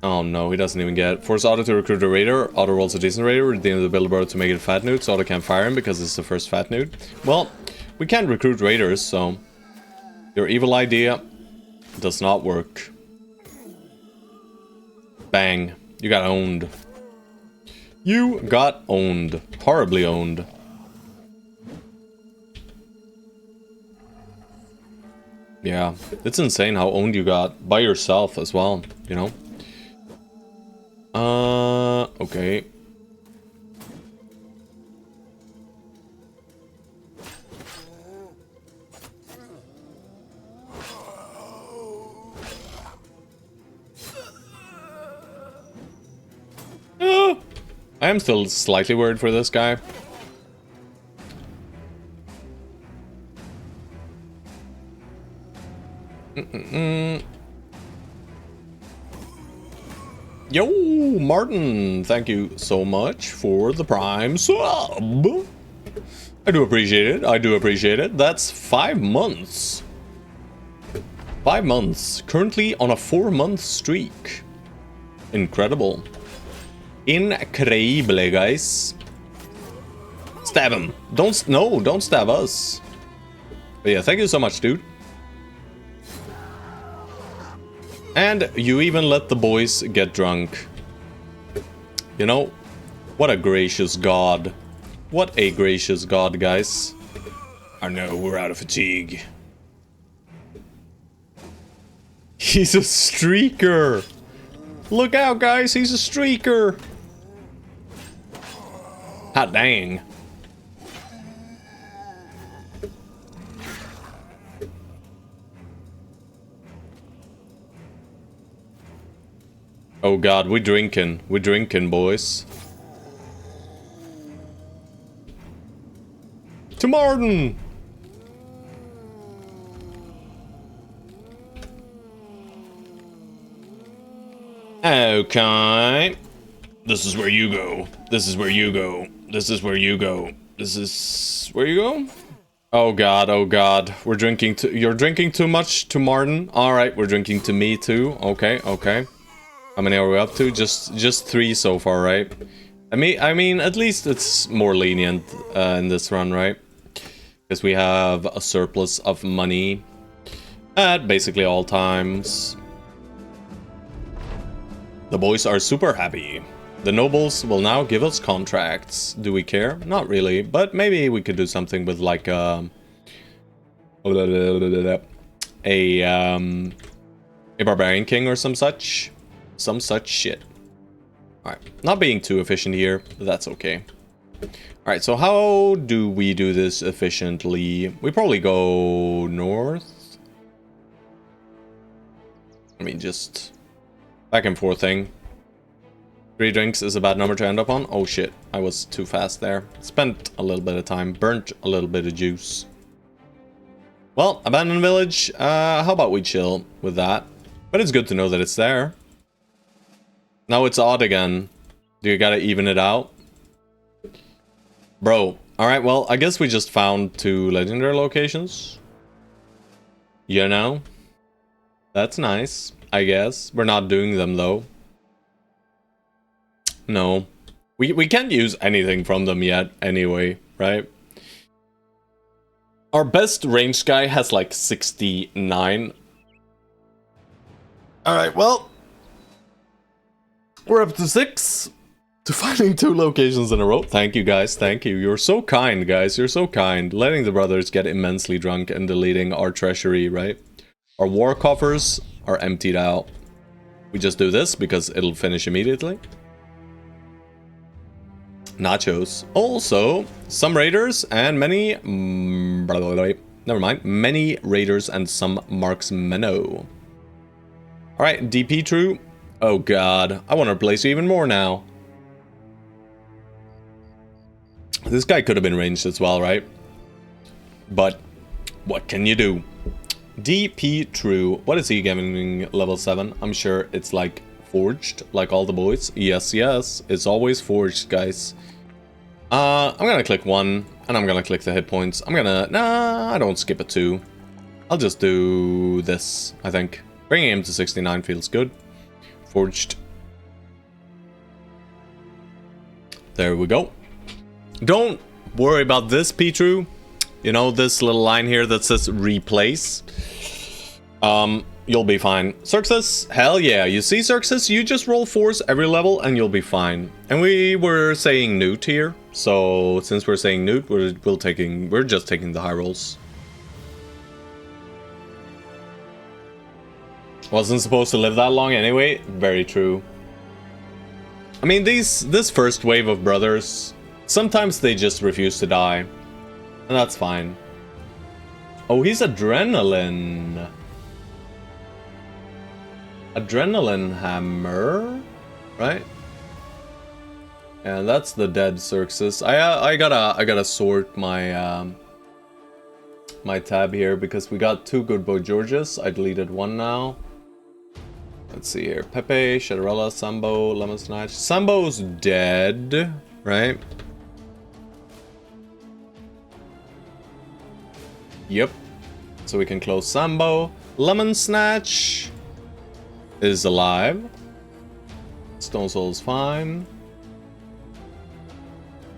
Oh no, he doesn't even get it. Force Otto to recruit a raider. Otto rolls a decent raider. Redeem the billboard to make it a fat nude, so Otto can't fire him because it's the first fat nude. Well, we can't recruit raiders, so... Your evil idea does not work. Bang. You got owned. You got owned. Horribly owned. Yeah, it's insane how owned you got by yourself as well, you know? Okay. I am still slightly worried for this guy. Yo, Martin, thank you so much for the Prime sub. I do appreciate it. I do appreciate it. That's 5 months. 5 months. Currently on a 4-month streak. Incredible. Incredible, guys. Stab him. Don't stab us. But yeah, thank you so much, dude. And you even let the boys get drunk. You know, what a gracious god. What a gracious god, guys. I know, we're out of fatigue. He's a streaker. Look out, guys, he's a streaker. Hot dang. Oh god, we're drinking, boys. To Martin! Okay. This is where you go. This is where you go. This is where you go. This is where you go? Oh god, oh god. We're drinking too. You're drinking too much to Martin? Alright, we're drinking to me too. Okay, okay. How many are we up to? Just 3 so far, right? I mean, at least it's more lenient in this run, right? Because we have a surplus of money at basically all times. The boys are super happy. The nobles will now give us contracts. Do we care? Not really, but maybe we could do something with like a barbarian king or some such shit. Alright, not being too efficient here, but that's okay. Alright, so how do we do this efficiently? We probably go north. I mean, just back and forth thing. 3 drinks is a bad number to end up on. Oh shit, I was too fast there. Spent a little bit of time, burnt a little bit of juice. Well, abandoned village, how about we chill with that? But it's good to know that it's there. Now it's odd again. Do you gotta even it out? Bro, alright, well, I guess we just found 2 legendary locations. You know? That's nice, I guess. We're not doing them, though. No. We can't use anything from them yet, anyway, right? Our best ranged guy has like 69. Alright, well. We're up to 6. To finding 2 locations in a row. Thank you, guys. Thank you. You're so kind, guys. You're so kind. Letting the brothers get immensely drunk and deleting our treasury, right? Our war coffers are emptied out. We just do this because it'll finish immediately. Nachos. Also, some raiders and many... never mind. Many raiders and some marksmeno. Alright, DP true. Oh god. I want to replace you even more now. This guy could have been ranged as well, right? But what can you do? DP true. What is he giving level 7? I'm sure it's like forged, like all the boys. Yes, yes. It's always forged, guys. I'm gonna click 1, and I'm gonna click the hit points. I'm gonna... Nah, I don't skip a 2. I'll just do this, I think. Bringing him to 69 feels good. Forged. There we go. Don't worry about this, Petru. You know, this little line here that says replace. You'll be fine. Xerxes, hell yeah. You see, Xerxes, you just roll 4s every level and you'll be fine. And we were saying Newt here. So, since we're saying Newt, we're just taking the high rolls. Wasn't supposed to live that long anyway. Very true. I mean, this first wave of brothers, sometimes they just refuse to die. And that's fine. Oh, he's adrenaline. Adrenaline hammer, right? And that's the dead Xerxes. I gotta sort my my tab here because we got 2 good boy Georges. I deleted 1 now. Let's see here. Pepe, Shadowrella, Sambo, Lemon Snatch. Sambo's dead, right? Yep. So we can close Sambo. Lemon Snatch is alive. Stone Soul's fine.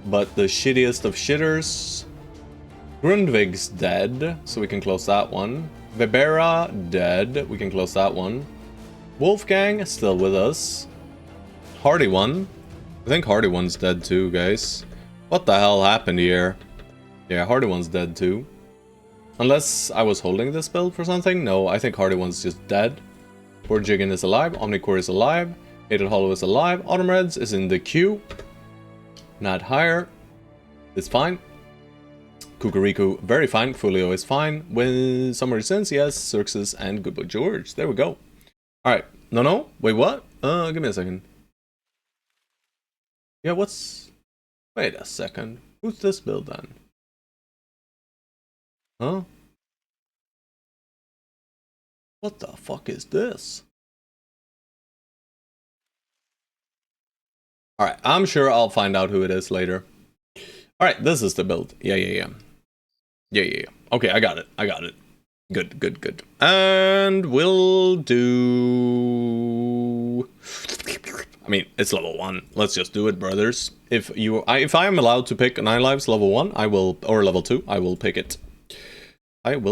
But the shittiest of shitters, Grundvig's dead, so we can close that one. Vibera, dead, we can close that one. Wolfgang, still with us. Hardy one. I think Hardy one's dead too, guys. What the hell happened here? Yeah, Hardy one's dead too. Unless I was holding this build for something? No, I think Hardy one's just dead. Borjigan is alive, Omnicore is alive, Hated Hollow is alive, Autumn Reds is in the queue. Not higher. It's fine. Kukuriku, very fine. Fulio is fine. When Summer Sins, yes, Xerxes and Good Boy George. There we go. Alright. No. Wait, what? Give me a second. Yeah, what's... Wait a second. Who's this build then? Huh? What the fuck is this? Alright, I'm sure I'll find out who it is later. Alright, this is the build. Yeah. Okay, I got it. Good. And we'll do... I mean, it's level 1. Let's just do it, brothers. If I am allowed to pick 9 lives level 1, I will... Or level 2, I will pick it. Okay.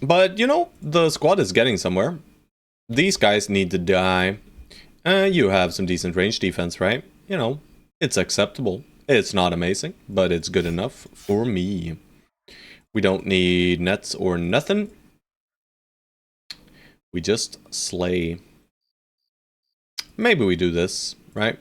But, you know, the squad is getting somewhere. These guys need to die. You have some decent range defense, right? You know, it's acceptable. It's not amazing, but it's good enough for me. We don't need nets or nothing. We just slay. Maybe we do this, right?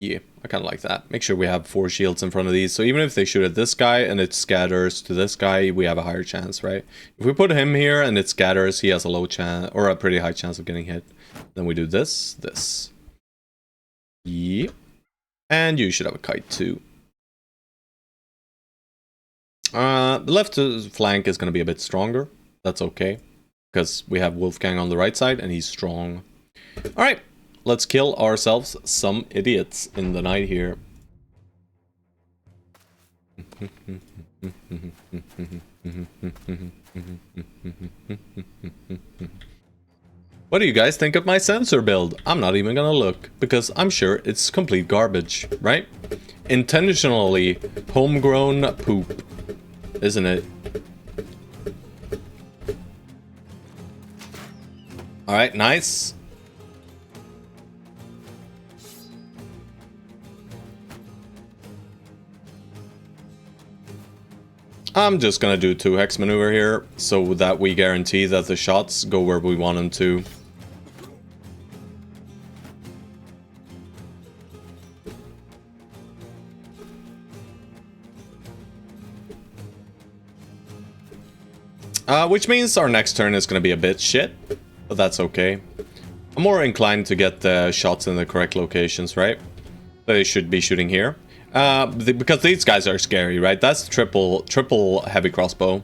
Yeah, I kind of like that. Make sure we have 4 shields in front of these. So even if they shoot at this guy and it scatters to this guy, we have a higher chance, right? If we put him here and it scatters, he has a low chance or a pretty high chance of getting hit. Then we do this. Yeah. And you should have a kite too. The left flank is going to be a bit stronger. That's okay. Because we have Wolfgang on the right side and he's strong. Alright. Let's kill ourselves some idiots in the night here. What do you guys think of my sensor build? I'm not even gonna look, because I'm sure it's complete garbage, right? Intentionally homegrown poop, isn't it? Alright, nice. I'm just gonna do 2-hex maneuver here, so that we guarantee that the shots go where we want them to. Which means our next turn is gonna be a bit shit, but that's okay. I'm more inclined to get the shots in the correct locations, right? They should be shooting here. Because these guys are scary, right? That's triple heavy crossbow.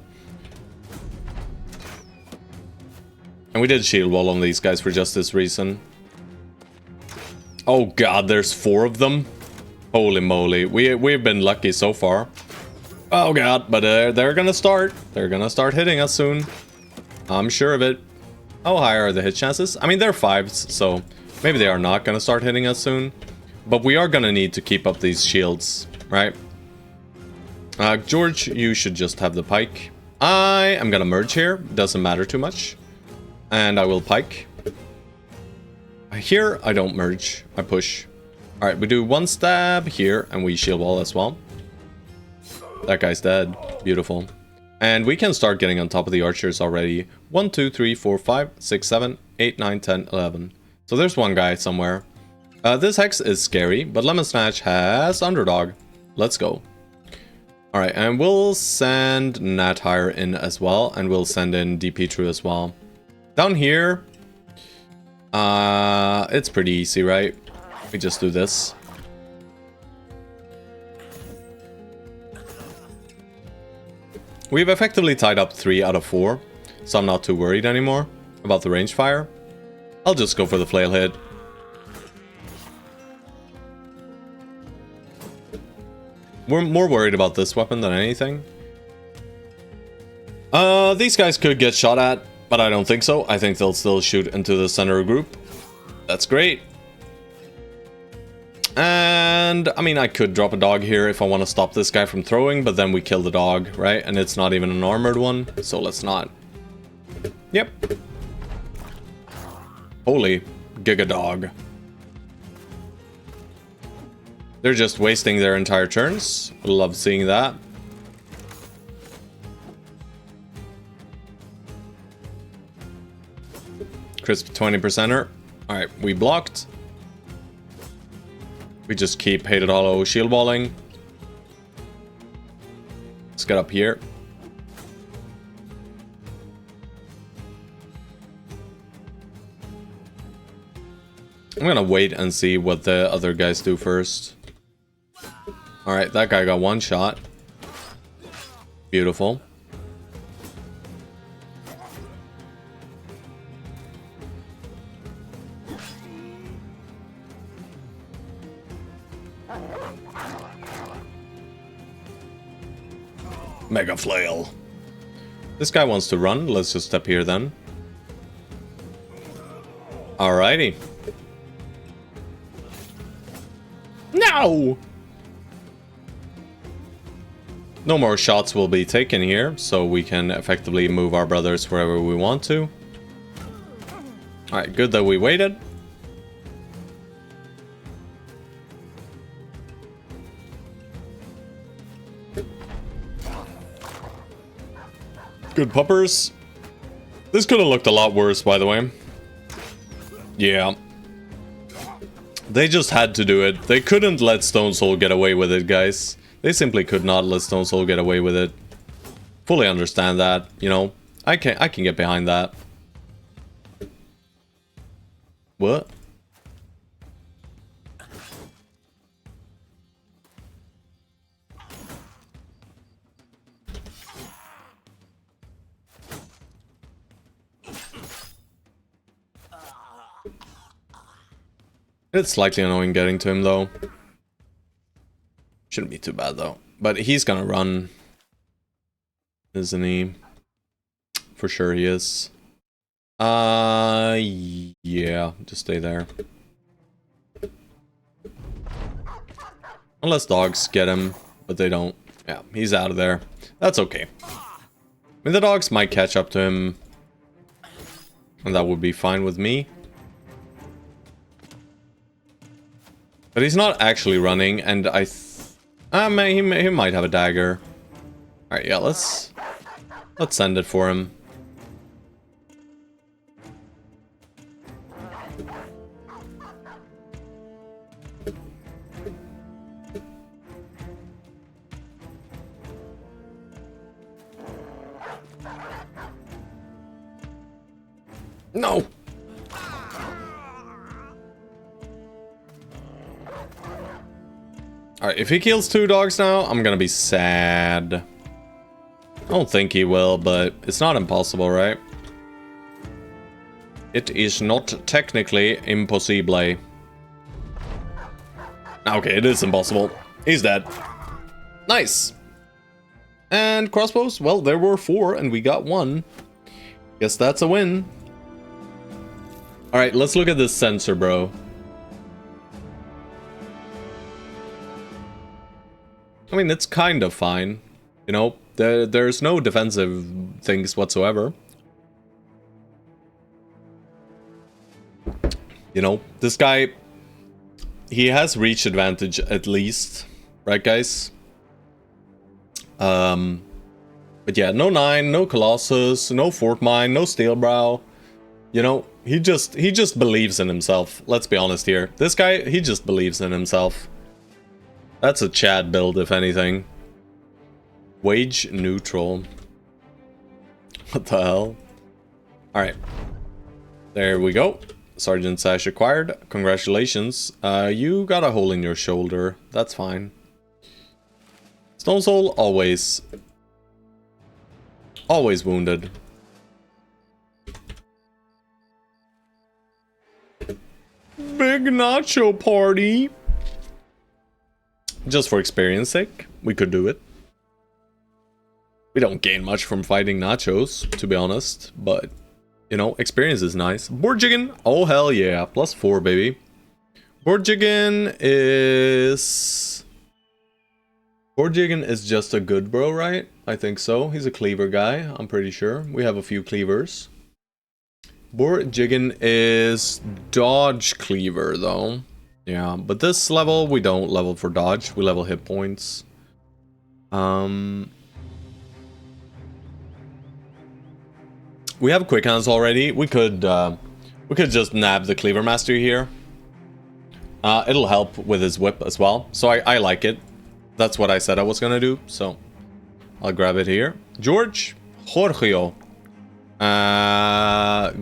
And we did shield wall on these guys for just this reason. Oh god, there's 4 of them? Holy moly, we've been lucky so far. Oh god, but they're gonna start. They're gonna start hitting us soon. I'm sure of it. How high are the hit chances? I mean, they're 5s, so maybe they are not gonna start hitting us soon. But we are gonna need to keep up these shields, right? George, you should just have the pike. I am gonna merge here. Doesn't matter too much. And I will pike. Here, I don't merge. I push. Alright, we do 1 stab here, and we shield wall as well. That guy's dead. Beautiful. And we can start getting on top of the archers already. 1, 2, 3, 4, 5, 6, 7, 8, 9, 10, 11. So there's one guy somewhere. This hex is scary, but Lemon Snatch has underdog. Let's go. Alright, and we'll send Nat Hire in as well, and we'll send in DP True as well. Down here, it's pretty easy, right? We just do this. We've effectively tied up 3 out of 4, so I'm not too worried anymore about the range fire. I'll just go for the flail hit. We're more worried about this weapon than anything. These guys could get shot at, but I don't think so. I think they'll still shoot into the center group. That's great. And, I mean, I could drop a dog here if I want to stop this guy from throwing, but then we kill the dog, right? And it's not even an armored one, so let's not. Yep. Holy Giga Dog. They're just wasting their entire turns. Love seeing that. Crisp 20%er. Alright, we blocked. We just keep Hated Hollow shield walling. Let's get up here. I'm gonna wait and see what the other guys do first. Alright, that guy got 1 shot. Beautiful. Mega Flail. This guy wants to run. Let's just step here then. Alrighty. No! No more shots will be taken here, so we can effectively move our brothers wherever we want to. Alright, good that we waited. Good puppers. This could have looked a lot worse, by the way. Yeah. They just had to do it. They couldn't let Stone Soul get away with it, guys. They simply could not let Stone Soul get away with it. Fully understand that, you know. I can get behind that. What? It's slightly annoying getting to him, though. Shouldn't be too bad, though. but he's gonna run. Isn't he? For sure he is. Yeah, just stay there. Unless dogs get him, but they don't. Yeah, he's out of there. That's okay. I mean, the dogs might catch up to him, and that would be fine with me. But he's not actually running, and he might have a dagger. All right, yeah, let's send it for him. No. Alright, if he kills 2 dogs now, I'm gonna be sad. I don't think he will, but it's not impossible, right? It is not technically impossible. Okay, it is impossible. He's dead. Nice. And crossbows? Well, there were 4 and we got 1. Guess that's a win. Alright, let's look at this sensor, bro. I mean, it's kind of fine. You know, there's no defensive things whatsoever. You know, this guy, he has reach advantage at least. Right, guys? But yeah, no 9, no Colossus, no Fort Mine, no Steelbrow. You know, he just believes in himself. Let's be honest here. This guy, he just believes in himself. That's a Chad build, if anything. Wage neutral. What the hell? Alright. There we go. Sergeant Sash acquired. Congratulations. You got a hole in your shoulder. That's fine. Stone Soul, always. Always wounded. Big nacho party. Just for experience sake, we could do it. We don't gain much from fighting nachos, to be honest, but, you know, experience is nice. Borjigan, oh hell yeah, +4, baby. Borjigan is just a good bro, right? I think so. He's a cleaver guy, I'm pretty sure. We have a few cleavers. Borjigan is dodge cleaver, though. Yeah, but this level, we don't level for dodge. We level hit points. We have quick hands already. We could just nab the Cleaver Master here. It'll help with his whip as well. So I like it. That's what I said I was gonna do. So I'll grab it here. George Jorgeo.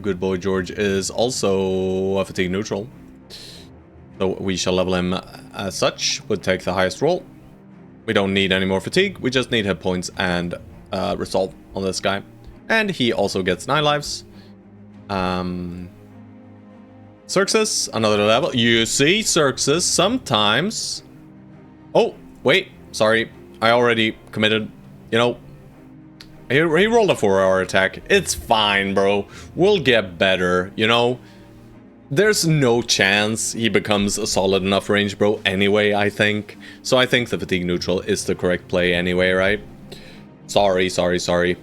Good boy George is also a fatigue neutral. So we shall level him as such. Would take the highest roll. We don't need any more fatigue. We just need hit points and resolve on this guy. And he also gets 9 lives. Xerxes, another level. You see, Xerxes, sometimes... Oh, wait. Sorry. I already committed. You know, he rolled a 4-hour attack. It's fine, bro. We'll get better, you know? There's no chance he becomes a solid enough range bro anyway, I think. So I think the fatigue neutral is the correct play anyway, right? Sorry. Fine.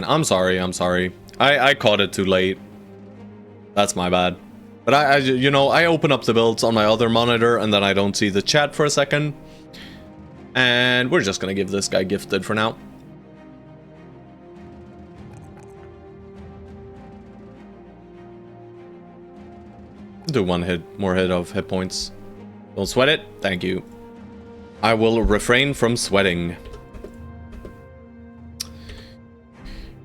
I'm sorry. I caught it too late. That's my bad. But you know, I open up the builds on my other monitor and then I don't see the chat for a second. And we're just gonna give this guy gifted for now. Do one more hit of hit points. Don't sweat it. Thank you. I will refrain from sweating.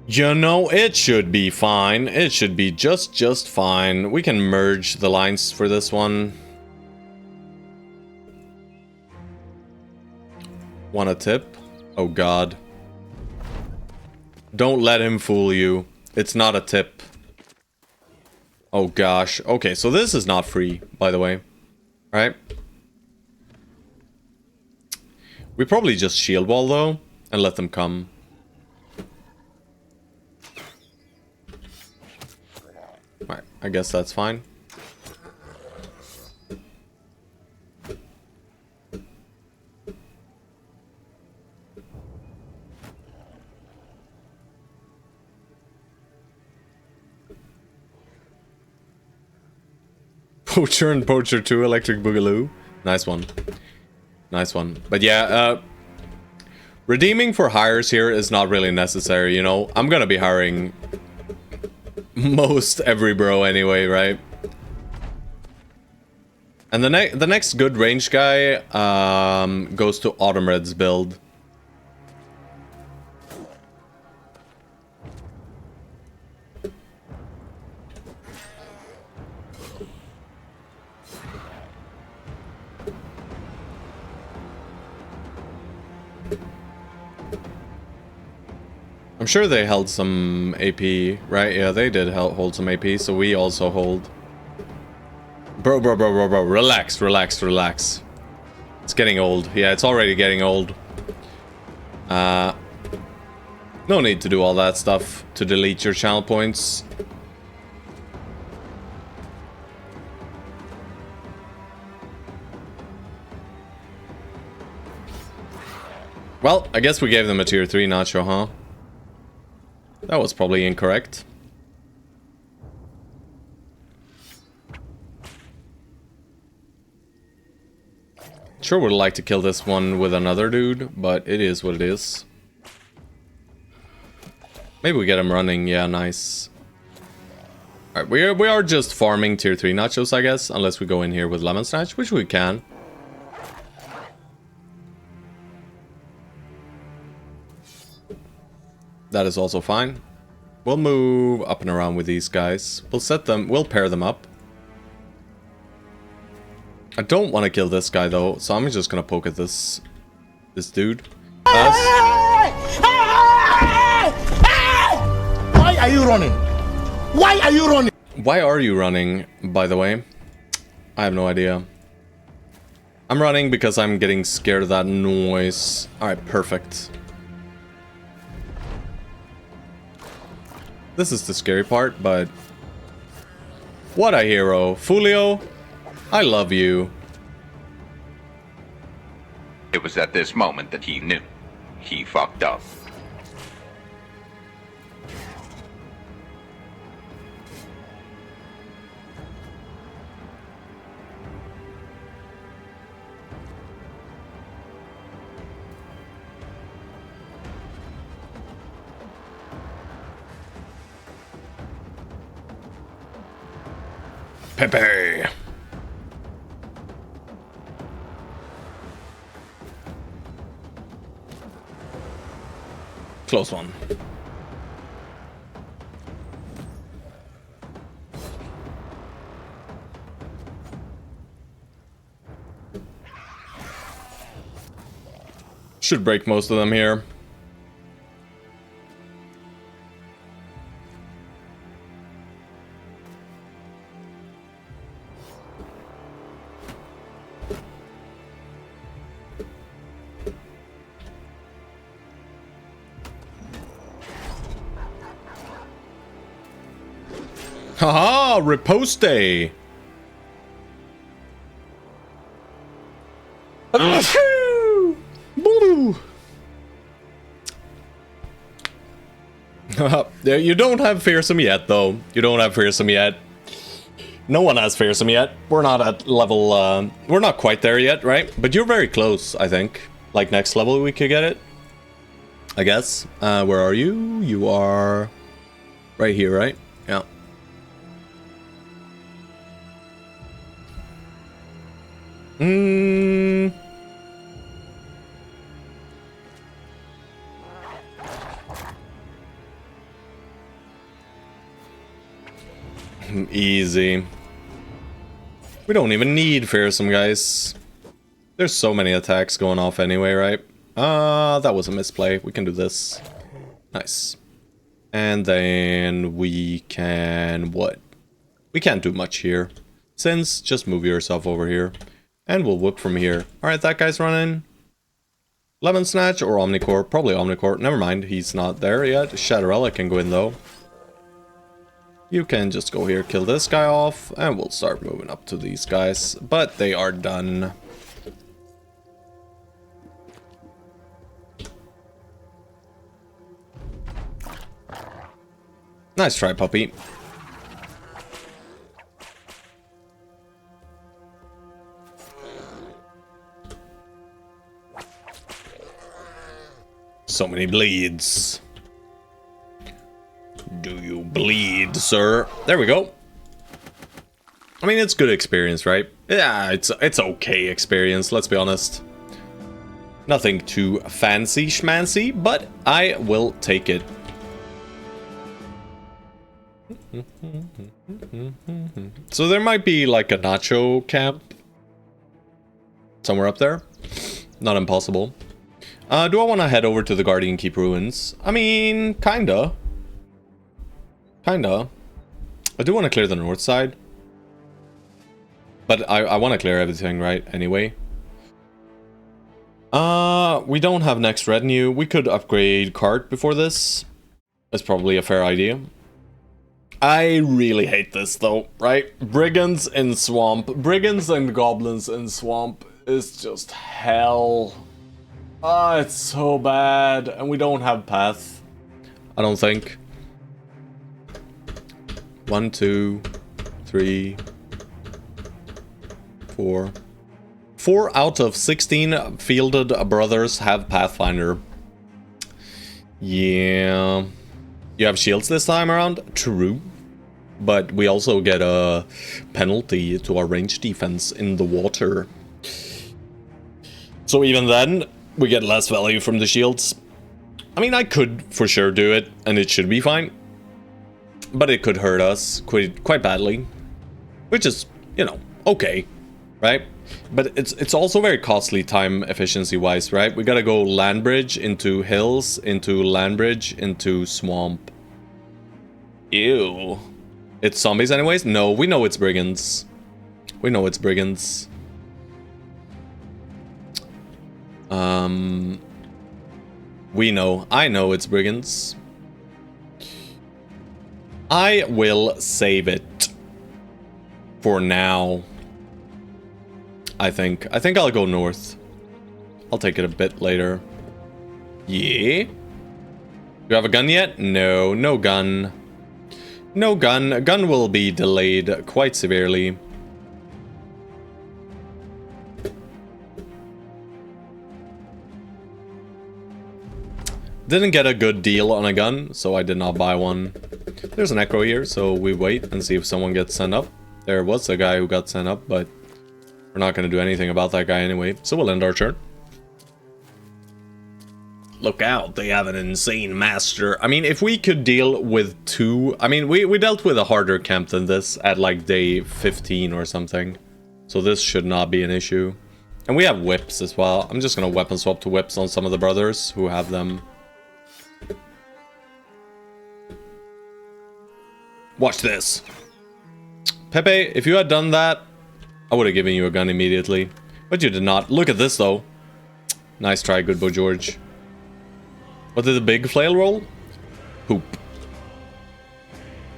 You know, it should be fine. It should be just fine. We can merge the lines for this one. Want a tip? Oh god. Don't let him fool you. It's not a tip. Oh gosh. Okay, so this is not free, by the way. Right? We probably just shield wall though, and let them come. Alright, I guess that's fine. Poacher and Poacher 2 Electric Boogaloo. Nice one. Nice one. But yeah, redeeming for hires here is not really necessary, you know? I'm gonna be hiring most every bro anyway, right? And the next good range guy goes to Autumn Red's build. I'm sure they held some AP, right? Yeah, they did hold some AP, so we also hold. Bro, relax. It's getting old. Yeah, it's already getting old. No need to do all that stuff to delete your channel points. Well, I guess we gave them a tier 3 nacho, huh? That was probably incorrect. Sure would like to kill this one with another dude, but it is what it is. Maybe we get him running, yeah, nice. Alright, we are just farming tier 3 nachos, I guess, unless we go in here with Lemon Snatch, which we can. That is also fine. We'll move up and around with these guys. We'll pair them up. I don't want to kill this guy though, so I'm just gonna poke at this dude. Why are you running? Why are you running? Why are you running, by the way? I have no idea. I'm running because I'm getting scared of that noise. Alright, perfect. This is the scary part, but... What a hero. Fulio, I love you. It was at this moment that he knew. He fucked up. Pepe. Close one. Should break most of them here. Haha, riposte. You don't have fearsome yet, though. You don't have fearsome yet. No one has fearsome yet. We're not at level, we're not quite there yet, right? But you're very close, I think. Like, next level we could get it. I guess. Where are you? You are right here, right? Yeah. Easy. We don't even need fearsome, guys. There's so many attacks going off anyway, right? That was a misplay. We can do this. Nice. And then we can... what? We can't do much here. Since, just move yourself over here. And we'll whip from here. Alright, that guy's running. Lemon Snatch or Omnicore? Probably Omnicore. Never mind, he's not there yet. Shatterella can go in though. You can just go here, kill this guy off, and we'll start moving up to these guys. But they are done. Nice try, puppy. So many bleeds. Do you bleed, sir? There we go. I mean, it's good experience, right? Yeah, it's okay experience, let's be honest. Nothing too fancy schmancy, but I will take it. So there might be like a nacho camp somewhere up there. Not impossible. Do I want to head over to the Guardian Keep ruins? I mean, kinda. Kinda. I do want to clear the north side. But I want to clear everything, right? Anyway. We don't have next retinue. We could upgrade cart before this. That's probably a fair idea. I really hate this though, right? Brigands in swamp. Brigands and goblins in swamp is just hell. Ah, it's so bad. And we don't have path. I don't think. 1, 2, 3, 4. 4 out of 16 fielded brothers have Pathfinder. Yeah. You have shields this time around? True. But we also get a penalty to our range defense in the water. So even then, we get less value from the shields. I mean, I could for sure do it, and it should be fine. But it could hurt us quite badly. Which is, you know, okay, right? But it's also very costly time efficiency wise, right? We gotta go land bridge into hills, into land bridge, into swamp. Ew. It's zombies anyways? No, we know it's brigands. We know it's brigands. I know it's brigands. I will save it. For now. I think I'll go north. I'll take it a bit later. Yeah? You have a gun yet? No, no gun. No gun. A gun will be delayed quite severely. Didn't get a good deal on a gun, so I did not buy one. There's an echo here, so we wait and see if someone gets sent up. There was a guy who got sent up, but we're not going to do anything about that guy anyway, so we'll end our turn. Look out, they have an insane master. I mean, if we could deal with 2... I mean, we dealt with a harder camp than this at like day 15 or something. So this should not be an issue. And we have whips as well. I'm just going to weapon swap to whips on some of the brothers who have them. Watch this. Pepe, if you had done that, I would have given you a gun immediately. But you did not. Look at this, though. Nice try, good boy, George. What did the big flail roll? Poop.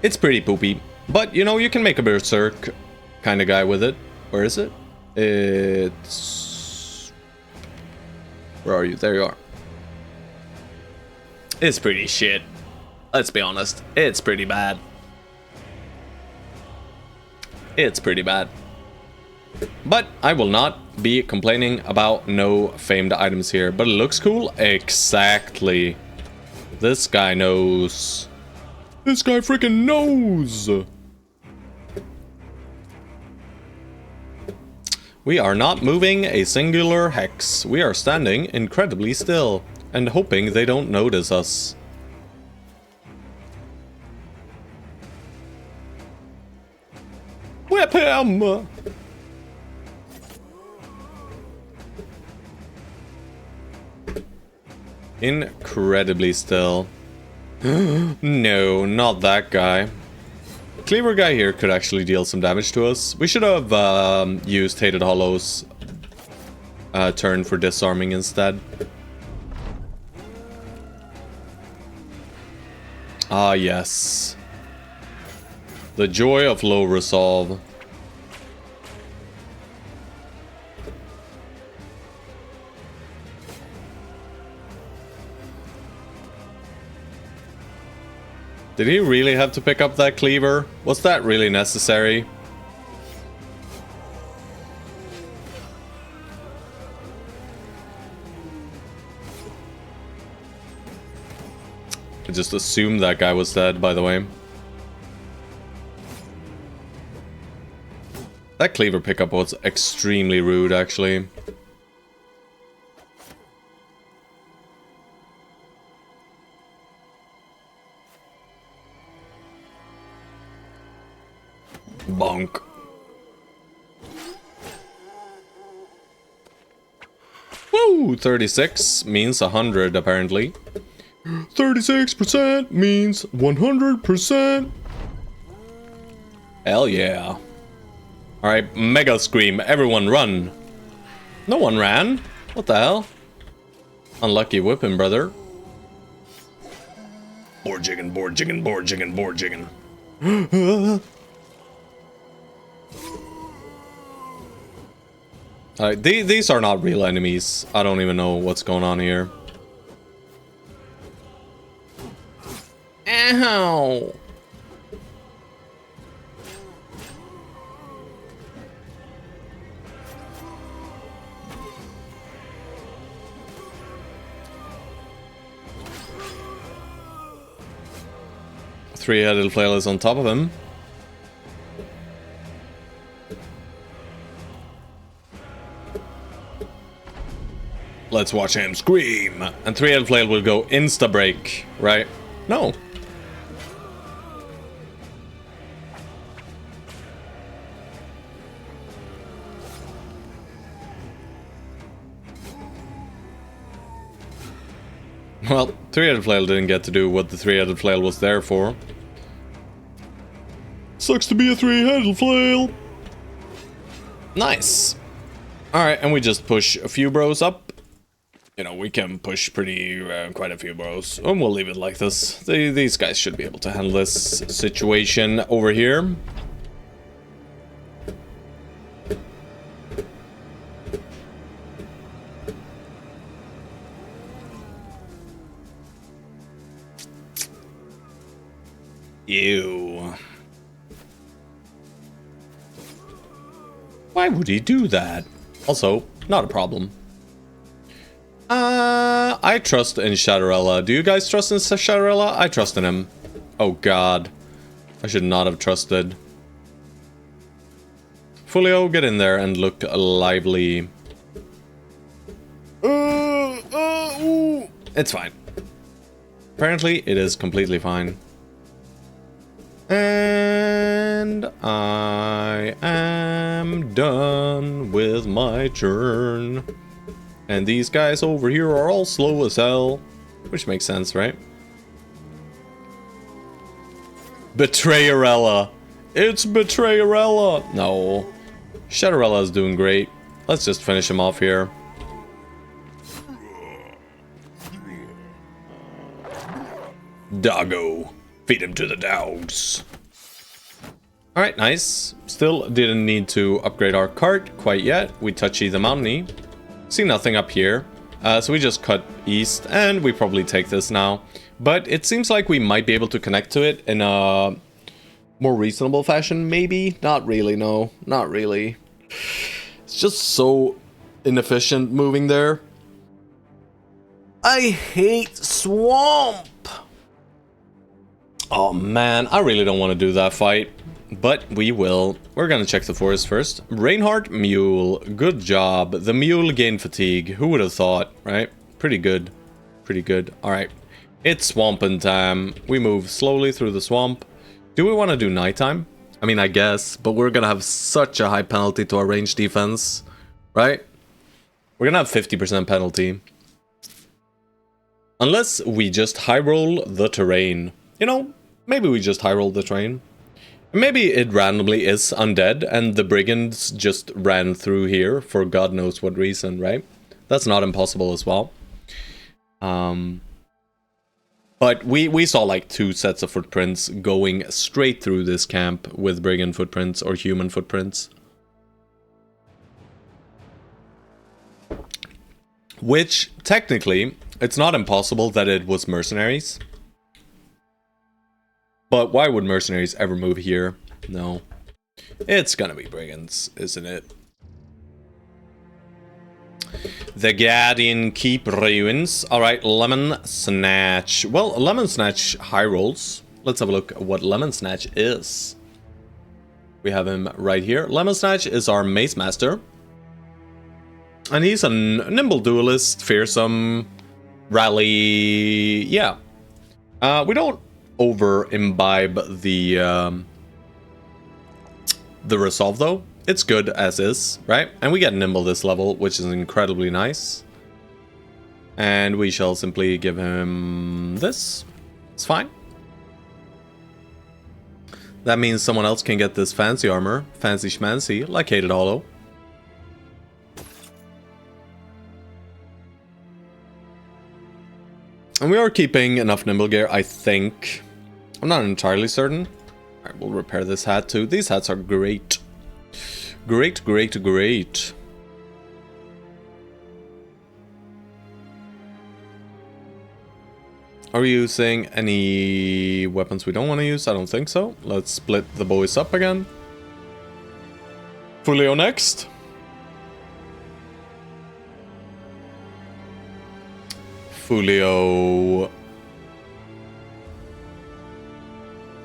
It's pretty poopy. But, you know, you can make a berserk kind of guy with it. Where is it? It's... Where are you? There you are. It's pretty shit. Let's be honest. It's pretty bad. It's pretty bad. But I will not be complaining about no famed items here. But it looks cool? Exactly. This guy knows. This guy freaking knows. We are not moving a singular hex. We are standing incredibly still and hoping they don't notice us. Whip him! Incredibly still. No, not that guy. Cleaver guy here could actually deal some damage to us. We should have used Hated Hollow's turn for disarming instead. Ah, yes. The joy of low resolve. Did he really have to pick up that cleaver? Was that really necessary? I just assumed that guy was dead, by the way. That cleaver pickup was extremely rude, actually. Bonk. Woo! 36 means 100, apparently. 36% means 100%. Hell yeah. Alright, Mega Scream. Everyone run. No one ran. What the hell? Unlucky whipping, brother. Board jigging, board jigging, board jigging, board jigging. Alright, these are not real enemies. I don't even know what's going on here. Ow! Three-headed flail is on top of him. Let's watch him scream. And three-headed flail will go insta-break, right? No. Well, three-headed flail didn't get to do what the three-headed flail was there for. Sucks to be a three-headed flail. Nice. Alright, and we just push a few bros up. You know, we can push quite a few bros. And we'll leave it like this. These guys should be able to handle this situation over here. Ew. Why would he do that? Also, not a problem. I trust in Shadowrella. Do you guys trust in Shadowrella? I trust in him. Oh god. I should not have trusted. Fulio, get in there and look lively. It's fine. Apparently, it is completely fine. And I am done with my turn. And these guys over here are all slow as hell. Which makes sense, right? Betrayerella. It's Betrayerella. No. Shadowrella is doing great. Let's just finish him off here. Doggo. Feed him to the dogs. Alright, nice. Still didn't need to upgrade our cart quite yet. We touchy the mountainy. See nothing up here. So we just cut east and we probably take this now. But it seems like we might be able to connect to it in a more reasonable fashion, maybe? Not really, no. Not really. It's just so inefficient moving there. I hate swamp! Oh man, I really don't want to do that fight. But we will. We're gonna check the forest first. Reinhardt Mule. Good job. The mule gained fatigue. Who would have thought, right? Pretty good. Pretty good. Alright. It's swamping time. We move slowly through the swamp. Do we want to do nighttime? I mean, I guess. But we're gonna have such a high penalty to our range defense. Right? We're gonna have 50% penalty. Unless we just high roll the terrain. You know, maybe we just high roll the terrain. Maybe it randomly is undead, and the brigands just ran through here for God knows what reason, right? That's not impossible as well. But we saw like 2 sets of footprints going straight through this camp with brigand footprints or human footprints. Which, technically, it's not impossible that it was mercenaries. But why would mercenaries ever move here? No. It's gonna be brigands, isn't it? The Guardian Keep ruins. Alright, Lemon Snatch. Well, Lemon Snatch high rolls. Let's have a look at what Lemon Snatch is. We have him right here. Lemon Snatch is our Mace Master. And he's a nimble duelist, fearsome, rally... yeah. We don't over-imbibe the resolve, though. It's good as is, right? And we get nimble this level, which is incredibly nice. And we shall simply give him this. It's fine. That means someone else can get this fancy armor. Fancy schmancy, like Hated Hollow. And we are keeping enough nimble gear, I think. I'm not entirely certain. Alright, we'll repair this hat too. These hats are great. Great, great, great. Are we using any weapons we don't want to use? I don't think so. Let's split the boys up again. Fulio next. Fulio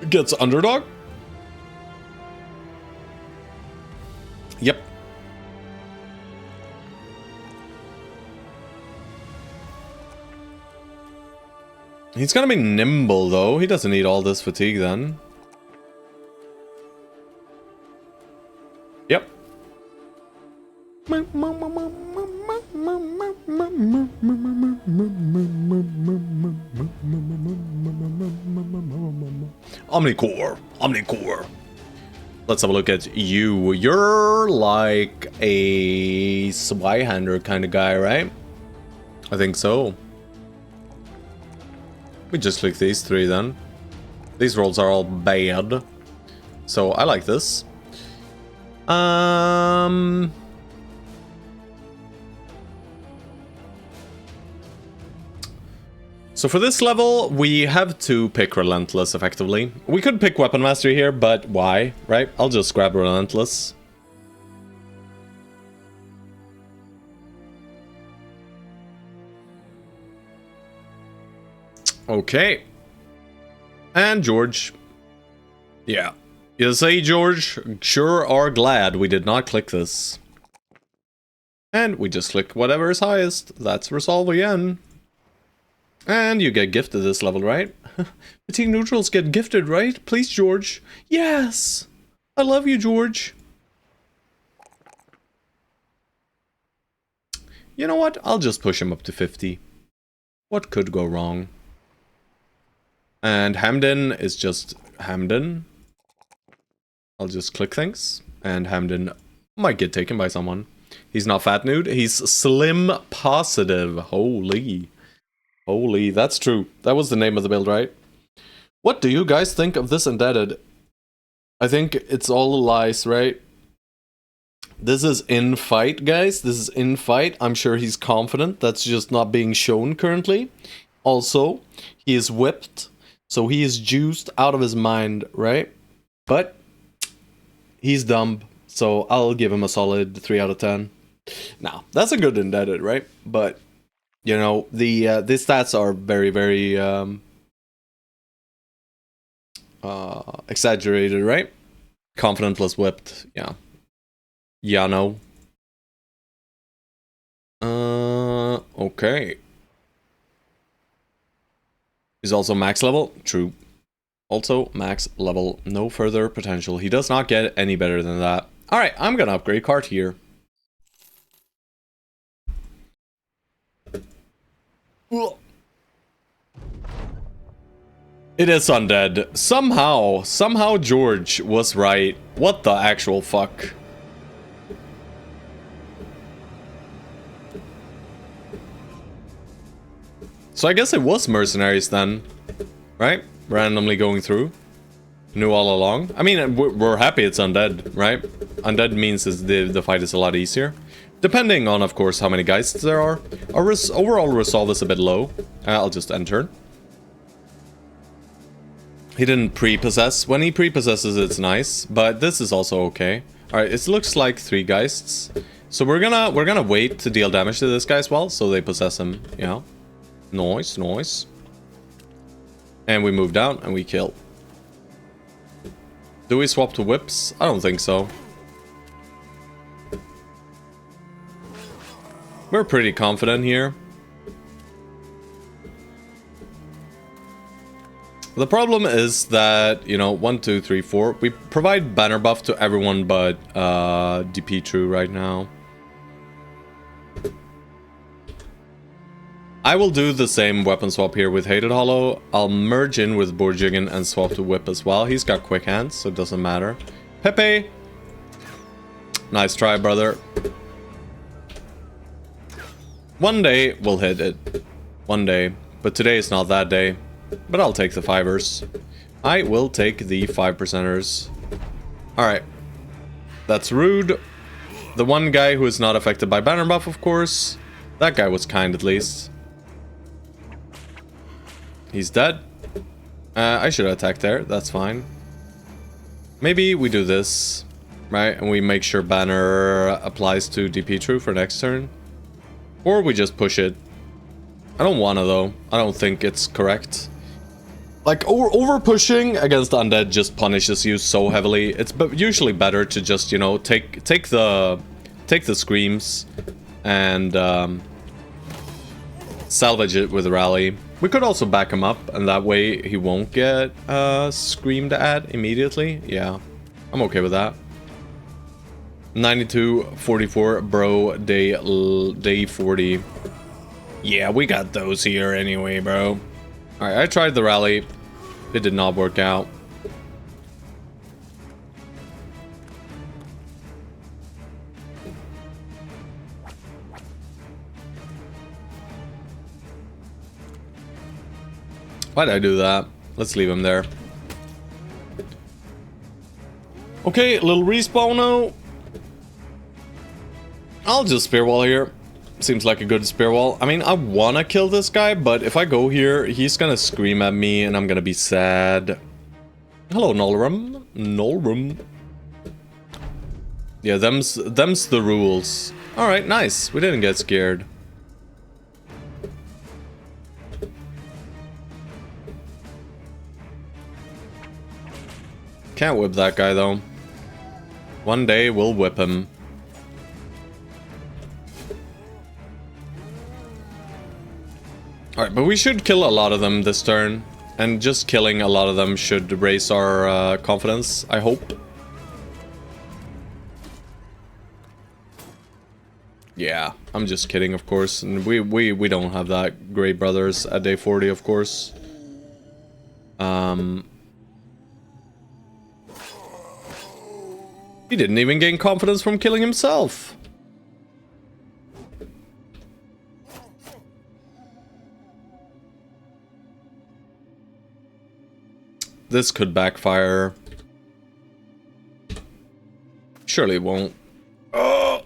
gets underdog. Yep. He's gonna be nimble though. He doesn't need all this fatigue then. Yep. Omnicore. Omnicore. Let's have a look at you. You're like a Zweihander kind of guy, right? I think so. We just click these 3 then. These rolls are all bad. So I like this. So for this level, we have to pick Relentless, effectively. We could pick Weapon Mastery here, but why, right? I'll just grab Relentless. Okay. And George. Yeah. You say, George, sure are glad we did not click this. And we just click whatever is highest. That's resolve again. And you get gifted this level, right? Fatigue neutrals get gifted, right? Please, George. Yes! I love you, George. You know what? I'll just push him up to 50. What could go wrong? And Hamden is just Hamden. I'll just click things. And Hamden might get taken by someone. He's not fat nude. He's slim positive. Holy. Holy, that's true. That was the name of the build, right? What do you guys think of this Indebted? I think it's all lies, right? This is in fight, guys. This is in fight. I'm sure he's confident. That's just not being shown currently. Also, he is whipped. So he is juiced out of his mind, right? But he's dumb. So I'll give him a solid 3 out of 10. Now, that's a good Indebted, right? But... you know, the stats are very, very exaggerated, right? Confident plus whipped, yeah. Yeah, no. Okay. He's also max level, true. Also max level, no further potential. He does not get any better than that. Alright, I'm gonna upgrade cart here. It is undead. Somehow George was right. What the actual fuck? So I guess it was mercenaries then, right? Randomly going through. Knew all along. I mean, we're happy it's undead, right? Undead means the fight is a lot easier. Depending on, of course, how many geists there are. Our overall resolve is a bit low. I'll just end turn. He didn't pre-possess. When he pre-possesses, it's nice, but this is also okay. All right, it looks like 3 geists, so we're gonna wait to deal damage to this guy as well, so they possess him. You know, nice. And we move down and we kill. Do we swap to whips? I don't think so. We're pretty confident here. The problem is that, you know, 1, 2, 3, 4. We provide banner buff to everyone but DP True right now. I will do the same weapon swap here with Hated Hollow. I'll merge in with Borjigan and swap to Whip as well. He's got quick hands, so it doesn't matter. Pepe! Nice try, brother. One day we'll hit it. One day. But today is not that day. But I'll take the 5ers. I will take the 5%ers. Alright. That's rude. The one guy who is not affected by banner buff, of course. That guy was kind at least. He's dead. I should attack there. That's fine. Maybe we do this. Right? And we make sure banner applies to DP True for next turn. Or we just push it. I don't wanna though. I don't think it's correct. Like, over pushing against undead just punishes you so heavily. It's usually better to just, you know, take the screams and salvage it with a rally. We could also back him up, and that way he won't get screamed at immediately. Yeah, I'm okay with that. 92-44, bro. Day 40. Yeah, we got those here anyway, bro. Alright, I tried the rally. It did not work out. Why'd I do that? Let's leave him there. Okay, a little respawno. I'll just spear wall here. Seems like a good spear wall. I mean, I wanna kill this guy, but if I go here, he's gonna scream at me and I'm gonna be sad. Hello, Nolrum. Nolrum. Yeah, them's the rules. Alright, nice. We didn't get scared. Can't whip that guy, though. One day, we'll whip him. Alright, but we should kill a lot of them this turn. And just killing a lot of them should raise our confidence, I hope. Yeah, I'm just kidding, of course. And we don't have that great brothers at day 40, of course. He didn't even gain confidence from killing himself. This could backfire. Surely it won't. Oh!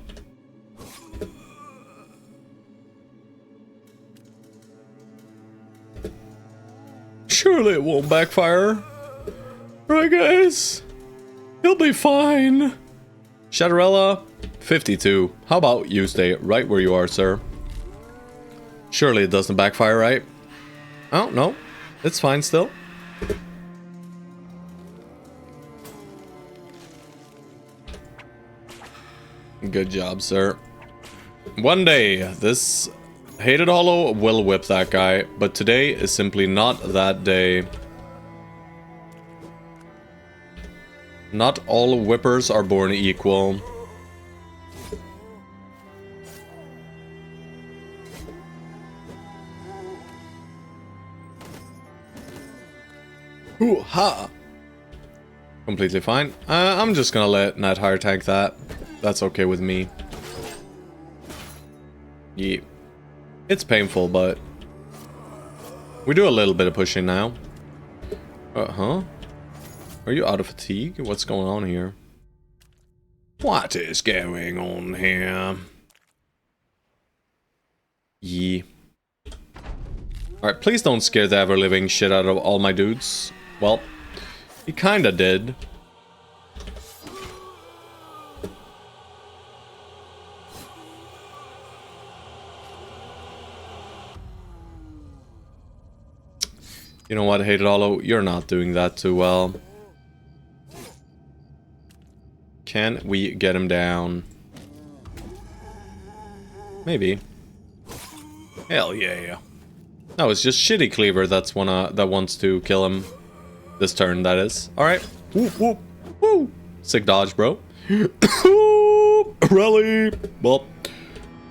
Surely it won't backfire. Right, guys? He'll be fine. Shadowrella, 52. How about you stay right where you are, sir? Surely it doesn't backfire, right? Oh, no. It's fine still. Good job, sir. One day, this Hated Hollow will whip that guy, but today is simply not that day. Not all whippers are born equal. Ooh, ha! Completely fine. I'm just gonna let Nat higher tank that. That's okay with me. Yeah. It's painful, but we do a little bit of pushing now. Huh? Are you out of fatigue? What's going on here? What is going on here? Yeah. Alright, please don't scare the ever-living shit out of all my dudes. Well, he kinda did. You know what, Hated Hollow? You're not doing that too well. Can we get him down? Maybe. Hell yeah. No, it's just Shitty Cleaver that wants to kill him. This turn, that is. Alright. Whoop, whoop, woo! Sick dodge, bro. Rally! Well,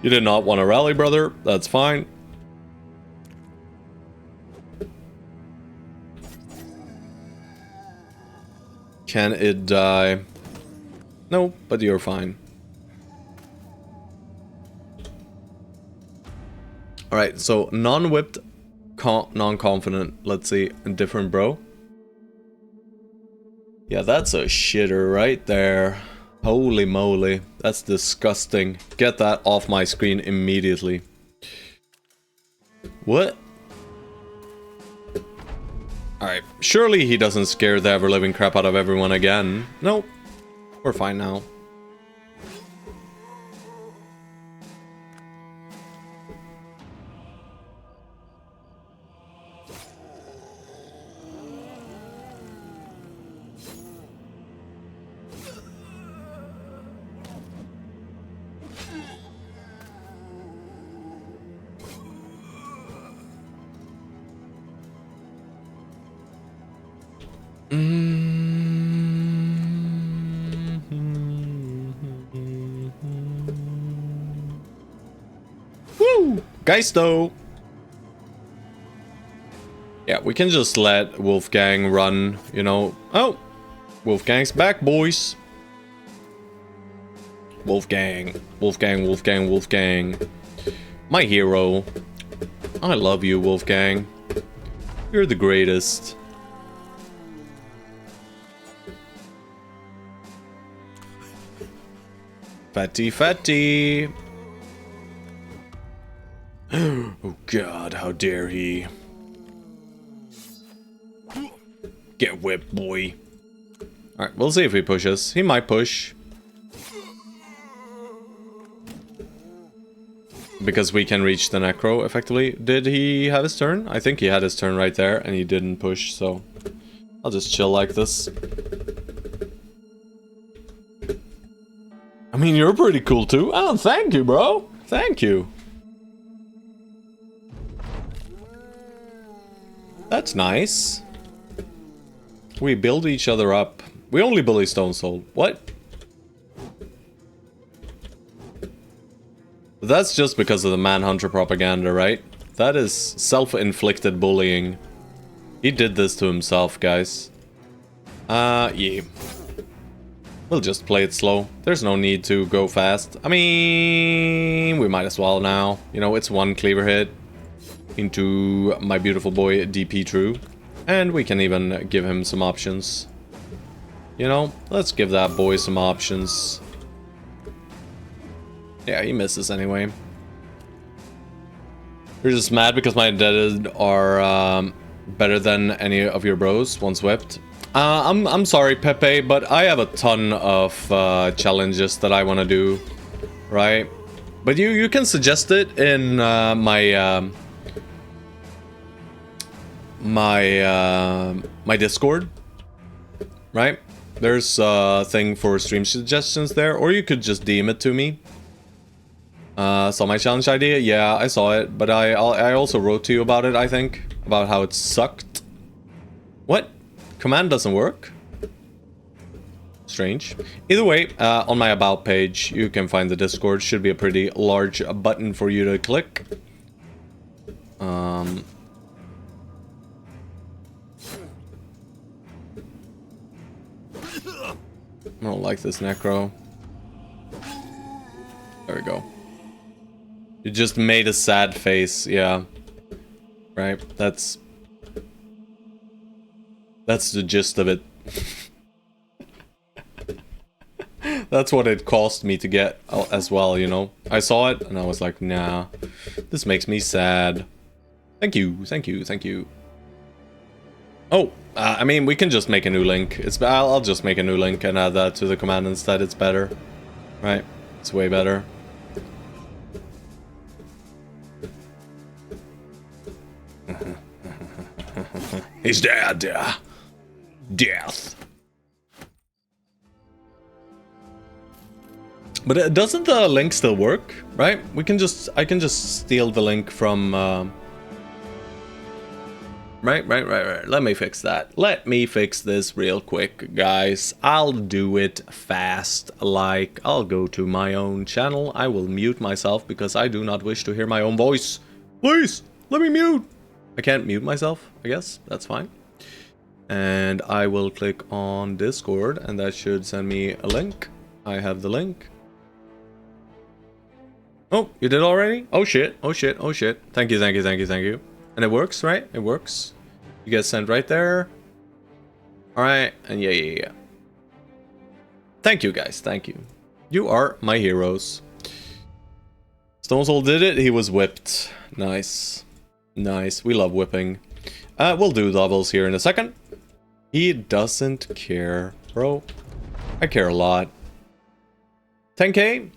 you did not want to rally, brother. That's fine. Can it die? No, but you're fine. Alright, so non-whipped, non-confident. Let's see, different bro. Yeah, that's a shitter right there. Holy moly, that's disgusting. Get that off my screen immediately. What? Alright, surely he doesn't scare the ever-living crap out of everyone again. Nope, we're fine now. Woo! Geisto! Yeah, we can just let Wolfgang run, you know. Oh! Wolfgang's back, boys! Wolfgang. Wolfgang. My hero. I love you, Wolfgang. You're the greatest. Fatty. Oh god, how dare he. Get whipped, boy. Alright, we'll see if he pushes. He might push. Because we can reach the Necro, effectively. Did he have his turn? I think he had his turn right there, and he didn't push, so... I'll just chill like this. I mean, you're pretty cool too. Oh, thank you, bro. Thank you. That's nice. We build each other up. We only bully Stone Soul. What? That's just because of the Manhunter propaganda, right? That is self-inflicted bullying. He did this to himself, guys. Yeah. We'll just play it slow. There's no need to go fast. I mean, we might as well now. You know, it's one cleaver hit into my beautiful boy DP True. And we can even give him some options. You know, let's give that boy some options. Yeah, he misses anyway. You're just mad because my indebted are better than any of your bros once whipped. I'm sorry, Pepe, but I have a ton of challenges that I want to do, right? But you can suggest it in my Discord, right? There's a thing for stream suggestions there, or you could just DM it to me. Saw my challenge idea? Yeah, I saw it, but I also wrote to you about it, I think. About how it sucked. What? Command doesn't work? Strange. Either way, on my About page, you can find the Discord. Should be a pretty large button for you to click. I don't like this necro. There we go. You just made a sad face, yeah. Right, that's the gist of it. That's what it cost me to get as well, you know. I saw it and I was like, nah, this makes me sad. Thank you, thank you, thank you. Oh, I mean, we can just make a new link. I'll just make a new link and add that to the command instead. It's better, right? It's way better. He's dead. Death. But doesn't the link still work? Right? I can just steal the link from. Right. Let me fix that. Let me fix this real quick, guys. I'll do it fast. Like, I'll go to my own channel. I will mute myself because I do not wish to hear my own voice. Please, let me mute. I can't mute myself, I guess. That's fine. And I will click on Discord, and that should send me a link. I have the link. Oh, you did already? Oh shit, oh shit, oh shit. Thank you, thank you, thank you, thank you. And it works, right? It works. You get sent right there. Alright, and yeah. Thank you, guys, thank you. You are my heroes. Stone Soul did it, he was whipped. Nice. Nice, we love whipping. We'll do levels here in a second. He doesn't care, bro. I care a lot. 10k?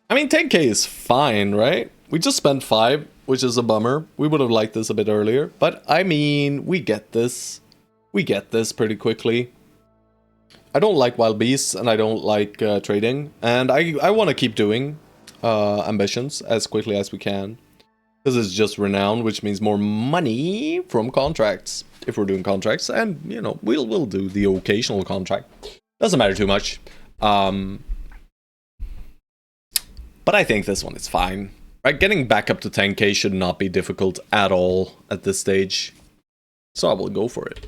I mean, 10k is fine, right? We just spent 5, which is a bummer. We would have liked this a bit earlier. But, I mean, we get this. We get this pretty quickly. I don't like wild beasts, and I don't like trading. And I want to keep doing ambitions as quickly as we can. Because it's just renown, which means more money from contracts. If we're doing contracts. And, you know, we'll do the occasional contract. Doesn't matter too much. But I think this one is fine. Right, getting back up to 10k should not be difficult at all at this stage. So I will go for it.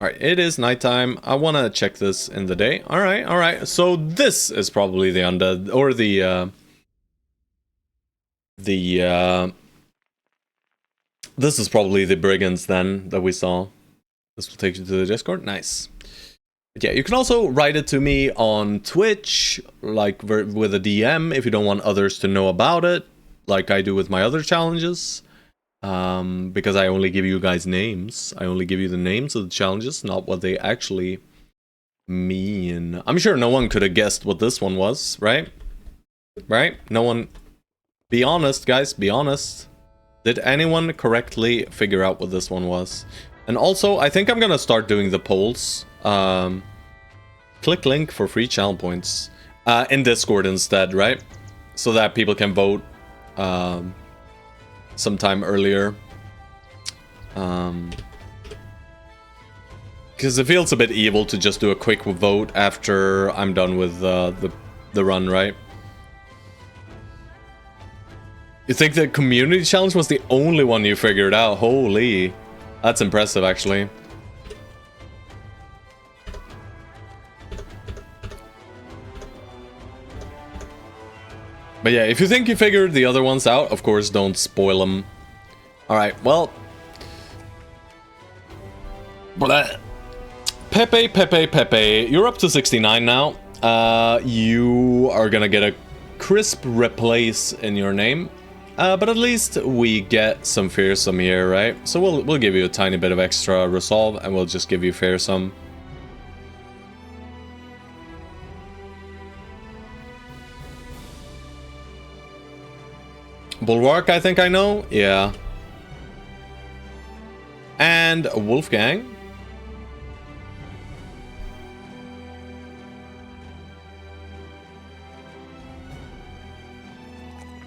Alright, it is nighttime. I want to check this in the day. Alright. So this is probably the undead, or this is probably the brigands then that we saw. This will take you to the Discord. Nice. But yeah, you can also write it to me on Twitch, like with a DM, if you don't want others to know about it, like I do with my other challenges. Because I only give you guys names. I only give you the names of the challenges, not what they actually mean. I'm sure no one could have guessed what this one was, right? Right? No one... Be honest, guys, be honest. Did anyone correctly figure out what this one was? And also, I think I'm gonna start doing the polls. Click link for free channel points. In Discord instead, right? So that people can vote sometime earlier. Because it feels a bit evil to just do a quick vote after I'm done with the run, right? You think the community challenge was the only one you figured out? Holy. That's impressive, actually. But yeah, if you think you figured the other ones out, of course, don't spoil them. Alright, well... Pepe, you're up to 69 now. You are gonna get a crisp replace in your name. But at least we get some fearsome here, right? So we'll give you a tiny bit of extra resolve, and we'll just give you fearsome. Bulwark, I think I know. Yeah. And Wolfgang.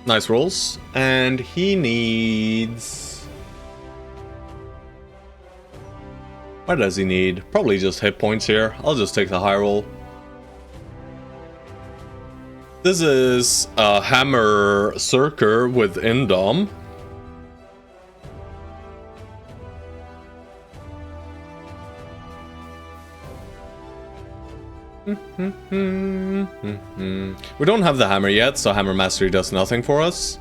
Nice rolls. And he needs... What does he need? Probably just hit points here. I'll just take the high roll. This is a Hammer Circer with Indom. We don't have the hammer yet, so hammer mastery does nothing for us.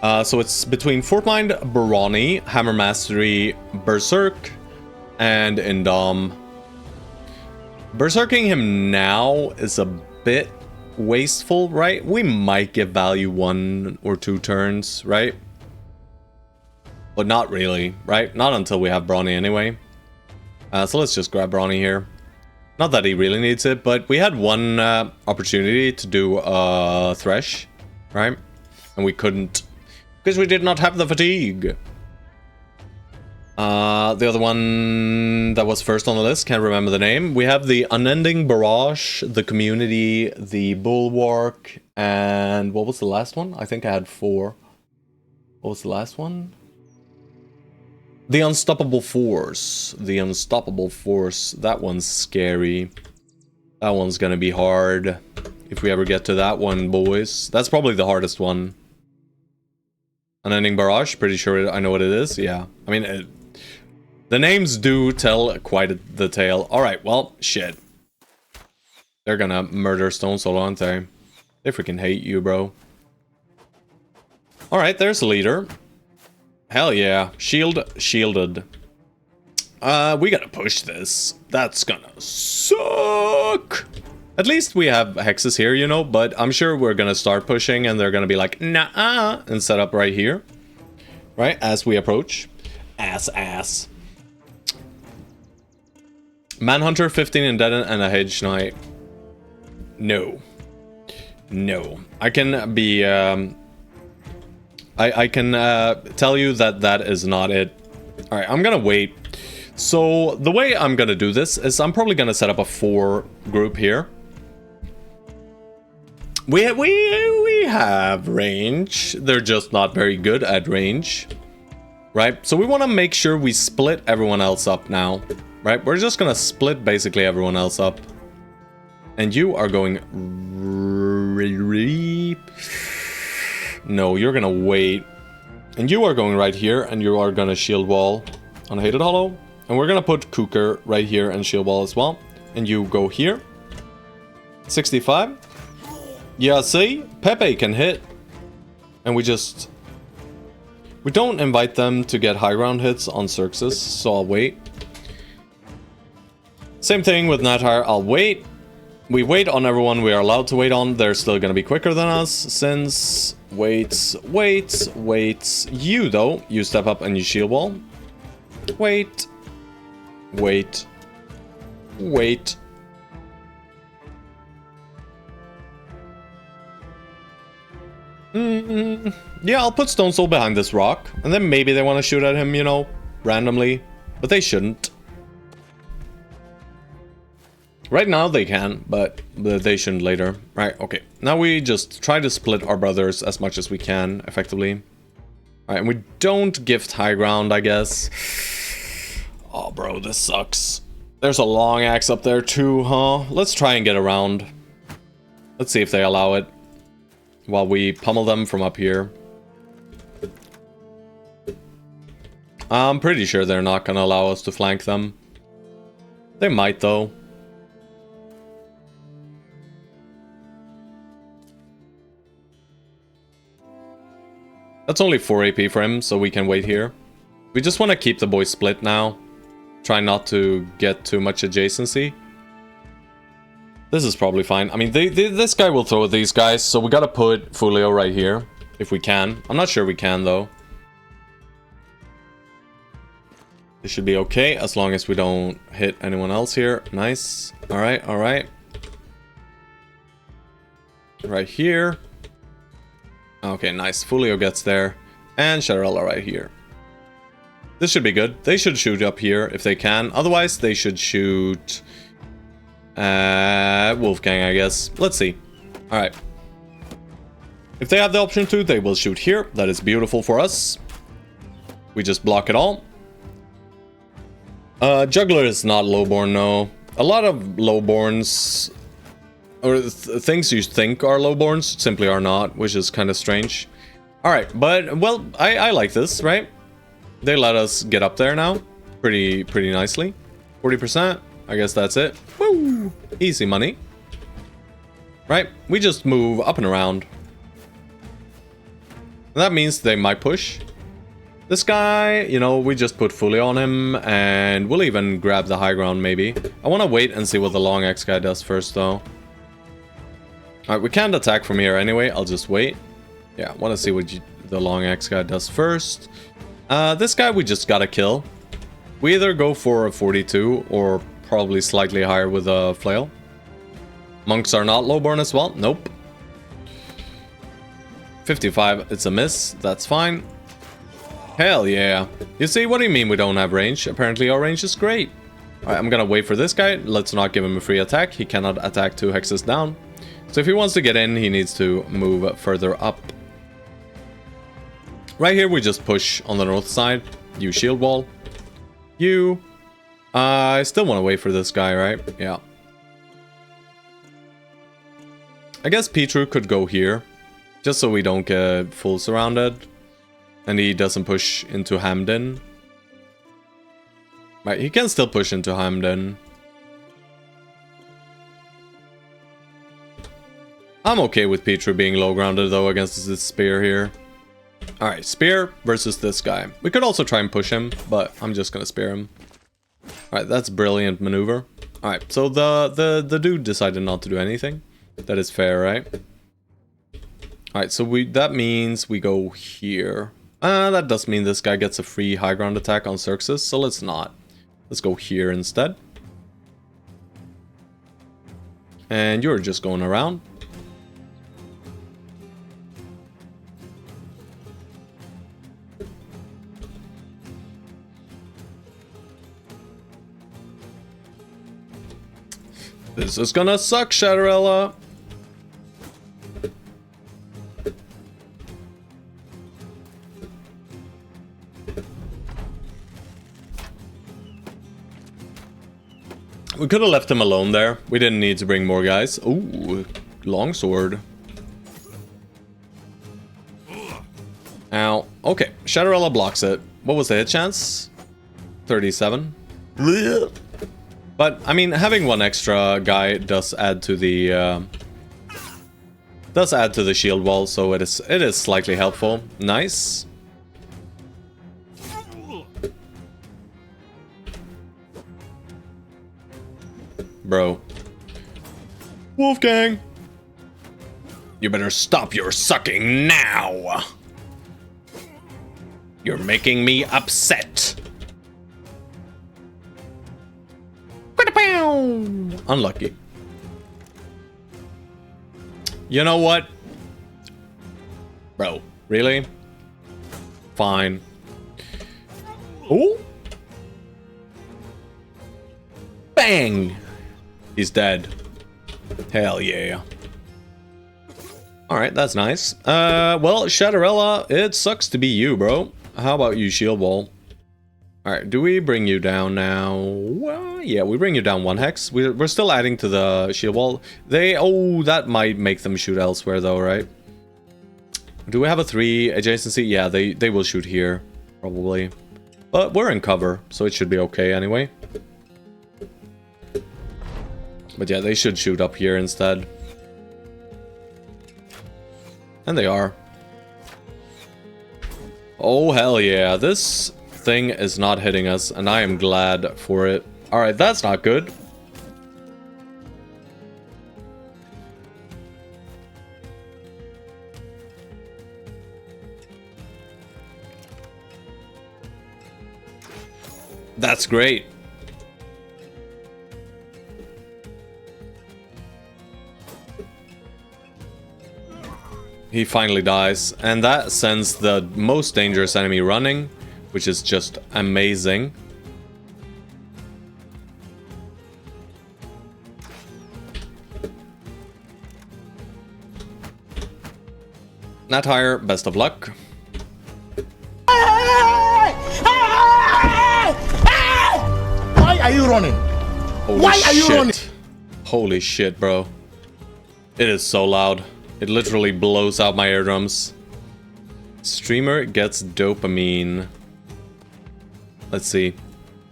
So it's between Fort Mind, Barani, hammer mastery, berserk, and Indom. Berserking him now is a bit wasteful, right? We might get value 1 or 2 turns, right? But not really, right? Not until we have Brawny anyway. So let's just grab Brawny here. Not that he really needs it, but we had one opportunity to do a Thresh, right? And we couldn't, because we did not have the fatigue. The other one that was first on the list, can't remember the name. We have the Unending Barrage, the Community, the Bulwark, and what was the last one? I think I had 4. What was the last one? The Unstoppable Force. The Unstoppable Force. That one's scary. That one's gonna be hard. If we ever get to that one, boys. That's probably the hardest one. Unending Barrage. Pretty sure I know what it is. Yeah. I mean, the names do tell quite the tale. Alright, well, shit. They're gonna murder Stone Soul, aren't they? They freaking hate you, bro. Alright, there's a leader. Hell yeah. Shielded. We gotta push this. That's gonna suck. At least we have hexes here, you know, but I'm sure we're gonna start pushing and they're gonna be like, nah, and set up right here. Right, as we approach. Ass. Manhunter, 15 in Dead and a Hedge Knight. No. I can be, I can tell you that that is not it. Alright, I'm gonna wait. So, the way I'm gonna do this is I'm probably gonna set up a 4 group here. We have range. They're just not very good at range. Right? So we want to make sure we split everyone else up now. Right? We're just gonna split basically everyone else up. And you are going... No, you're gonna wait. And you are going right here, and you are gonna shield wall on Hated Hollow. And we're gonna put Kuker right here and shield wall as well. And you go here. 65. Yeah, see? Pepe can hit. And we don't invite them to get high ground hits on Xerxes, so I'll wait. Same thing with Nathar, I'll wait. We wait on everyone we are allowed to wait on. They're still gonna be quicker than us, since... Wait. You, though, you step up and you shield wall. Wait. Yeah, I'll put Stone Soul behind this rock, and then maybe they want to shoot at him, you know, randomly. But they shouldn't. Right now they can, but they shouldn't later. Right, okay. Now we just try to split our brothers as much as we can, effectively. Alright, and we don't gift high ground, I guess. Oh, bro, this sucks. There's a long axe up there too, huh? Let's try and get around. Let's see if they allow it. While we pummel them from up here. I'm pretty sure they're not gonna allow us to flank them. They might, though. That's only 4 AP for him, so we can wait here. We just want to keep the boys split now. Try not to get too much adjacency. This is probably fine. I mean, this guy will throw at these guys, so we gotta put Fulio right here. If we can. I'm not sure we can, though. This should be okay, as long as we don't hit anyone else here. Nice. Alright. Right here. Okay, nice. Fulio gets there. And Shadowella right here. This should be good. They should shoot up here if they can. Otherwise, they should shoot... Wolfgang, I guess. Let's see. Alright. If they have the option to, they will shoot here. That is beautiful for us. We just block it all. Juggler is not lowborn, no. A lot of lowborns... Or things you think are lowborns simply are not, which is kind of strange. Alright, but, well, I like this, right? They let us get up there now. Pretty nicely. 40%. I guess that's it. Woo! Easy money. Right, we just move up and around. That means they might push. This guy, you know, we just put fully on him, and we'll even grab the high ground, maybe. I want to wait and see what the long X guy does first, though. Alright, we can't attack from here anyway, I'll just wait. Yeah, I want to see what the long X guy does first. This guy we just gotta kill. We either go for a 42, or probably slightly higher with a flail. Monks are not lowborn as well, nope. 55, it's a miss, that's fine. Hell yeah. You see, what do you mean we don't have range? Apparently our range is great. Alright, I'm gonna wait for this guy. Let's not give him a free attack. He cannot attack 2 hexes down. So if he wants to get in, he needs to move further up. Right here, we just push on the north side. You shield wall. You. I still want to wait for this guy, right? Yeah. I guess Petru could go here. Just so we don't get full surrounded. And he doesn't push into Hamden. Right, he can still push into Hamden. I'm okay with Petru being low grounded though against this spear here. Alright, spear versus this guy. We could also try and push him, but I'm just gonna spear him. Alright, that's brilliant maneuver. Alright, so the dude decided not to do anything. That is fair, right? Alright, so that means we go here. That does mean this guy gets a free high ground attack on Xerxes, so let's not. Let's go here instead. And you're just going around. This is gonna suck, Shatterella. We could have left him alone there. We didn't need to bring more guys. Ooh, longsword. Ow. Okay, Shatterella blocks it. What was the hit chance? 37. But, I mean, having one extra guy does add to the shield wall, so it is slightly helpful. Nice. Bro. Wolfgang! You better stop your sucking now! You're making me upset! Unlucky. You know what? Bro, really? Fine. Ooh! Bang! He's dead. Hell yeah. Alright, that's nice. Well, Shatterella, it sucks to be you, bro. How about you, shield wall? Alright, do we bring you down now? Well, yeah, we bring you down 1 hex. We're still adding to the shield wall. Oh, that might make them shoot elsewhere though, right? Do we have a 3 adjacency? Yeah, they will shoot here, probably. But we're in cover, so it should be okay anyway. But yeah, they should shoot up here instead. And they are. Oh, hell yeah. This thing is not hitting us, and I am glad for it. Alright, that's not good. That's great. He finally dies, and that sends the most dangerous enemy running, which is just amazing. Not higher, best of luck. Why are you running? Holy Why are you shit. running? Holy shit, bro. It is so loud. It literally blows out my eardrums. Streamer gets dopamine. Let's see.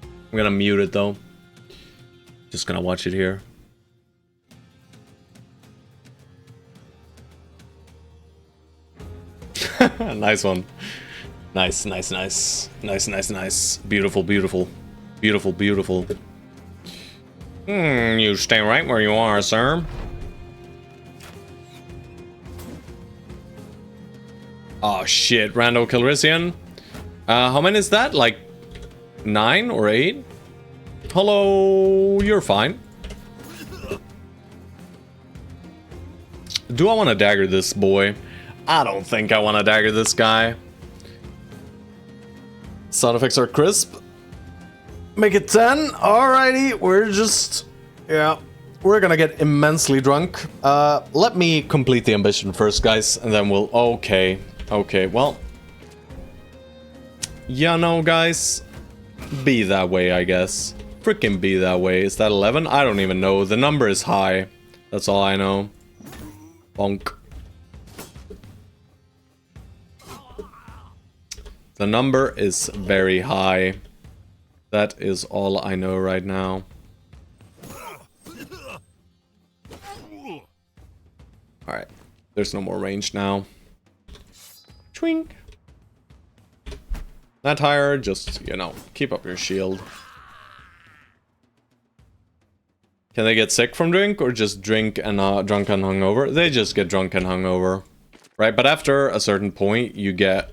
I'm gonna mute it though. Just gonna watch it here. Nice one. Nice, nice, nice. Nice, nice, nice. Beautiful, beautiful. Beautiful, beautiful. You stay right where you are, sir. Oh shit, Rando Calrissian. How many is that? Like 9 or 8? Hello, you're fine. Do I want to dagger this boy? I don't think I want to dagger this guy. Sound effects are crisp. Make it 10. Alrighty, we're just... yeah, we're gonna get immensely drunk. Let me complete the ambition first, guys, and then we'll... Okay, okay, well... yeah, no, guys. Be that way, I guess. Frickin' be that way. Is that 11? I don't even know. The number is high. That's all I know. Bonk. The number is very high. That is all I know right now. Alright. There's no more range now. Twink. Not higher, just, you know, keep up your shield. Can they get sick from drink or just drink and drunk and hungover? They just get drunk and hungover. Right, but after a certain point you get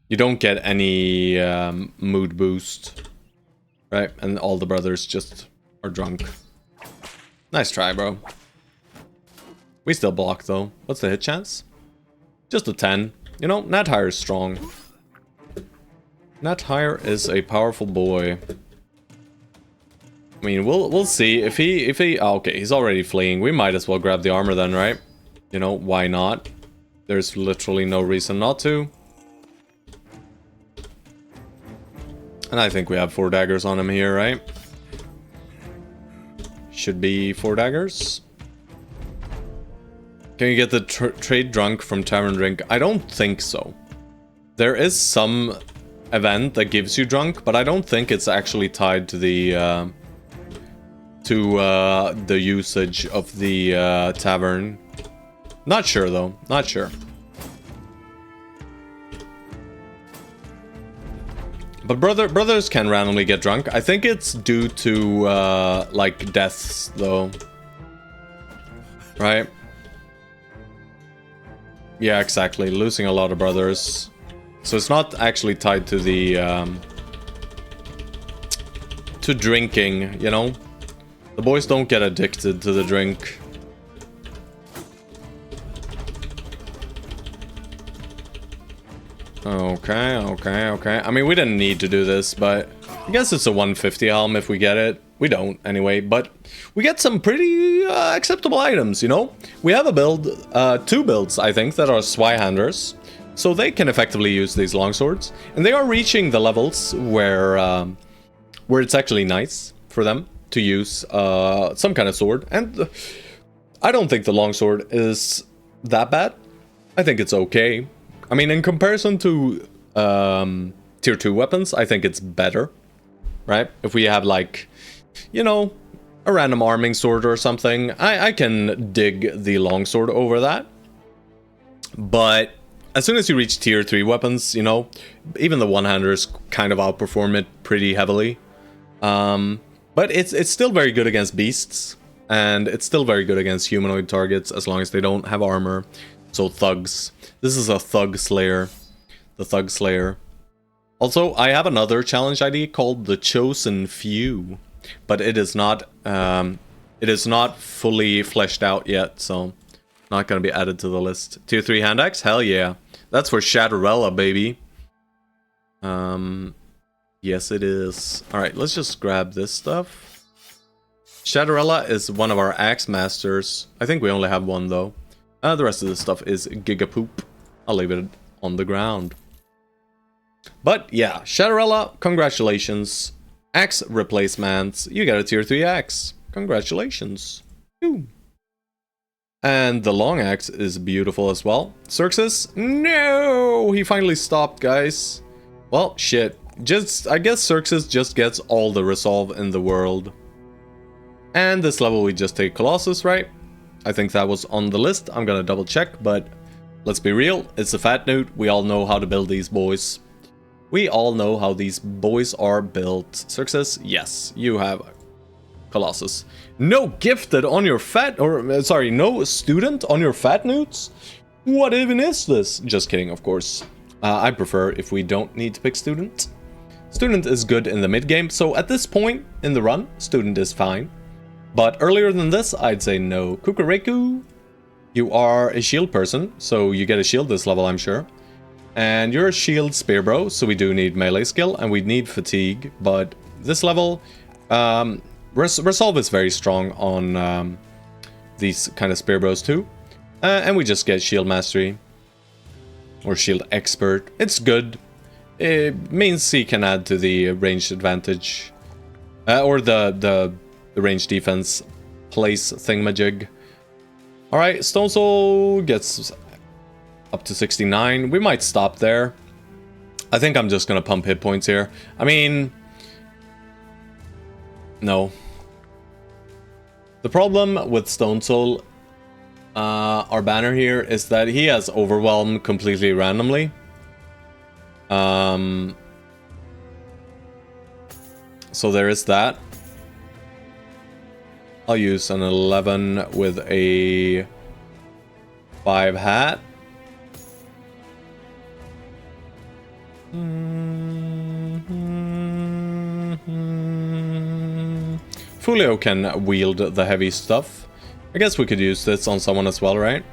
you don't get any mood boost. Right, and all the brothers just are drunk. Nice try, bro. We still block though. What's the hit chance? Just a 10. You know, Nat Hire is strong. Nat Hire is a powerful boy. I mean, we'll see if he oh, okay, he's already fleeing. We might as well grab the armor then, right? You know, why not? There's literally no reason not to. And I think we have 4 daggers on him here, right? Should be 4 daggers. Can you get the trade drunk from Tavern Drink? I don't think so. There is some event that gives you drunk, but I don't think it's actually tied to the usage of the tavern. Not sure though. Not sure. But brothers can randomly get drunk. I think it's due to like deaths though. Right? Yeah, exactly. Losing a lot of brothers. So it's not actually tied to the to drinking, you know? The boys don't get addicted to the drink. Okay, okay, okay. I mean, we didn't need to do this, but I guess it's a 150 helm if we get it. We don't, anyway, but we get some pretty acceptable items, you know? We have a build, 2 builds, I think, that are Zweihanders, so they can effectively use these longswords. And they are reaching the levels where it's actually nice for them to use some kind of sword. And I don't think the longsword is that bad. I think it's okay. I mean, in comparison to tier 2 weapons, I think it's better, right? If we have, like, you know, a random arming sword or something, I can dig the longsword over that. But as soon as you reach tier 3 weapons, you know, even the one-handers kind of outperform it pretty heavily. But it's still very good against beasts, and it's still very good against humanoid targets as long as they don't have armor. So thugs. This is a thug slayer. The thug slayer. Also, I have another challenge ID called the Chosen Few, but it is not fully fleshed out yet, so not gonna be added to the list. Tier 3 hand axe? Hell yeah. That's for Shatterella, baby. Yes it is. Alright, let's just grab this stuff. Shatterella is one of our axe masters. I think we only have one though. The rest of this stuff is Gigapoop. I'll leave it on the ground. But yeah, Shatterella, congratulations. Axe replacements. You got a tier 3 axe. Congratulations. Ooh. And the long axe is beautiful as well. Xerxes? No! He finally stopped, guys. Well, shit. I guess Xerxes just gets all the resolve in the world. And this level we just take Colossus, right? I think that was on the list. I'm gonna double check, but let's be real. It's a fat note. We all know how to build these boys. We all know how these boys are built. Xerxes, yes, you have Colossus. No gifted on your fat, or sorry, no student on your fat notes? What even is this? Just kidding, of course. I prefer if we don't need to pick student. Student is good in the mid game, so at this point in the run, student is fine. But earlier than this, I'd say no. Kukureku, you are a shield person, so you get a shield this level, I'm sure. And you're a shield spear bro, so we do need melee skill, and we need fatigue. But this level, Resolve is very strong on these kind of spear bros too. And we just get shield mastery. Or shield expert. It's good. It means he can add to the ranged advantage. Or the range defense place thingamajig. Alright, Stone Soul gets up to 69. We might stop there. I think I'm just gonna pump hit points here. I mean... no. The problem with Stone Soul, our banner here, is that he has Overwhelm completely randomly. So there is that. I'll use an 11 with a 5 hat. Fulio can wield the heavy stuff. I guess we could use this on someone as well, right?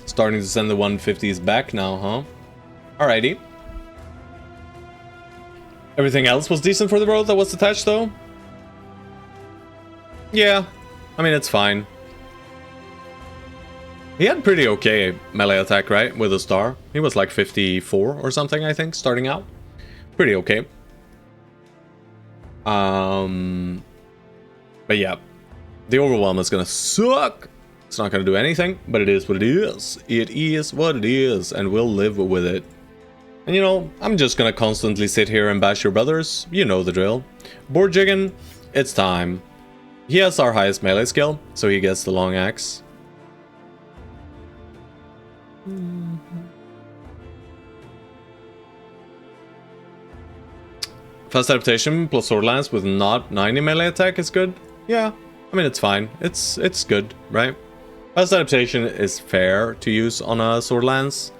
Starting to send the 150s back now, huh? Alrighty. Everything else was decent for the road that was attached, though? Yeah. I mean, it's fine. He had pretty okay melee attack, right? With a star. He was like 54 or something, I think, starting out. Pretty okay. But yeah. The Overwhelm is gonna suck. It's not gonna do anything, but it is what it is. It is what it is, and we'll live with it. And you know, I'm just gonna constantly sit here and bash your brothers. You know the drill. Board jigging, it's time. He has our highest melee skill, so he gets the long axe. Fast adaptation plus sword lance with not 90 melee attack is good. Yeah, I mean it's fine. It's good, right? Fast adaptation is fair to use on a sword lance.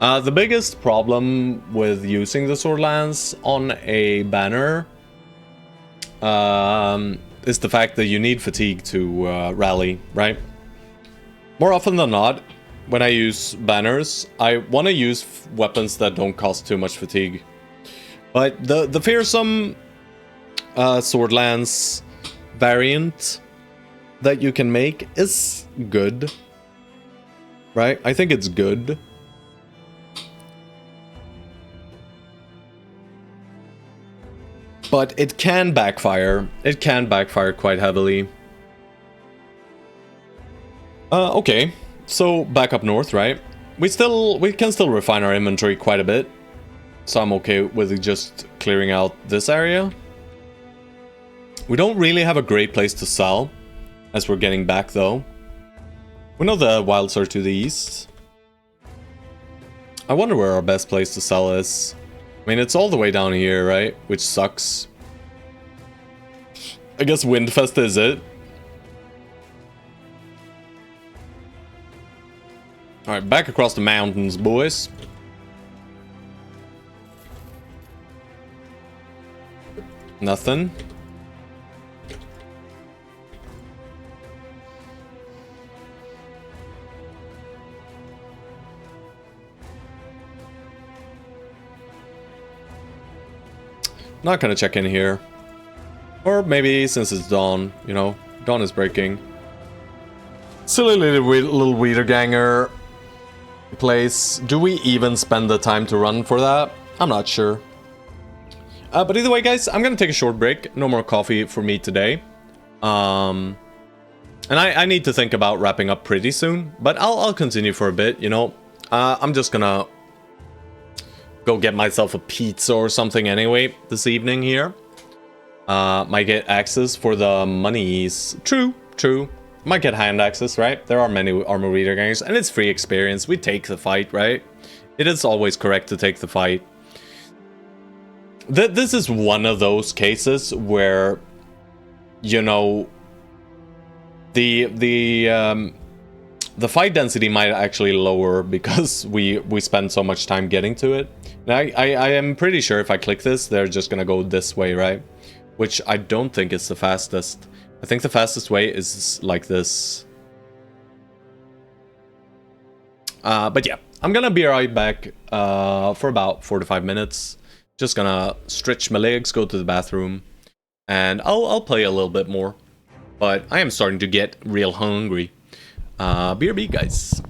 The biggest problem with using the sword lance on a banner is the fact that you need fatigue to rally, right? More often than not, when I use banners, I want to use weapons that don't cost too much fatigue. But the fearsome sword lance variant that you can make is good, right? I think it's good. But it can backfire. It can backfire quite heavily. Okay. So back up north, right? We can still refine our inventory quite a bit. So I'm okay with just clearing out this area. We don't really have a great place to sell as we're getting back though. We know the wilds are to the east. I wonder where our best place to sell is. I mean, it's all the way down here, right? Which sucks. I guess Windfest is it. Alright, back across the mountains, boys. Nothing. Not gonna check in here. Or maybe since it's dawn, you know, dawn is breaking. Silly little Wiederganger place. Do we even spend the time to run for that? I'm not sure. But either way, guys, I'm gonna take a short break. No more coffee for me today. And I need to think about wrapping up pretty soon, but I'll continue for a bit, you know. I'm just gonna go get myself a pizza or something anyway this evening here. Might get access for the monies. True. Might get hand access, right? There are many armor reader gangs, and it's free experience. We take the fight, right? It is always correct to take the fight. This is one of those cases where, you know, the fight density might actually lower because we spend so much time getting to it. Now, I am pretty sure if I click this, they're just gonna go this way, right? Which I don't think is the fastest. I think the fastest way is like this. But yeah, I'm gonna be right back for about 4 to 5 minutes. Just gonna stretch my legs, go to the bathroom, and I'll play a little bit more. But I am starting to get real hungry. BRB, guys.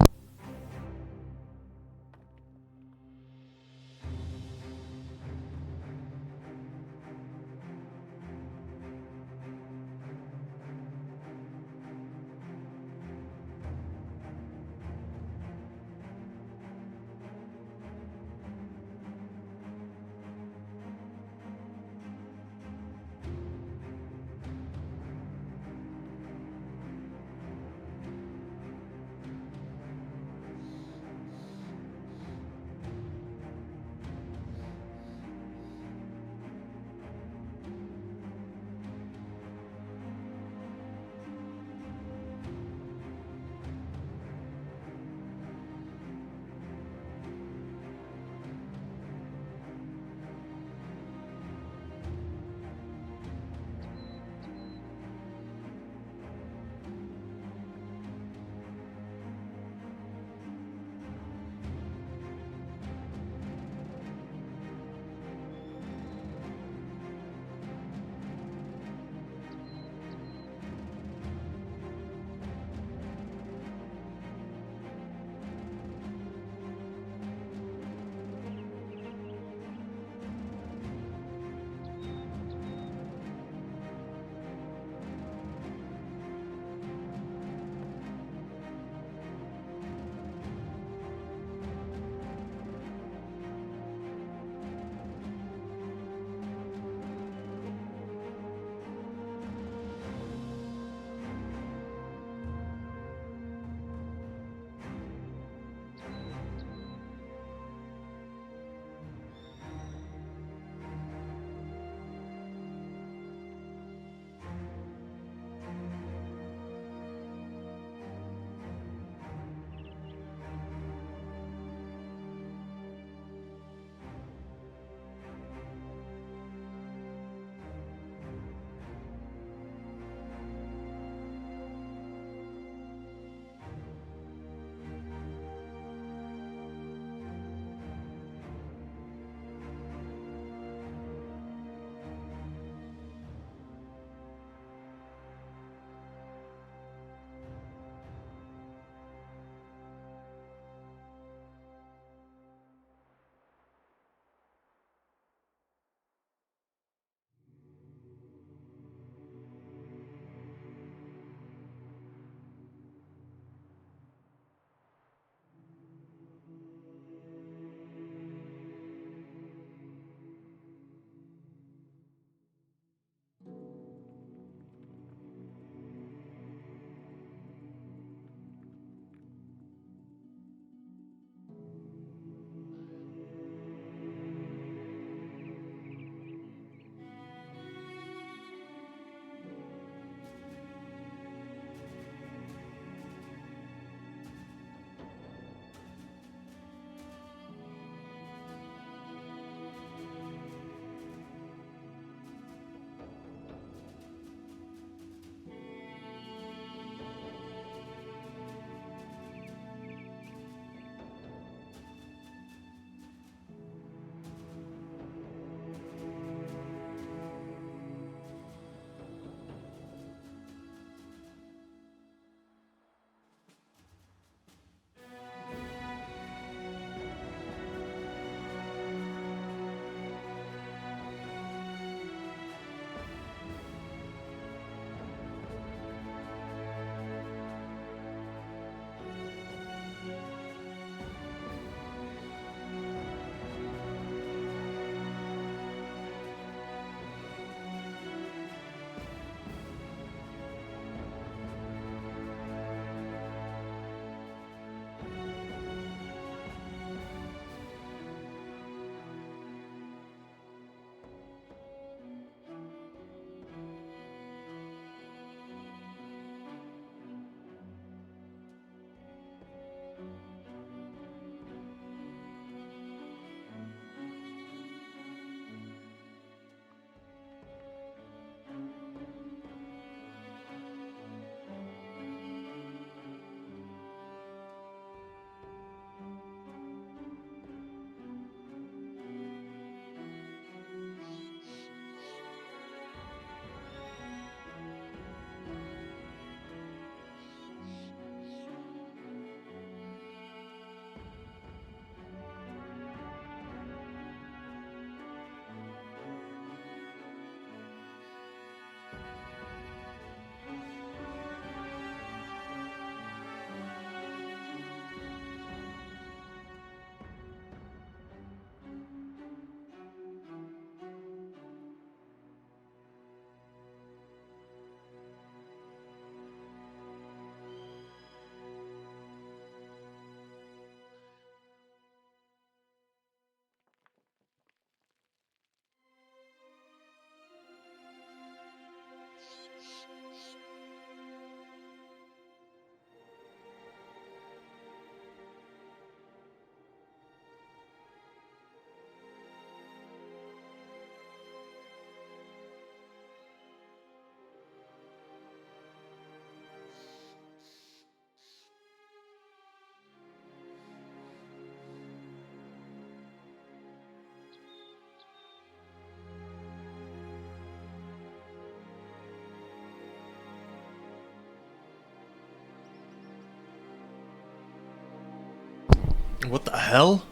What the hell?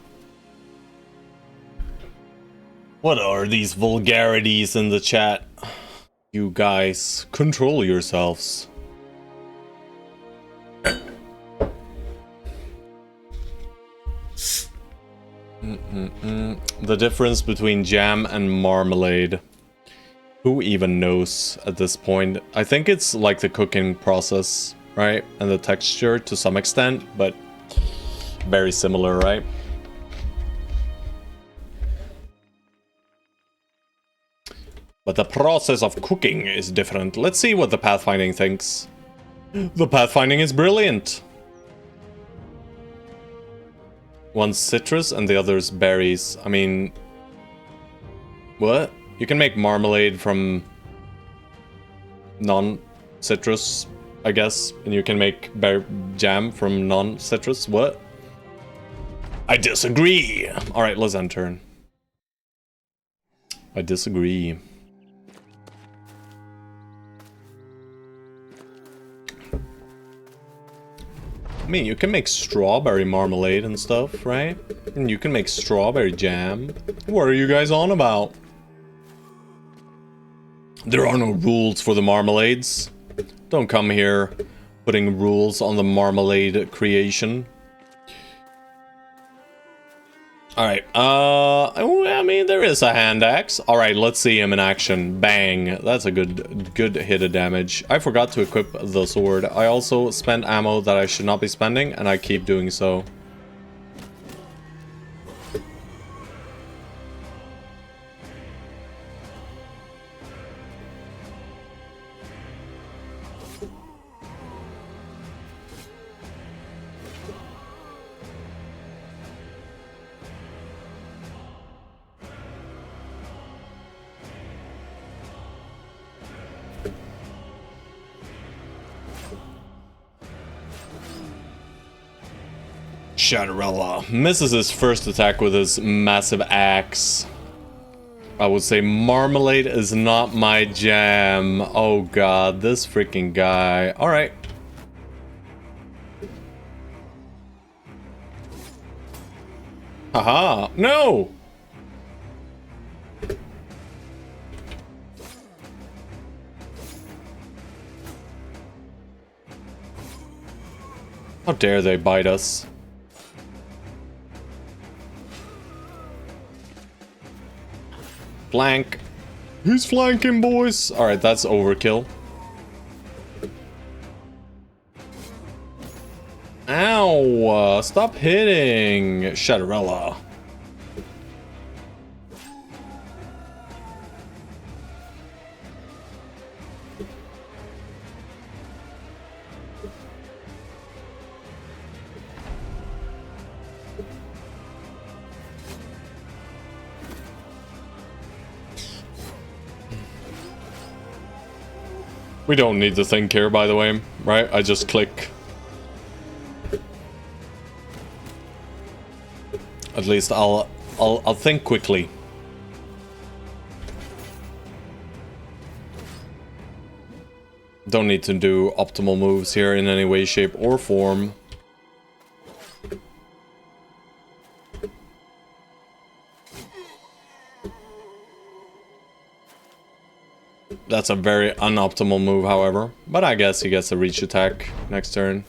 What are these vulgarities in the chat? You guys, control yourselves. The difference between jam and marmalade. Who even knows at this point? I think it's like the cooking process, right? And the texture to some extent, but very similar, right? But the process of cooking is different. Let's see what the pathfinding thinks. The pathfinding is brilliant. One's citrus and the other's berries. I mean... What? You can make marmalade from non-citrus, I guess. And you can make jam from non-citrus. What? I disagree! Alright, let's end turn. I disagree. I mean, you can make strawberry marmalade and stuff, right? And you can make strawberry jam. What are you guys on about? There are no rules for the marmalades. Don't come here putting rules on the marmalade creation. Alright, I mean, there is a hand axe. Alright, let's see him in action. Bang. That's a good hit of damage. I forgot to equip the sword. I also spent ammo that I should not be spending, and I keep doing so. Shatterella misses his first attack with his massive axe. I would say marmalade is not my jam. Oh god, this freaking guy. Alright. Haha, no! How dare they bite us? Flank. He's flanking, boys. Alright, that's overkill. Ow! Stop hitting, Shatterella. We don't need to think here, by the way, right? I just click. At least I'll think quickly. Don't need to do optimal moves here in any way, shape, or form. That's a very unoptimal move, however. But I guess he gets a reach attack next turn.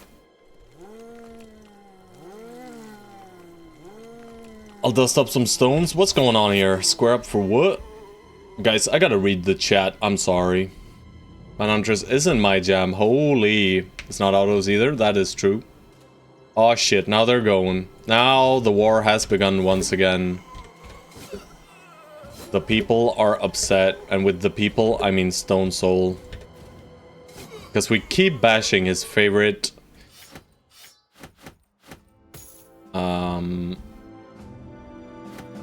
I'll dust up some stones. What's going on here? Square up for what? Guys, I gotta read the chat. I'm sorry. Manhunters isn't my jam. Holy. It's not autos either. That is true. Oh shit, now they're going. Now the war has begun once again. The people are upset, and with the people, I mean Stone Soul. Because we keep bashing his favorite...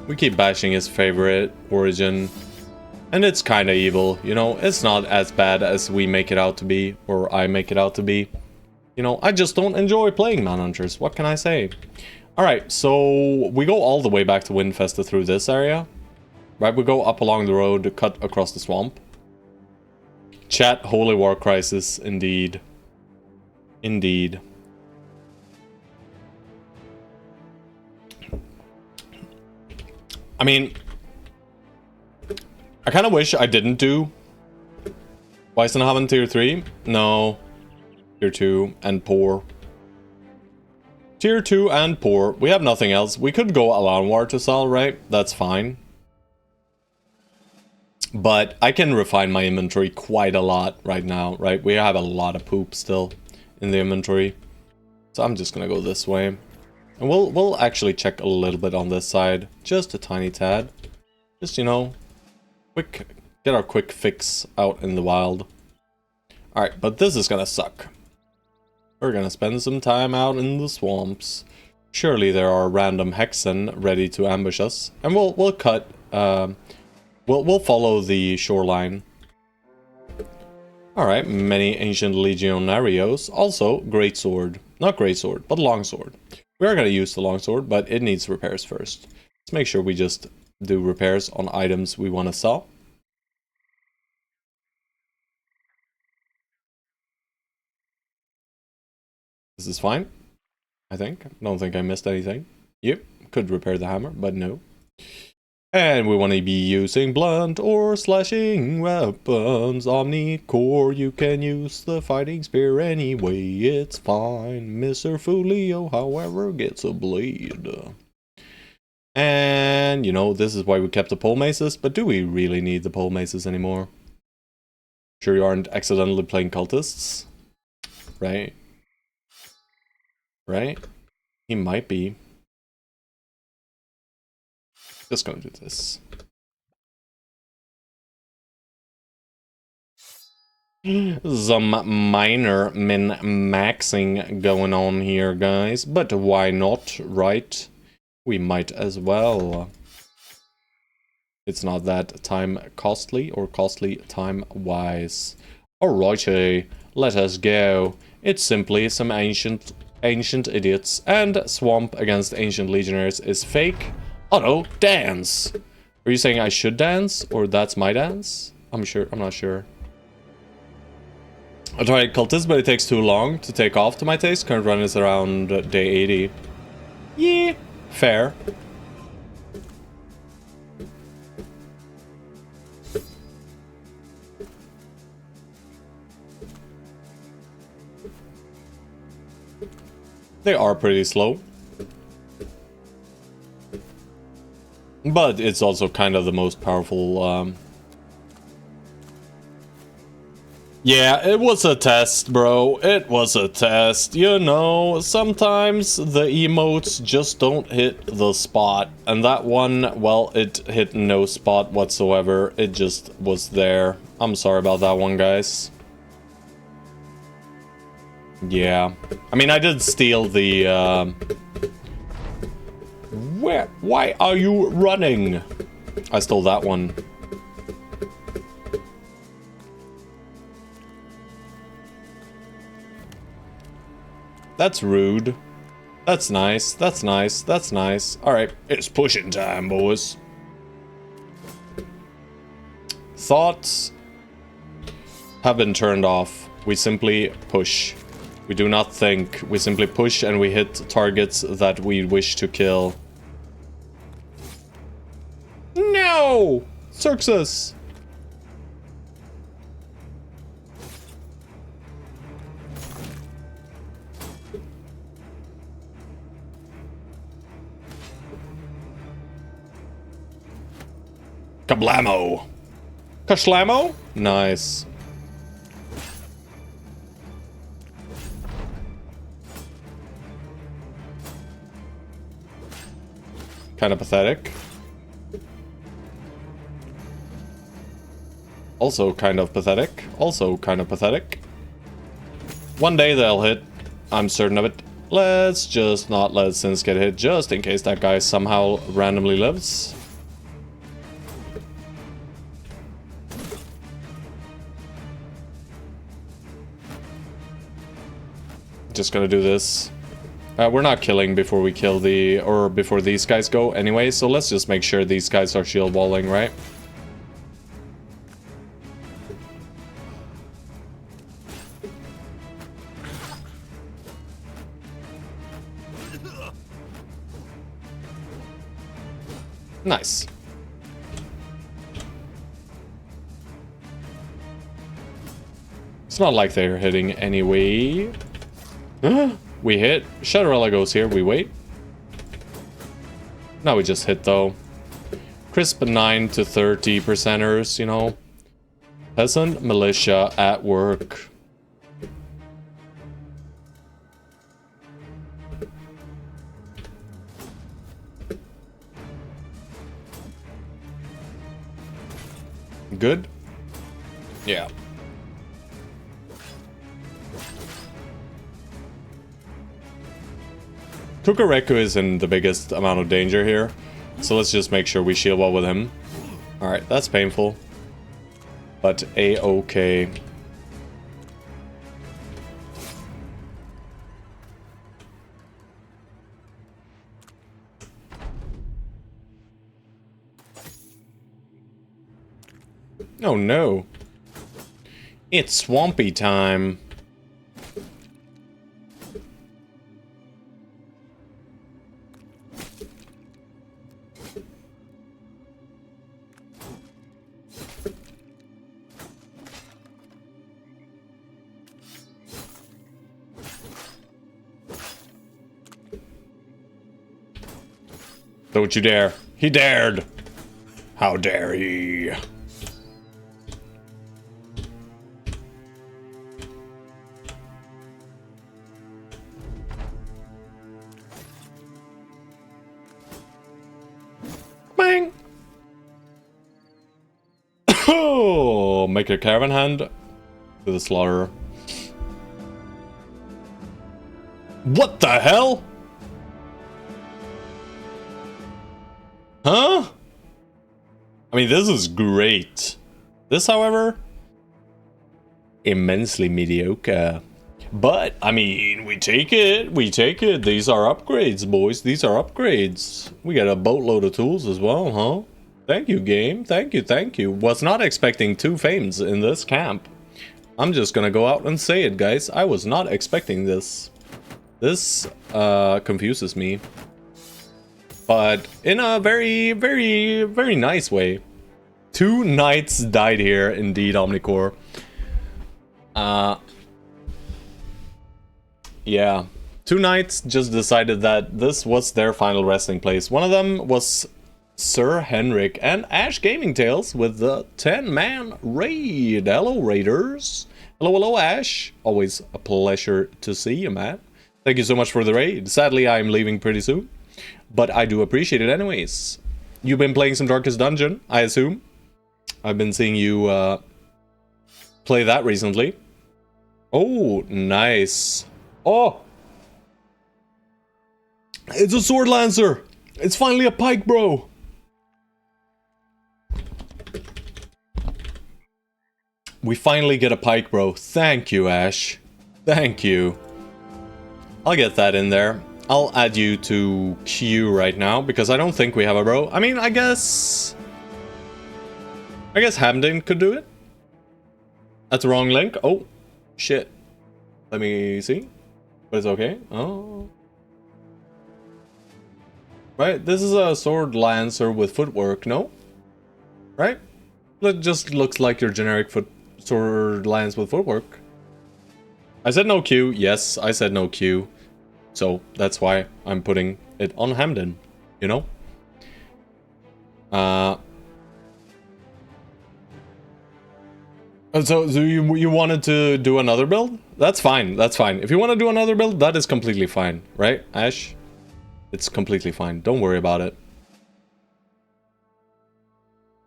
We keep bashing his favorite origin. And it's kinda evil, you know? It's not as bad as we make it out to be, or I make it out to be. You know, I just don't enjoy playing Manhunters. What can I say? Alright, so we go all the way back to Windfesta through this area. Right, we go up along the road, cut across the swamp. Chat, Holy War Crisis, indeed. Indeed. I mean, I kind of wish I didn't do Weissenhaven tier 3. No. Tier 2 and poor. Tier 2 and poor. We have nothing else. We could go Alanwar to sell, right? That's fine. But I can refine my inventory quite a lot right now, right? We have a lot of poop still in the inventory. So I'm just gonna go this way. And we'll actually check a little bit on this side. Just a tiny tad. Just, you know, get our quick fix out in the wild. Alright, but this is gonna suck. We're gonna spend some time out in the swamps. Surely there are random Hexen ready to ambush us. And we'll cut, we'll follow the shoreline. Alright, many ancient legionarios. Also, greatsword. Not greatsword, but longsword. We are gonna use the longsword, but it needs repairs first. Let's make sure we just do repairs on items we want to sell. This is fine, I think. Don't think I missed anything. Yep, could repair the hammer, but no. And we want to be using blunt or slashing weapons. Omnicore, you can use the fighting spear anyway, it's fine. Mr. Fulio, however, gets a blade. And, you know, this is why we kept the pole maces, but do we really need the pole maces anymore? Sure you aren't accidentally playing cultists? Right? Right? He might be. Just gonna do this. Some minor min-maxing going on here, guys. But why not, right? We might as well. It's not that time costly or costly time-wise. Alrighty, let us go. It's simply some ancient idiots, and swamp against ancient legionnaires is fake. Auto dance. Are you saying I should dance, or that's my dance? I'm not sure. I tried cultist, but it takes too long to take off to my taste. Current run is around day 80. Yeah, fair. They are pretty slow. But it's also kind of the most powerful, Yeah, it was a test, bro. It was a test. You know, sometimes the emotes just don't hit the spot. And that one, well, it hit no spot whatsoever. It just was there. I'm sorry about that one, guys. Yeah. I mean, I did steal the, Why are you running? I stole that one. That's rude. That's nice. That's nice. That's nice. Alright, it's pushing time, boys. Thoughts have been turned off. We simply push. We do not think. We simply push and we hit targets that we wish to kill. No! Success! Kablamo! Kashlamo? Nice. Kind of pathetic. Also kind of pathetic. Also kind of pathetic. One day they'll hit. I'm certain of it. Let's just not let Sins get hit, just in case that guy somehow randomly lives. Just gonna do this. We're not killing before we kill before these guys go anyway, so let's just make sure these guys are shield walling, right? Nice. It's not like they're hitting anyway. We hit. Shadowrella goes here. We wait. Now we just hit, though. Crisp 9 to 30 percenters, you know. Peasant, Militia at work. Good? Yeah. Kukareku is in the biggest amount of danger here, so let's just make sure we shield well with him. Alright, that's painful. But A-okay. Oh no. It's swampy time. Don't you dare. He dared. How dare he? Bang. Oh, make a caravan hand to the slaughter. What the hell? Huh? I mean, this is great. This, however, immensely mediocre. But, I mean, we take it. We take it. These are upgrades, boys. These are upgrades. We got a boatload of tools as well, huh? Thank you, game. Thank you, thank you. Was not expecting 2 fames in this camp. I'm just gonna go out and say it, guys. I was not expecting this. This, confuses me. But in a very, very, very nice way. 2 knights died here, indeed, Omnicore. Yeah. 2 knights just decided that this was their final resting place. One of them was Sir Henrik and Ash Gaming Tales with the 10-man raid. Hello, raiders. Hello, hello, Ash. Always a pleasure to see you, man. Thank you so much for the raid. Sadly, I'm leaving pretty soon. But I do appreciate it anyways. You've been playing some Darkest Dungeon, I assume. I've been seeing you play that recently. Oh, nice. Oh! It's a Sword Lancer! It's finally a pike, bro! We finally get a pike, bro. Thank you, Ash. Thank you. I'll get that in there. I'll add you to queue right now, because I don't think we have a bro. I mean, I guess Hamden could do it. That's the wrong link. Oh, shit. Let me see. But it's okay. Oh. Right, this is a Sword Lancer with footwork, no? Right? It just looks like your generic Sword Lance with footwork. I said no Q. Yes, I said no Q. So that's why I'm putting it on Hamden, you know? So you wanted to do another build? That's fine, that's fine. If you want to do another build, that is completely fine. Right, Ash? It's completely fine. Don't worry about it.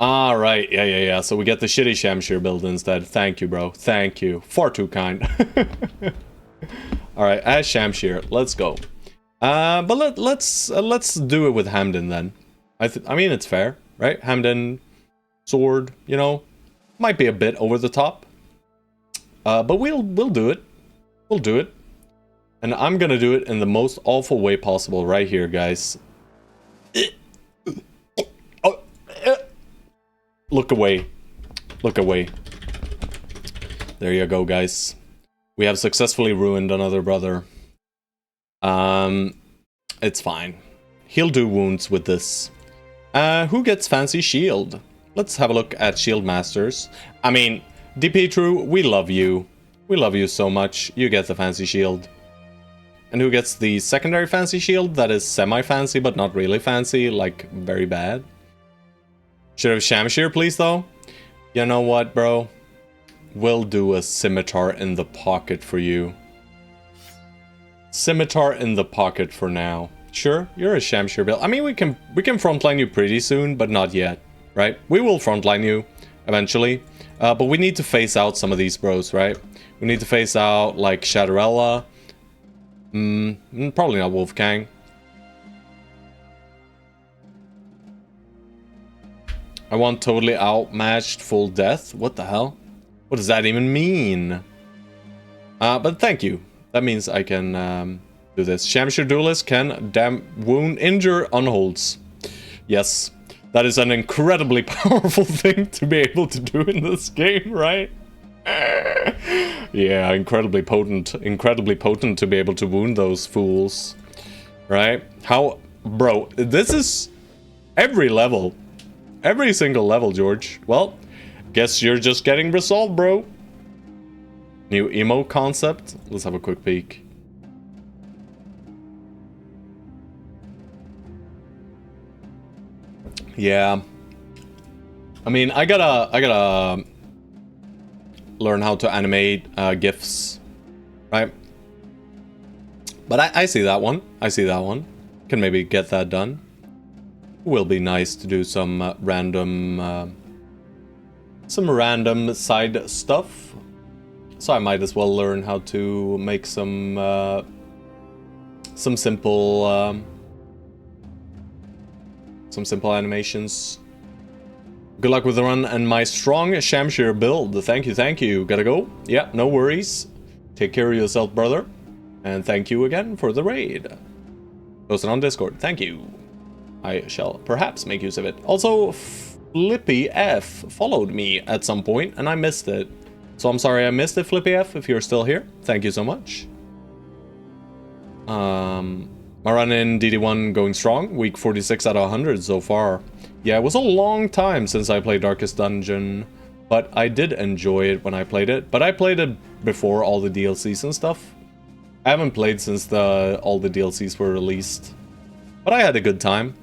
Alright, yeah. So we get the shitty Shamshir build instead. Thank you, bro. Thank you. Far too kind. Alright, as Shamshir, let's go. But let's do it with Hamden then. I mean, it's fair, right? Hamden, sword, you know, might be a bit over the top. But we'll do it. We'll do it. And I'm gonna do it in the most awful way possible right here, guys. Look away. Look away. There you go, guys. We have successfully ruined another brother. It's fine. He'll do wounds with this. Who gets fancy shield? Let's have a look at shield masters. I mean, DP True, we love you. We love you so much. You get the fancy shield. And who gets the secondary fancy shield? That is semi-fancy, but not really fancy, like very bad. Should have Shamshir, please, though? You know what, bro? We'll do a scimitar in the pocket for you. Scimitar in the pocket for now. Sure, you're a Shamshir build. I mean, we can frontline you pretty soon, but not yet, right? We will frontline you eventually, but we need to phase out some of these bros, right? We need to phase out like Shadowella. Probably not Wolfgang. I want totally outmatched full death. What the hell? What does that even mean? But thank you. That means I can do this. Shamshir Duelist can wound, injure, unholds. Yes. That is an incredibly powerful thing to be able to do in this game, right? Yeah, incredibly potent to be able to wound those fools, right? How, bro, this is every level, every single level, George. Well, guess you're just getting resolved, bro. New emo concept. Let's have a quick peek. Yeah, I mean, I gotta learn how to animate GIFs, right? But I see that one. I see that one. Can maybe get that done. Will be nice to do some random side stuff. So I might as well learn how to make some simple animations. Good luck with the run and my strong Shamshir build. Thank you. Gotta go? Yeah, no worries. Take care of yourself, brother. And thank you again for the raid. Post it on Discord. Thank you. I shall perhaps make use of it. Also, Flippy F followed me at some point and I missed it. So I'm sorry I missed it, Flippy F, if you're still here. Thank you so much. My run in DD1 going strong. Week 46 out of 100 so far. Yeah, it was a long time since I played Darkest Dungeon, but I did enjoy it when I played it. But I played it before all the DLCs and stuff. I haven't played since all the DLCs were released. But I had a good time.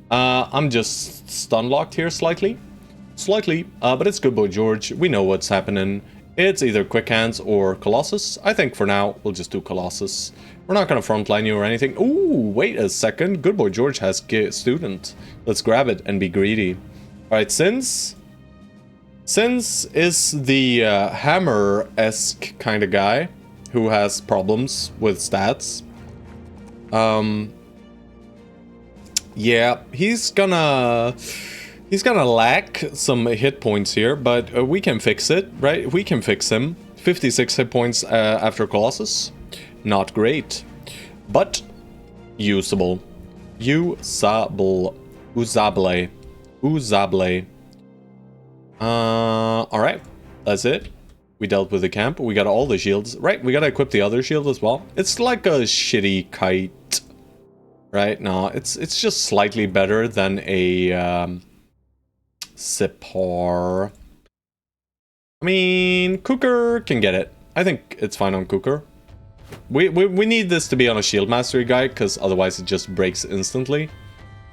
I'm just stun locked here slightly. But it's good boy George. We know what's happening. It's either Quick Hands or Colossus. I think for now, we'll just do Colossus. We're not going to frontline you or anything. Ooh, wait a second. Good boy George has student. Let's grab it and be greedy. Alright, Sins is the Hammer-esque kind of guy who has problems with stats. Yeah, he's gonna lack some hit points here, but we can fix it, right? We can fix him. 56 hit points after Colossus. Not great, but usable. Usable. Alright, that's it. We dealt with the camp. We got all the shields. Right, we gotta equip the other shield as well. It's like a shitty kite. Right, no, it's just slightly better than a Sipar. I mean, Cooker can get it. I think it's fine on Cooker. We need this to be on a shield mastery guy, because otherwise it just breaks instantly.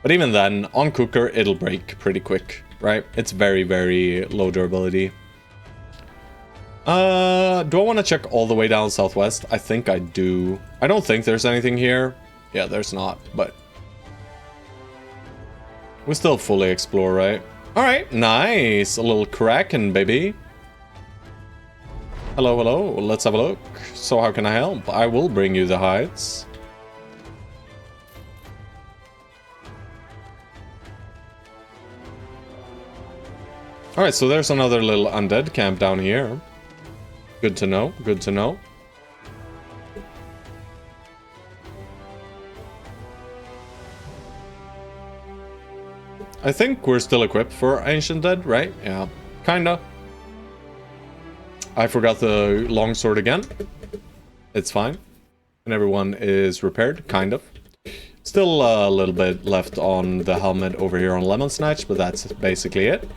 But even then, on Cooker, it'll break pretty quick, right? It's very, very low durability. Do I want to check all the way down southwest? I think I do. I don't think there's anything here. Yeah, there's not, but we still fully explore, right? Alright, nice. A little Kraken, baby. Hello, hello. Let's have a look. So how can I help? I will bring you the hides. Alright, so there's another little undead camp down here. Good to know, good to know. I think we're still equipped for Ancient Dead, right? Yeah, kinda. I forgot the longsword again. It's fine. And everyone is repaired, kind of. Still a little bit left on the helmet over here on Lemon Snatch, but that's basically it.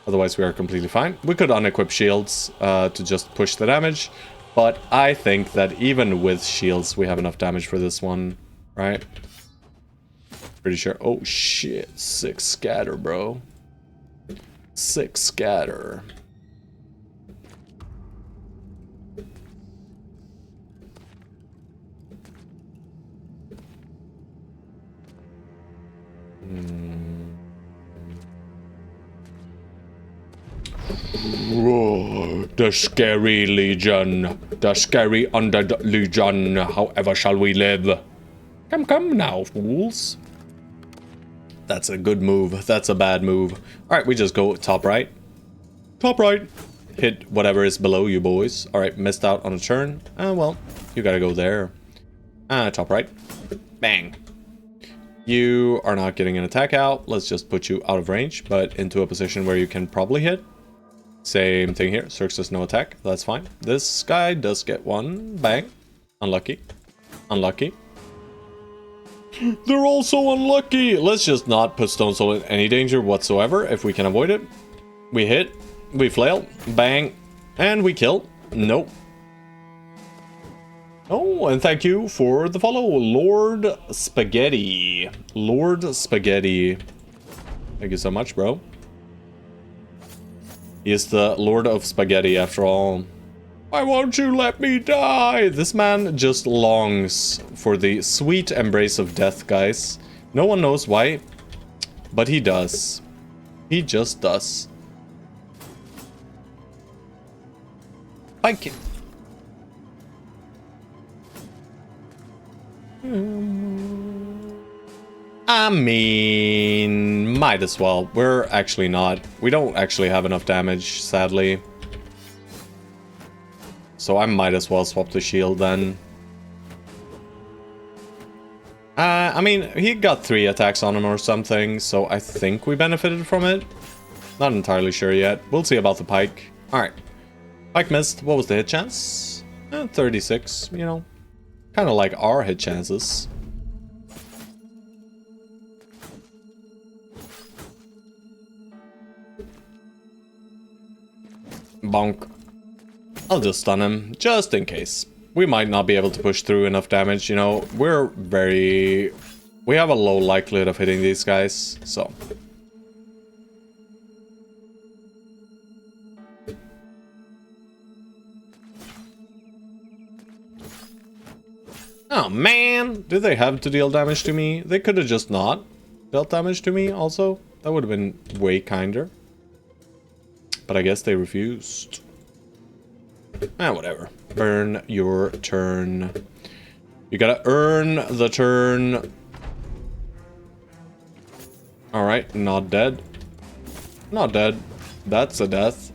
Otherwise, we are completely fine. We could unequip shields to just push the damage. But I think that even with shields, we have enough damage for this one, right? Pretty sure. Oh, shit. 6 scatter, bro. 6 scatter. The scary legion. The scary undead legion. However shall we live? Come now, fools. That's a good move. That's a bad move. Alright, we just go top right. Top right. Hit whatever is below you, boys. Alright, missed out on a turn. Well, you gotta go there. Top right. Bang. You are not getting an attack out. Let's just put you out of range, but into a position where you can probably hit. Same thing here. Cirx does no attack. That's fine. This guy does get one. Bang. Unlucky. Unlucky. They're also unlucky. Let's just not put Stone Soul in any danger whatsoever if we can avoid it. We hit. We flail. Bang. And we kill. Nope. Oh, and thank you for the follow, Lord Spaghetti. Lord Spaghetti. Thank you so much, bro. He is the Lord of Spaghetti, after all. Why won't you let me die? This man just longs for the sweet embrace of death, guys. No one knows why, but he does. He just does. Thank you. I mean, might as well. We're actually not. We don't actually have enough damage, sadly. So I might as well swap the shield then. I mean, he got 3 attacks on him or something, so I think we benefited from it. Not entirely sure yet. We'll see about the pike. Alright. Pike missed. What was the hit chance? 36, you know. Kind of like our hit chances. Bonk. I'll just stun him, just in case. We might not be able to push through enough damage, you know. We have a low likelihood of hitting these guys, so. Oh man, did they have to deal damage to me? They could have just not dealt damage to me also. That would have been way kinder. But I guess they refused. Whatever. Earn your turn. You gotta earn the turn. Alright, not dead. Not dead. That's a death.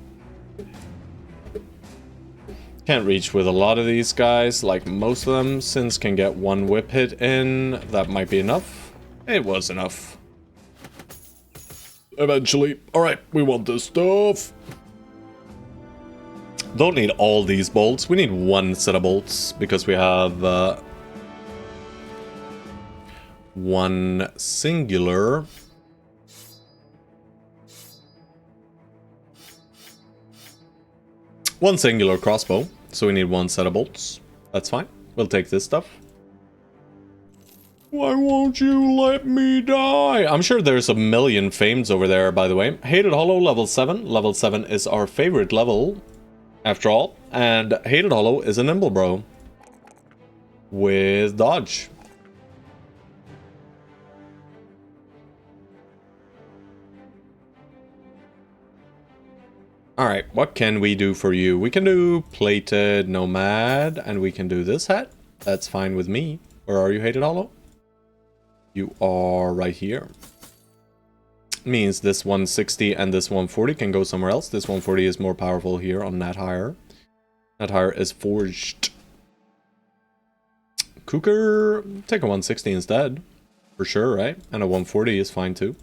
Can't reach with a lot of these guys, like most of them. Sins can get 1 whip hit in. That might be enough. It was enough. Eventually. Alright, we want this stuff. Don't need all these bolts. We need 1 set of bolts because we have 1 singular. One singular crossbow. So we need 1 set of bolts. That's fine. We'll take this stuff. Why won't you let me die? I'm sure there's a million fames over there, by the way. Hated Hollow, level 7. Level 7 is our favorite level, after all. And Hated Hollow is a nimble bro. With dodge. Alright, what can we do for you? We can do Plated Nomad, and we can do this hat. That's fine with me. Where are you, Hated Hollow? You are right here. Means this 160 and this 140 can go somewhere else. This 140 is more powerful here on Nat Hire. Nat Hire is forged. Cooker, take a 160 instead. For sure, right? And a 140 is fine too.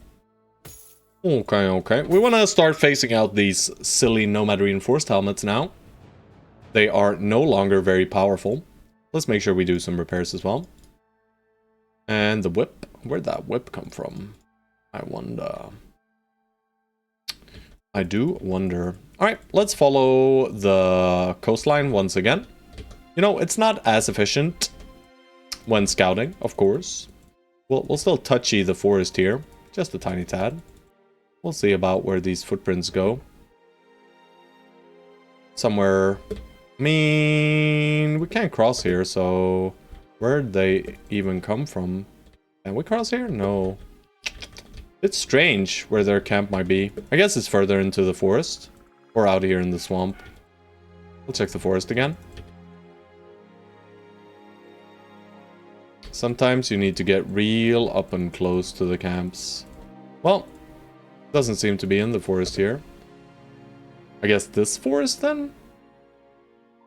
Okay, okay. We want to start phasing out these silly Nomad Reinforced helmets now. They are no longer very powerful. Let's make sure we do some repairs as well. And the whip. Where'd that whip come from? I wonder. I do wonder. Alright, let's follow the coastline once again. You know, it's not as efficient when scouting, of course. We'll still touchy the forest here. Just a tiny tad. We'll see about where these footprints go. Somewhere... I mean, we can't cross here, so... Where'd they even come from? Can we cross here? No. It's strange where their camp might be. I guess it's further into the forest. Or out here in the swamp. We'll check the forest again. Sometimes you need to get real up and close to the camps. Well, doesn't seem to be in the forest here. I guess this forest then?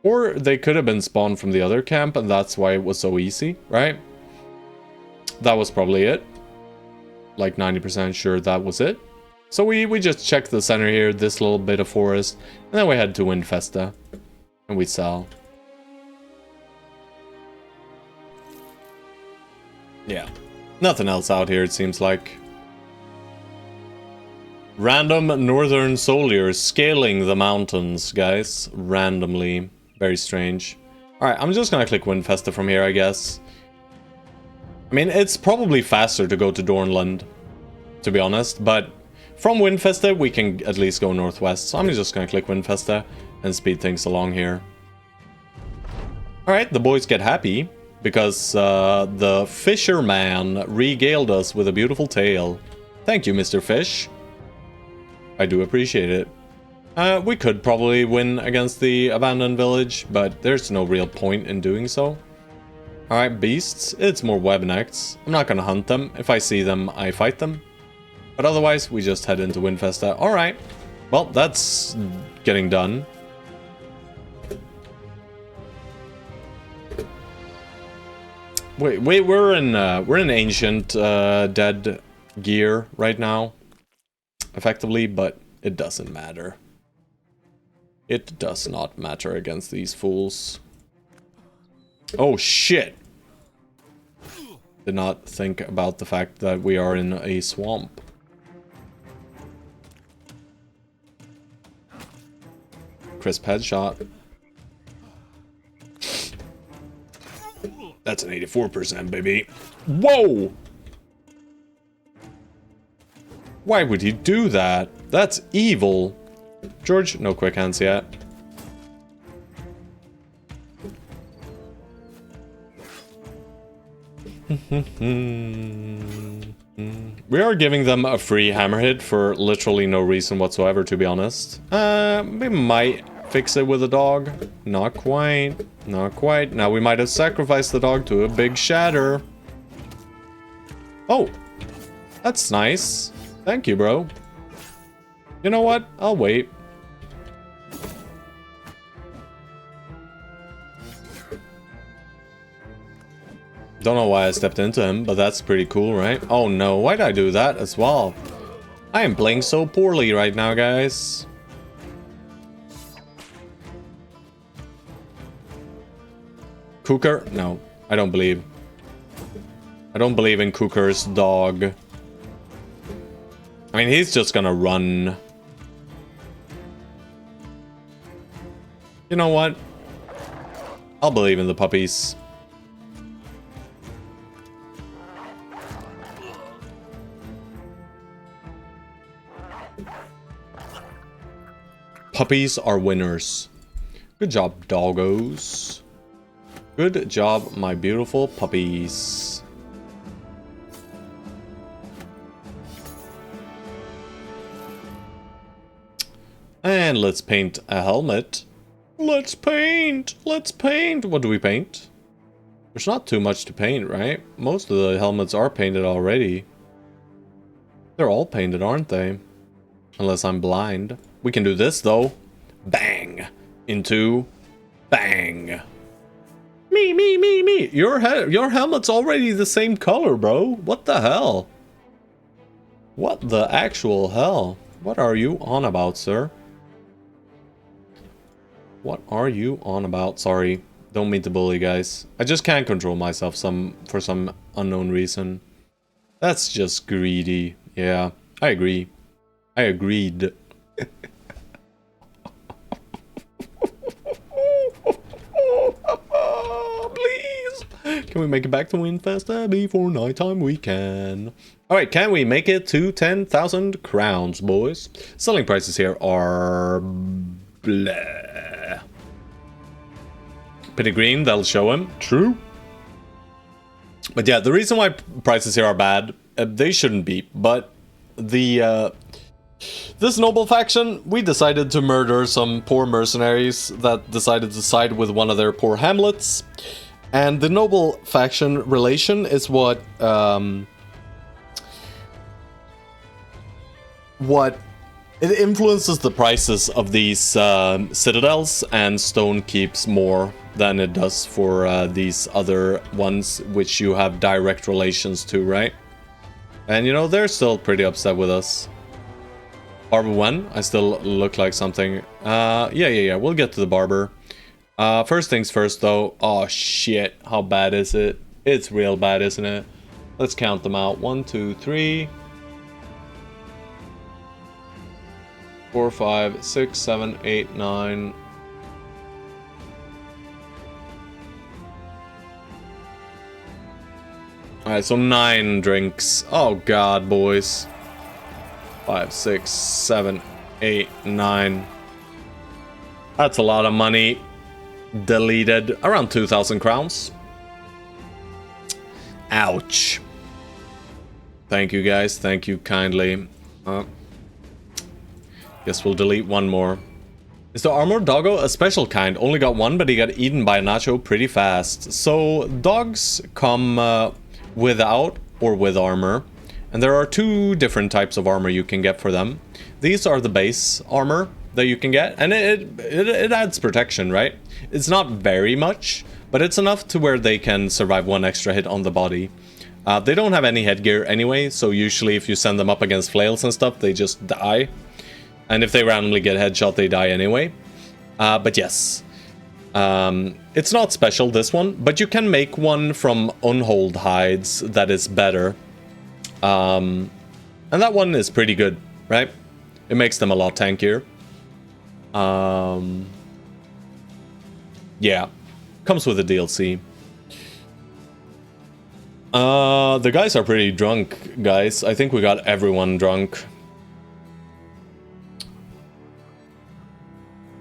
Or they could have been spawned from the other camp and that's why it was so easy, right? That was probably it. Like 90% sure that was it. So we just checked the center here, this little bit of forest, and then we head to Windfesta. And we sell. Yeah. Nothing else out here, it seems like. Random northern soldiers scaling the mountains, guys. Randomly. Very strange. Alright, I'm just gonna click Windfesta from here, I guess. I mean, it's probably faster to go to Dornland, to be honest, but from Windfesta we can at least go northwest, so I'm just gonna click Windfesta and speed things along here. Alright, the boys get happy, because the fisherman regaled us with a beautiful tale. Thank you, Mr. Fish. I do appreciate it. We could probably win against the abandoned village, but there's no real point in doing so. Alright, beasts. It's more webnecks. I'm not gonna hunt them. If I see them, I fight them. But otherwise, we just head into Windfesta. Alright. Well, that's getting done. Wait, we're in ancient dead gear right now. Effectively, but it doesn't matter. It does not matter against these fools. Oh shit! Did not think about the fact that we are in a swamp. Crisp headshot. That's an 84%, baby. Whoa! Why would he do that? That's evil. George, no quick hands yet. We are giving them a free hammerhead for literally no reason whatsoever, to be honest. We might fix it with a dog. Not quite. Not quite. Now we might have sacrificed the dog to a big shatter. Oh, that's nice. Thank you, bro. You know what? I'll wait. Don't know why I stepped into him, but that's pretty cool, right? Oh no, why'd I do that as well? I am playing so poorly right now, guys. Cooker? No, I don't believe. I don't believe in Cooker's dog. I mean, he's just gonna run. You know what? I'll believe in the puppies. Puppies are winners. Good job, doggos. Good job, my beautiful puppies. And let's paint a helmet. Let's paint! Let's paint! What do we paint? There's not too much to paint, right? Most of the helmets are painted already. They're all painted, aren't they? Unless I'm blind. We can do this, though. Bang! Into... Bang! Me! Your helmet's already the same color, bro. What the hell? What the actual hell? What are you on about, sir? What are you on about? Sorry. Don't mean to bully, guys. I just can't control myself for some unknown reason. That's just greedy. Yeah, I agree. I agreed. Can we make it back to Winchester before nighttime? We can. Alright, can we make it to 10,000 crowns, boys? Selling prices here are... blah. Pretty green, that'll show him. True. But yeah, the reason why prices here are bad, they shouldn't be, but the... this noble faction, we decided to murder some poor mercenaries that decided to side with one of their poor hamlets. And the noble faction relation is what it influences the prices of these citadels, and stone keeps more than it does for these other ones which you have direct relations to, right? And you know, they're still pretty upset with us. Barber 1, I still look like something. Yeah, we'll get to the barber. First things first though. Oh shit, how bad is it? It's real bad, isn't it? Let's count them out. 1, 2, 3, 4, 5, 6, 7, 8, 9. Alright, so 9 drinks. Oh god, boys. 5, 6, 7, 8, 9. That's a lot of money. Deleted. Around 2,000 crowns. Ouch. Thank you guys. Thank you kindly. Guess we'll delete one more. Is the armored doggo a special kind? Only got one, but he got eaten by a nacho pretty fast. So dogs come without or with armor. And there are 2 different types of armor you can get for them. These are the base armor that you can get, and it adds protection, right? It's not very much, but it's enough to where they can survive 1 extra hit on the body. They don't have any headgear anyway, so usually if you send them up against flails and stuff, they just die. And if they randomly get headshot, they die anyway. But yes. It's not special, this one, but you can make one from unhold hides that is better. And that one is pretty good, right? It makes them a lot tankier. Yeah. Comes with a DLC. The guys are pretty drunk, guys. I think we got everyone drunk.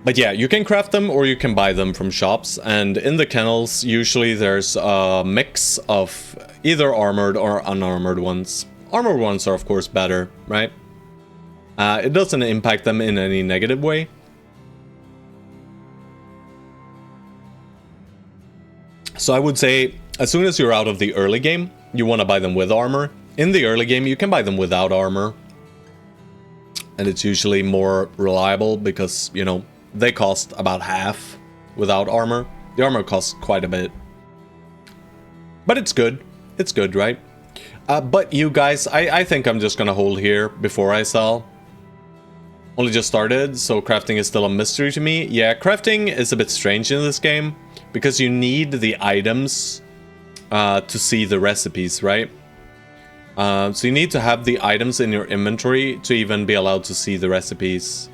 But yeah, you can craft them or you can buy them from shops. And in the kennels, usually there's a mix of either armored or unarmored ones. Armored ones are of course better, right? It doesn't impact them in any negative way. So I would say, as soon as you're out of the early game, you want to buy them with armor. In the early game, you can buy them without armor. And it's usually more reliable because, you know, they cost about half without armor. The armor costs quite a bit. But it's good. It's good, right? But you guys, I think I'm just gonna hold here before I sell. Only just started, so crafting is still a mystery to me. Yeah, crafting is a bit strange in this game, because you need the items to see the recipes, right? So you need to have the items in your inventory to even be allowed to see the recipes.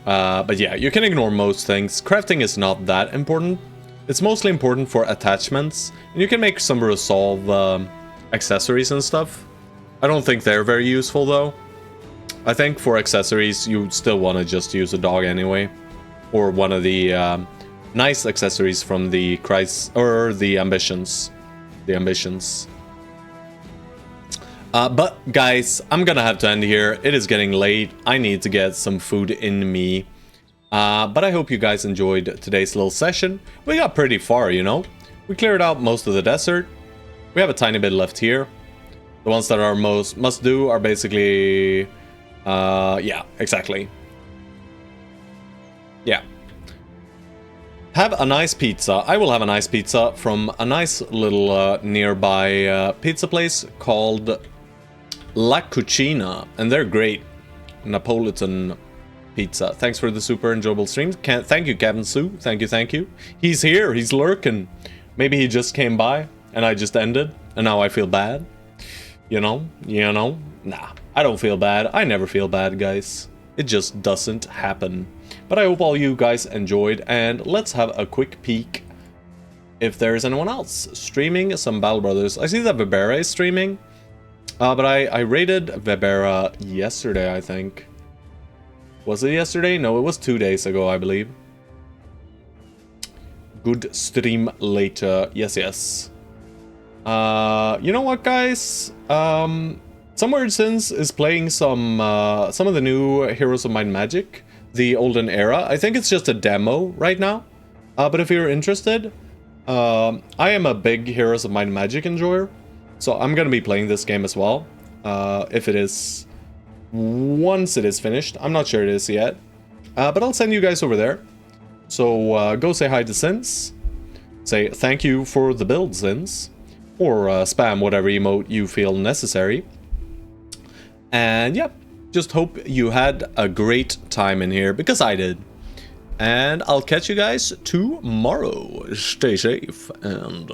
But yeah, you can ignore most things. Crafting is not that important. It's mostly important for attachments. And you can make some resolve accessories and stuff. I don't think they're very useful though. I think for accessories, you still want to just use a dog anyway. Or one of the nice accessories from the the ambitions. The ambitions. But guys, I'm gonna have to end here. It is getting late. I need to get some food in me. But I hope you guys enjoyed today's little session. We got pretty far, you know. We cleared out most of the desert. We have a tiny bit left here. The ones that are most must do are basically... yeah, exactly. Yeah. Have a nice pizza. I will have a nice pizza from a nice little nearby pizza place called La Cucina. And they're great. Napolitan pizza. Thanks for the super enjoyable stream. Thank you, Captain Sue. Thank you, thank you. He's here. He's lurking. Maybe he just came by and I just ended. And now I feel bad. You know? Nah, I don't feel bad. I never feel bad, guys. It just doesn't happen. But I hope all you guys enjoyed, and let's have a quick peek if there's anyone else streaming some Battle Brothers. I see that Vibera is streaming, but I raided Vibera yesterday, I think. Was it yesterday? No, it was 2 days ago, I believe. Good stream later. Yes, yes. You know what, guys? Somewhere Sins is playing some of the new Heroes of Might and Magic, the Olden Era. I think it's just a demo right now. But if you're interested, I am a big Heroes of Might and Magic enjoyer, so I'm gonna be playing this game as well. If it is, once it is finished, I'm not sure it is yet, but I'll send you guys over there. So go say hi to Sins, say thank you for the build, Sins, or spam whatever emote you feel necessary. And yeah, just hope you had a great time in here, because I did. And I'll catch you guys tomorrow. Stay safe and